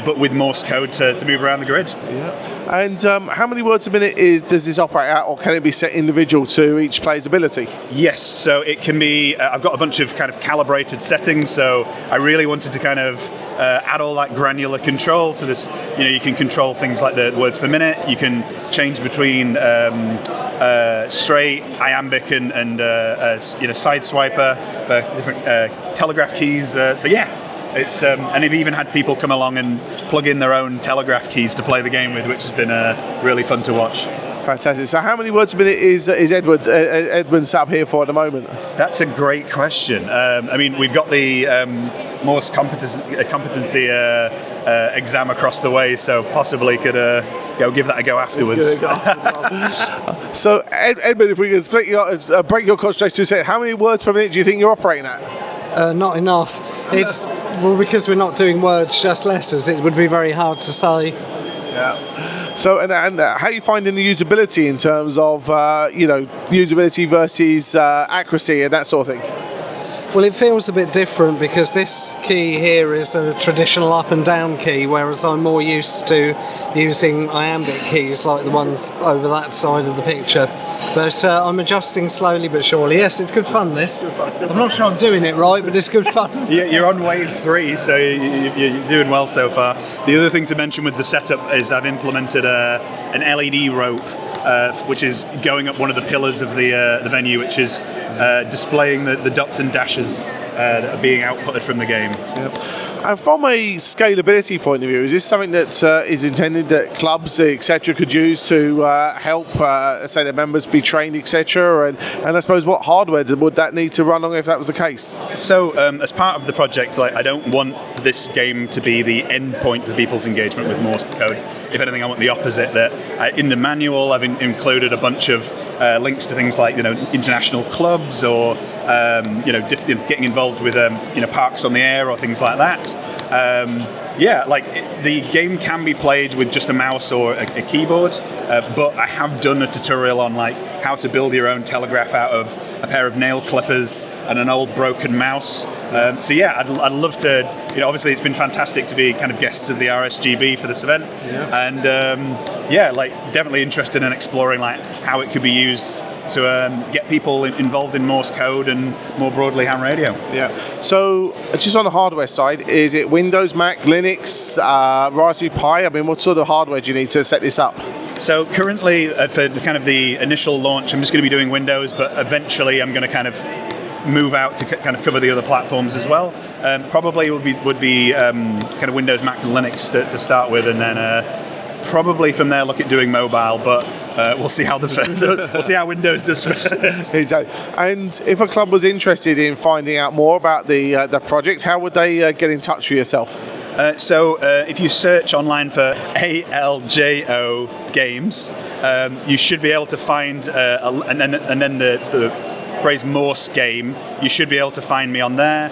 but with Morse code to move around the grid. Yeah. And how many words a minute does this operate at, or can it be set individual to each player's ability? Yes, so it can be, I've got a bunch of kind of calibrated settings, so I really wanted to kind of add all that granular control to this. You can control things like the words per minute, you can change between straight, iambic and side swiper, different telegraph keys, It's and I've even had people come along and plug in their own telegraph keys to play the game with, which has been really fun to watch. Fantastic. So how many words a minute is Edmund set up here for at the moment? That's a great question. We've got the Morse competency exam across the way, so possibly could give that a go afterwards. So Edmund, if we can break your concentration to a second, how many words per minute do you think you're operating at? Not enough. It's because we're not doing words, just letters. It would be very hard to say. Yeah. So, and how are you finding the usability in terms of usability versus accuracy and that sort of thing? Well, it feels a bit different because this key here is a traditional up and down key, whereas I'm more used to using iambic keys like the ones over that side of the picture. But I'm adjusting slowly but surely. Yes, it's good fun, this. I'm not sure I'm doing it right, but it's good fun. Yeah, you're on wave 3, so you're doing well so far. The other thing to mention with the setup is I've implemented an LED rope, which is going up one of the pillars of the venue, which is displaying the dots and dashes that are being outputted from the game. Yep. And from a scalability point of view, is this something that is intended that clubs, etc., could use to help, say, their members be trained, etc.? And I suppose what hardware would that need to run on if that was the case? So, as part of the project, I don't want this game to be the end point for people's engagement with Morse code. If anything, I want the opposite. That in the manual, I've included a bunch of links to things like international clubs or getting involved with parks on the air or things like that. The game can be played with just a mouse or a keyboard, but I have done a tutorial on how to build your own telegraph out of a pair of nail clippers and an old broken mouse. I'd love to. Obviously, it's been fantastic to be kind of guests of the RSGB for this event, and definitely interested in exploring how it could be used to get people involved in Morse code and more broadly ham radio. Yeah. So just on the hardware side, is it Windows, Mac, Linux, Raspberry Pi? What sort of hardware do you need to set this up? So currently, for kind of the initial launch, I'm just going to be doing Windows, but eventually I'm going to kind of move out to kind of cover the other platforms as well. Probably would be kind of Windows, Mac, and Linux to start with, and then probably from there look at doing mobile. But we'll see how we'll see how Windows does first. Exactly. And if a club was interested in finding out more about the project, how would they get in touch with yourself? So if you search online for ALJO Games, you should be able to find and then the phrase Morse game. You should be able to find me on there.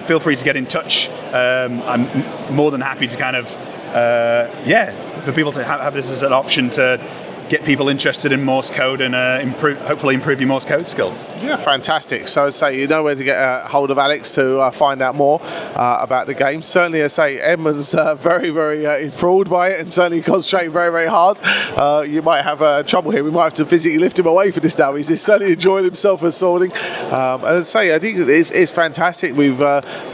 Feel free to get in touch. I'm more than happy to kind of for people to have this as an option to get people interested in Morse code and hopefully improve your Morse code skills. Yeah, fantastic. So as I say, you know where to get a hold of Alex to find out more about the game. Certainly, as I say, Edmund's very, very enthralled by it and certainly concentrating very, very hard. You might have trouble here. We might have to physically lift him away for this now. He's certainly enjoying himself as sorting. And as I say, I think it's fantastic. We've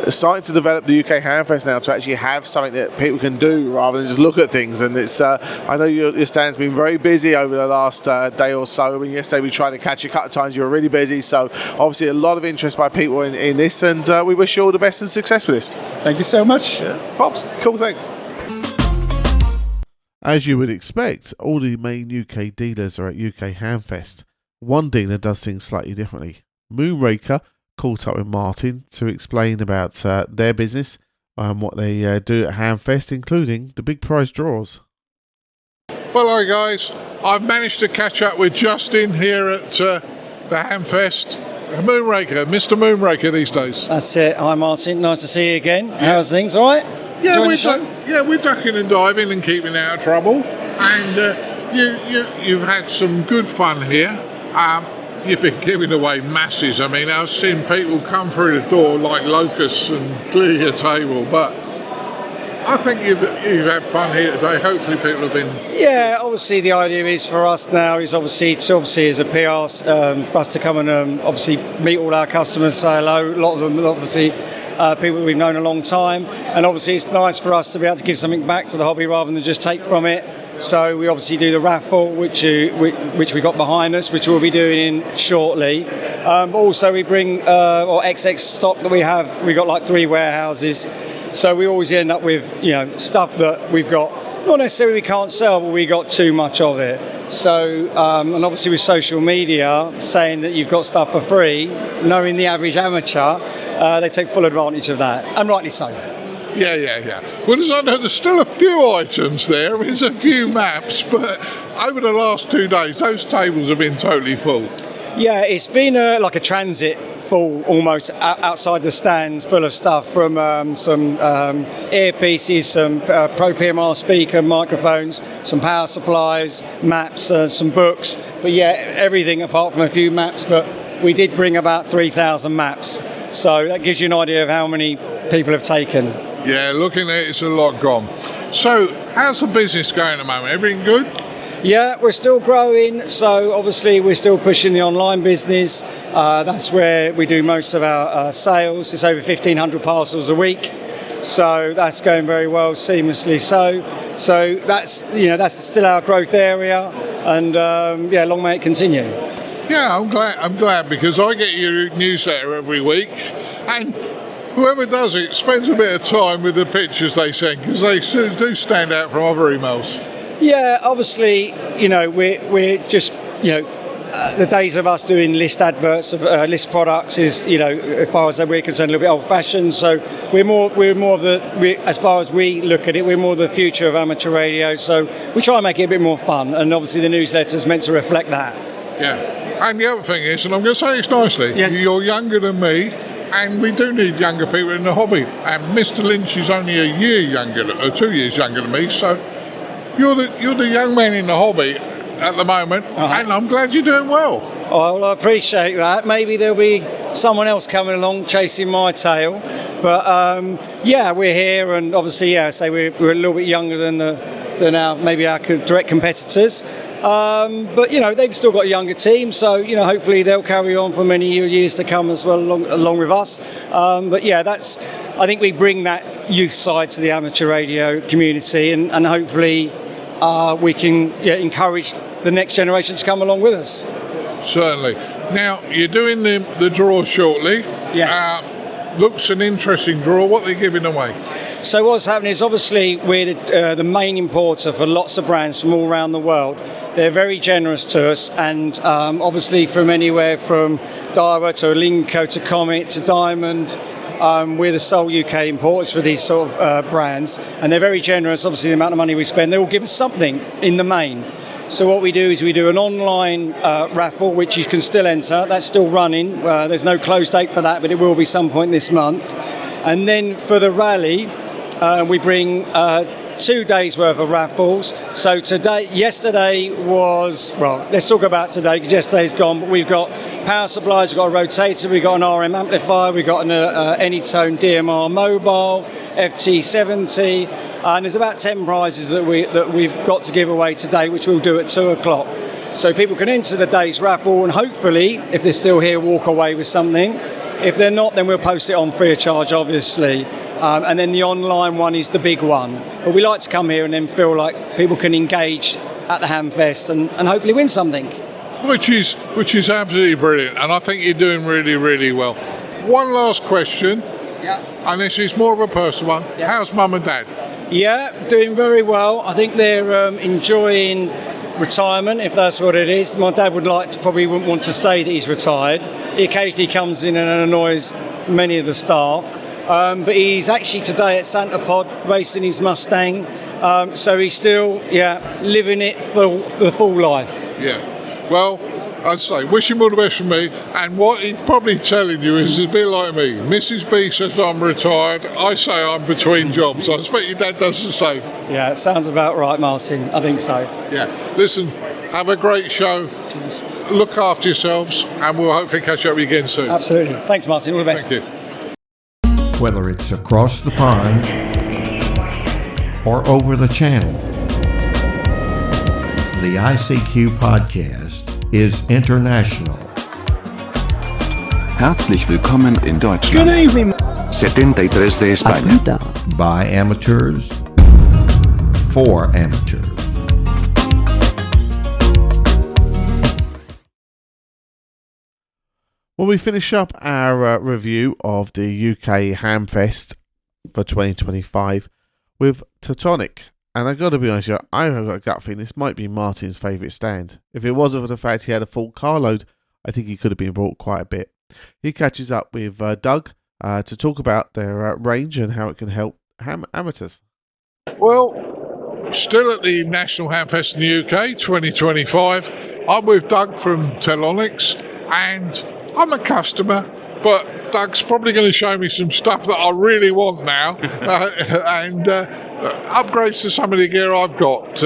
started to develop the UK Hamfest now to actually have something that people can do rather than just look at things. And it's I know your stand's been very busy over the last day or so. Yesterday we tried to catch you a couple of times. You were really busy, so obviously a lot of interest by people in this, and we wish you all the best and success with this. Thank you so much. Pops, cool, thanks. As you would expect, all the main UK dealers are at UK Hamfest. One dealer does things slightly differently. Moonraker caught up with Martin to explain about their business and what they do at Hamfest, including the big prize draws. Well, hi guys. I've managed to catch up with Justin here at the Hamfest. Moonraker, Mr. Moonraker these days. That's it. Hi Martin, nice to see you again. How's things? All right? Yeah, we're ducking and diving and keeping out of trouble. And you've had some good fun here. You've been giving away masses. I mean, I've seen people come through the door like locusts and clear your table, but I think you've had fun here today. Hopefully people have been... Yeah, obviously the idea is for us now is obviously as a PR for us to come and obviously meet all our customers, say hello. A lot of them obviously people that we've known a long time, and obviously it's nice for us to be able to give something back to the hobby rather than just take from it. So we obviously do the raffle, which we got behind us, which we'll be doing in shortly. But also we bring XX stock that we have. We've got like 3 warehouses, so we always end up with stuff that we've got. Not necessarily we can't sell, but we got too much of it. So, and obviously with social media, saying that you've got stuff for free, knowing the average amateur, they take full advantage of that, and rightly so. Yeah. Well, as I know, there's still a few items there. There's a few maps, but over the last 2 days, those tables have been totally full. Yeah, it's been like a transit full almost outside the stands, full of stuff from some earpieces, some Pro PMR speaker microphones, some power supplies, maps, some books. But yeah, everything apart from a few maps. But we did bring about 3,000 maps, so that gives you an idea of how many people have taken. Yeah, looking at it, it's a lot gone. So, how's the business going at the moment? Everything good? Yeah, we're still growing, so obviously we're still pushing the online business. That's where we do most of our sales. It's over 1,500 parcels a week, so that's going very well, seamlessly so. So that's still our growth area, and long may it continue. Yeah, I'm glad because I get your newsletter every week, and whoever does it spends a bit of time with the pictures they send, because they do stand out from other emails. Yeah, obviously, we're just, the days of us doing list adverts of list products is, as far as we're concerned, a little bit old-fashioned. So we're more of as far as we look at it, we're more the future of amateur radio. So we try and make it a bit more fun, and obviously the newsletter is meant to reflect that. Yeah, and the other thing is, and I'm going to say this nicely, yes. You're younger than me, and we do need younger people in the hobby. And Mr. Lynch is only a year younger, or 2 years younger than me, so you're the young man in the hobby at the moment, and I'm glad you're doing well. Oh, well, I appreciate that. Maybe there'll be someone else coming along chasing my tail, but we're here, and obviously, we're a little bit younger than our direct competitors. But they've still got a younger team, so hopefully they'll carry on for many years to come as well, along with us. I think we bring that youth side to the amateur radio community, and hopefully we can encourage the next generation to come along with us. Certainly. Now you're doing the draw shortly. Yes. Looks an interesting draw. What are they giving away? So what's happening is obviously we're the main importer for lots of brands from all around the world. They're very generous to us, and obviously from anywhere from Daiwa to Linko to Comet to Diamond, we're the sole UK importers for these sort of brands, and they're very generous. Obviously the amount of money we spend, they will give us something in the main. So what we do is we do an online raffle, which you can still enter. That's still running. There's no close date for that, but it will be some point this month. And then for the rally, we bring 2 days worth of raffles. So yesterday was, let's talk about today because yesterday's gone, but we've got power supplies, we've got a rotator, we've got an RM amplifier, we've got an Anytone DMR mobile, FT70, and there's about 10 prizes that we've got to give away today, which we'll do at 2 o'clock. So people can enter the day's raffle, and hopefully, if they're still here, walk away with something. If they're not, then we'll post it on free of charge, obviously. And then the online one is the big one. But we like to come here and then feel like people can engage at the Hamfest and hopefully win something. Which is absolutely brilliant, and I think you're doing really, really well. One last question, and this is more of a personal one. How's Mum and Dad? Yeah, doing very well. I think they're enjoying retirement, if that's what it is. My dad probably wouldn't want to say that he's retired. He occasionally comes in and annoys many of the staff. But he's actually today at Santa Pod racing his Mustang. So he's still, living it for the full life. Yeah. Well, I'd say wish him all the best from me. And what he's probably telling you is a bit like me. Mrs. B says I'm retired. I say I'm between jobs. I expect your dad does the same. Yeah, it sounds about right, Martin. I think so. Yeah. Listen, have a great show. Cheers. Look after yourselves, and we'll hopefully catch up again soon. Absolutely. Thanks, Martin. All the best. Thank you. Whether it's across the pond or over the channel, the ICQ Podcast is international. Herzlich willkommen in Deutschland. Good evening. 73 de España. By amateurs, for amateurs. When we finish up our review of the UK Hamfest for 2025 with Teutonic, and I've got to be honest, I've got a gut feeling this might be Martin's favourite stand. If it wasn't for the fact he had a full carload, I think he could have been brought quite a bit. He catches up with Doug to talk about their range and how it can help amateurs. Well, still at the National Hamfest in the UK 2025, I'm with Doug from Telonics, and I'm a customer, but Doug's probably going to show me some stuff that I really want now, and upgrades to some of the gear I've got.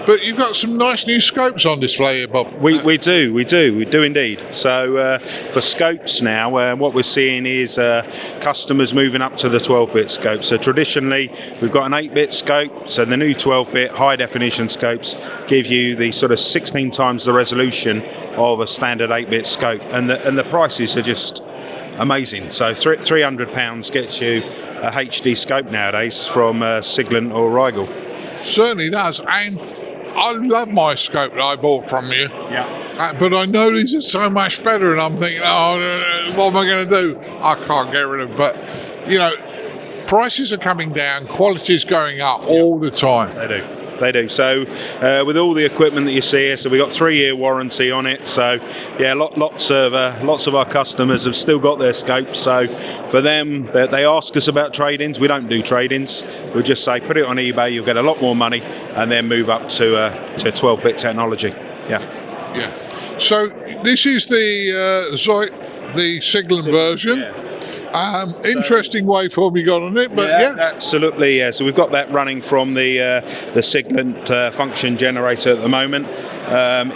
But you've got some nice new scopes on display here, Bob. We do indeed. So for scopes now, what we're seeing is customers moving up to the 12-bit scope. So traditionally, we've got an 8-bit scope, so the new 12-bit high-definition scopes give you the sort of 16 times the resolution of a standard 8-bit scope, and the prices are just amazing. So £300 gets you a HD scope nowadays from Siglent or Rigel. Certainly does, and I love my scope that I bought from you. Yeah. But I know these are so much better, and I'm thinking, what am I going to do? I can't get rid of them. But, prices are coming down, quality's going up all the time. They do. So with all the equipment that you see here, so we've got 3-year warranty on it. So yeah, lots of our customers have still got their scopes. So for them, they ask us about trade-ins. We don't do trade-ins. We just say put it on eBay, you'll get a lot more money, and then move up to 12-bit technology. Yeah. So this is the Zoit, the Siglent version. Yeah. Interesting waveform you got on it, but yeah. Absolutely, yeah. So we've got that running from the Siglent function generator at the moment.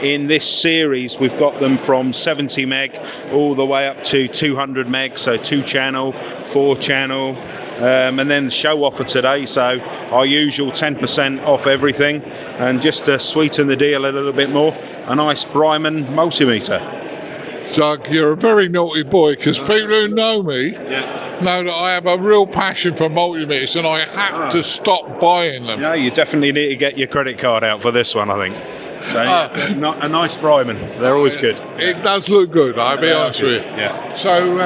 In this series, we've got them from 70 meg all the way up to 200 meg, so 2-channel, 4-channel, and then the show offer today, so our usual 10% off everything, and just to sweeten the deal a little bit more, a nice Bryman multimeter. Doug, you're a very naughty boy, because people who know me know that I have a real passion for multimeters, and I had to stop buying them. Yeah, you definitely need to get your credit card out for this one, I think. So a nice Bryman. They're always good. It does look good, I'll be honest with you. Yeah. So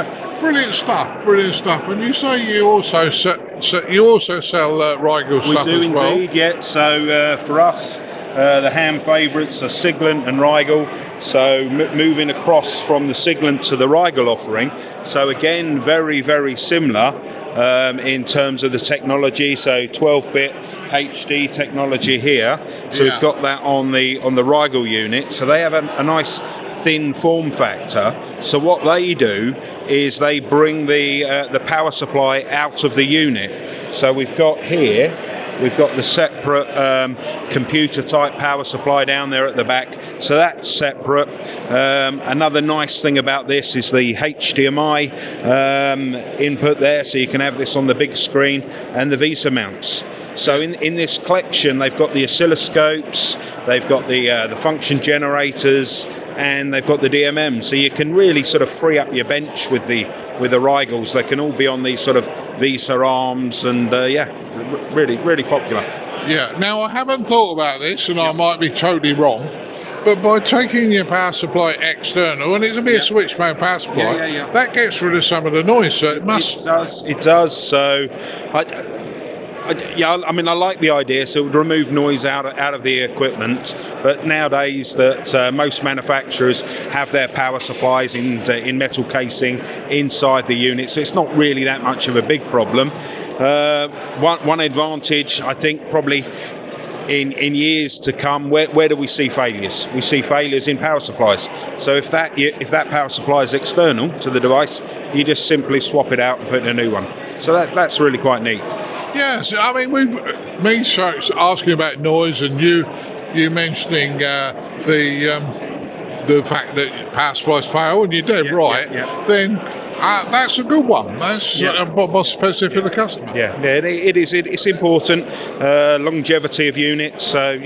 brilliant stuff. And you say you also sell Rigel stuff as well? We do indeed, yeah. So for us, the ham favourites are Siglent and Rigel, so moving across from the Siglent to the Rigel offering. So again, very, very similar in terms of the technology. So 12-bit HD technology here. So we've got that on the Rigel unit. So they have a nice thin form factor. So what they do is they bring the power supply out of the unit. So we've got here. We've got the separate computer type power supply down there at the back, so that's separate. Another nice thing about this is the HDMI input there, so you can have this on the big screen, and the VESA mounts. So in this collection, they've got the oscilloscopes, they've got the function generators, and they've got the DMM. So you can really sort of free up your bench with the Rigels. They can all be on these sort of VESA arms, and really, really popular. Yeah. Now I haven't thought about this, and I might be totally wrong, but by taking your power supply external, and it's a bit switch mode power supply, that gets rid of some of the noise. So it must. It does. So I mean, I like the idea, so it would remove noise out of the equipment. But nowadays, that most manufacturers have their power supplies in metal casing inside the unit, so it's not really that much of a big problem. One advantage, I think, probably in years to come, where do we see failures? We see failures in power supplies. So if that power supply is external to the device, you just simply swap it out and put in a new one. So that's really quite neat. Yes, I mean, me asking about noise, and you mentioning the fact that power supplies fail, and you're dead right. Then that's a good one. That's what's specific for the customer. It is. It's important. Longevity of units. So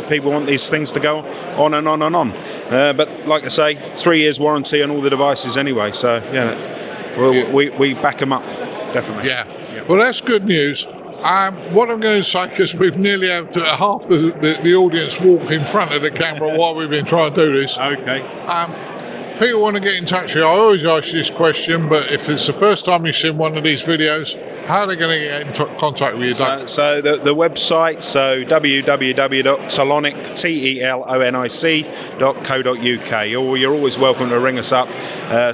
people want these things to go on and on and on. But like I say, 3 years warranty on all the devices anyway. So we back them up definitely. Well, that's good news. What I'm going to say, because we've nearly had half the audience walk in front of the camera while we've been trying to do this. Okay. People want to get in touch with you. I always ask this question, but if it's the first time you've seen one of these videos, how are they going to get in contact with you, Doug? So the website, so www.telonic.co.uk, or you're always welcome to ring us up,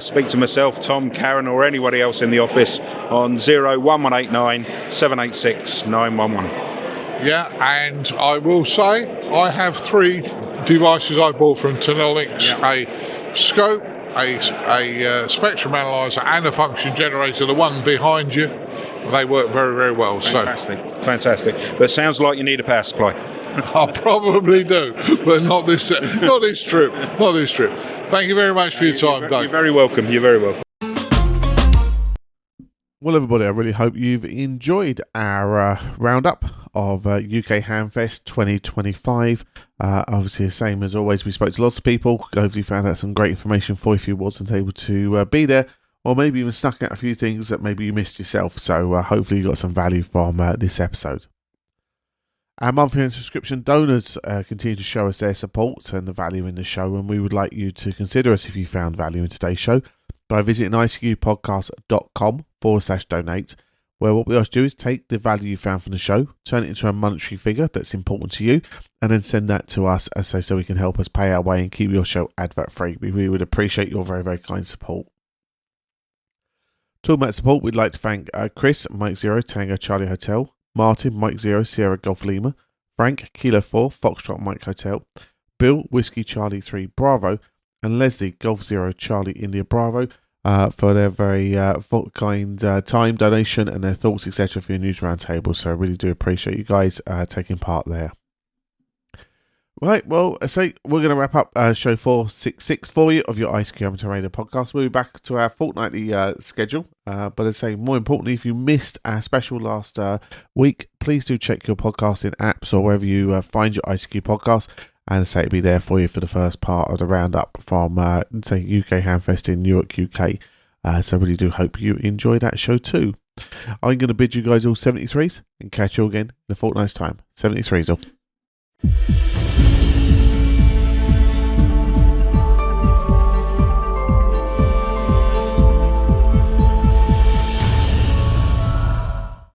speak to myself, Tom, Karen, or anybody else in the office on 01189 786 911. Yeah, and I will say I have 3 devices I bought from Telonic, a scope, a spectrum analyzer, and a function generator, the one behind you. They work very, very well. Fantastic. But it sounds like you need a power supply. I probably do, but not this trip. Not this trip. Thank you very much for your time, Doug. You're very welcome. Well, everybody, I really hope you've enjoyed our roundup of UK Hamfest 2025. Obviously, the same as always, we spoke to lots of people. Hopefully, you found out some great information for you if you wasn't able to be there, or maybe even snuck out a few things that maybe you missed yourself. So hopefully you got some value from this episode. Our monthly subscription donors continue to show us their support and the value in the show, and we would like you to consider us if you found value in today's show by visiting ICQPodcast.com/donate, where what we ask you is take the value you found from the show, turn it into a monetary figure that's important to you, and then send that to us so we can help us pay our way and keep your show advert free. We really would appreciate your very, very kind support. Talking about support, we'd like to thank Chris, Mike 0, Tango Charlie Hotel, Martin, Mike 0, Sierra Golf Lima, Frank, Kilo 4, Foxtrot Mike Hotel, Bill, Whiskey Charlie 3, Bravo, and Leslie, Golf 0, Charlie India Bravo, for their very kind time, donation, and their thoughts, etc. for your news roundtable. So I really do appreciate you guys taking part there. Right, well, I say we're going to wrap up show 466 for you of your ICQ Amateur Radio podcast. We'll be back to our fortnightly schedule. But I say, more importantly, if you missed our special last week, please do check your podcasting apps or wherever you find your ICQ podcast. And I say it'll be there for you for the first part of the roundup from, say, UK Hamfest in Newark, UK. So I really do hope you enjoy that show too. I'm going to bid you guys all 73s and catch you again in a fortnight's time. 73s all.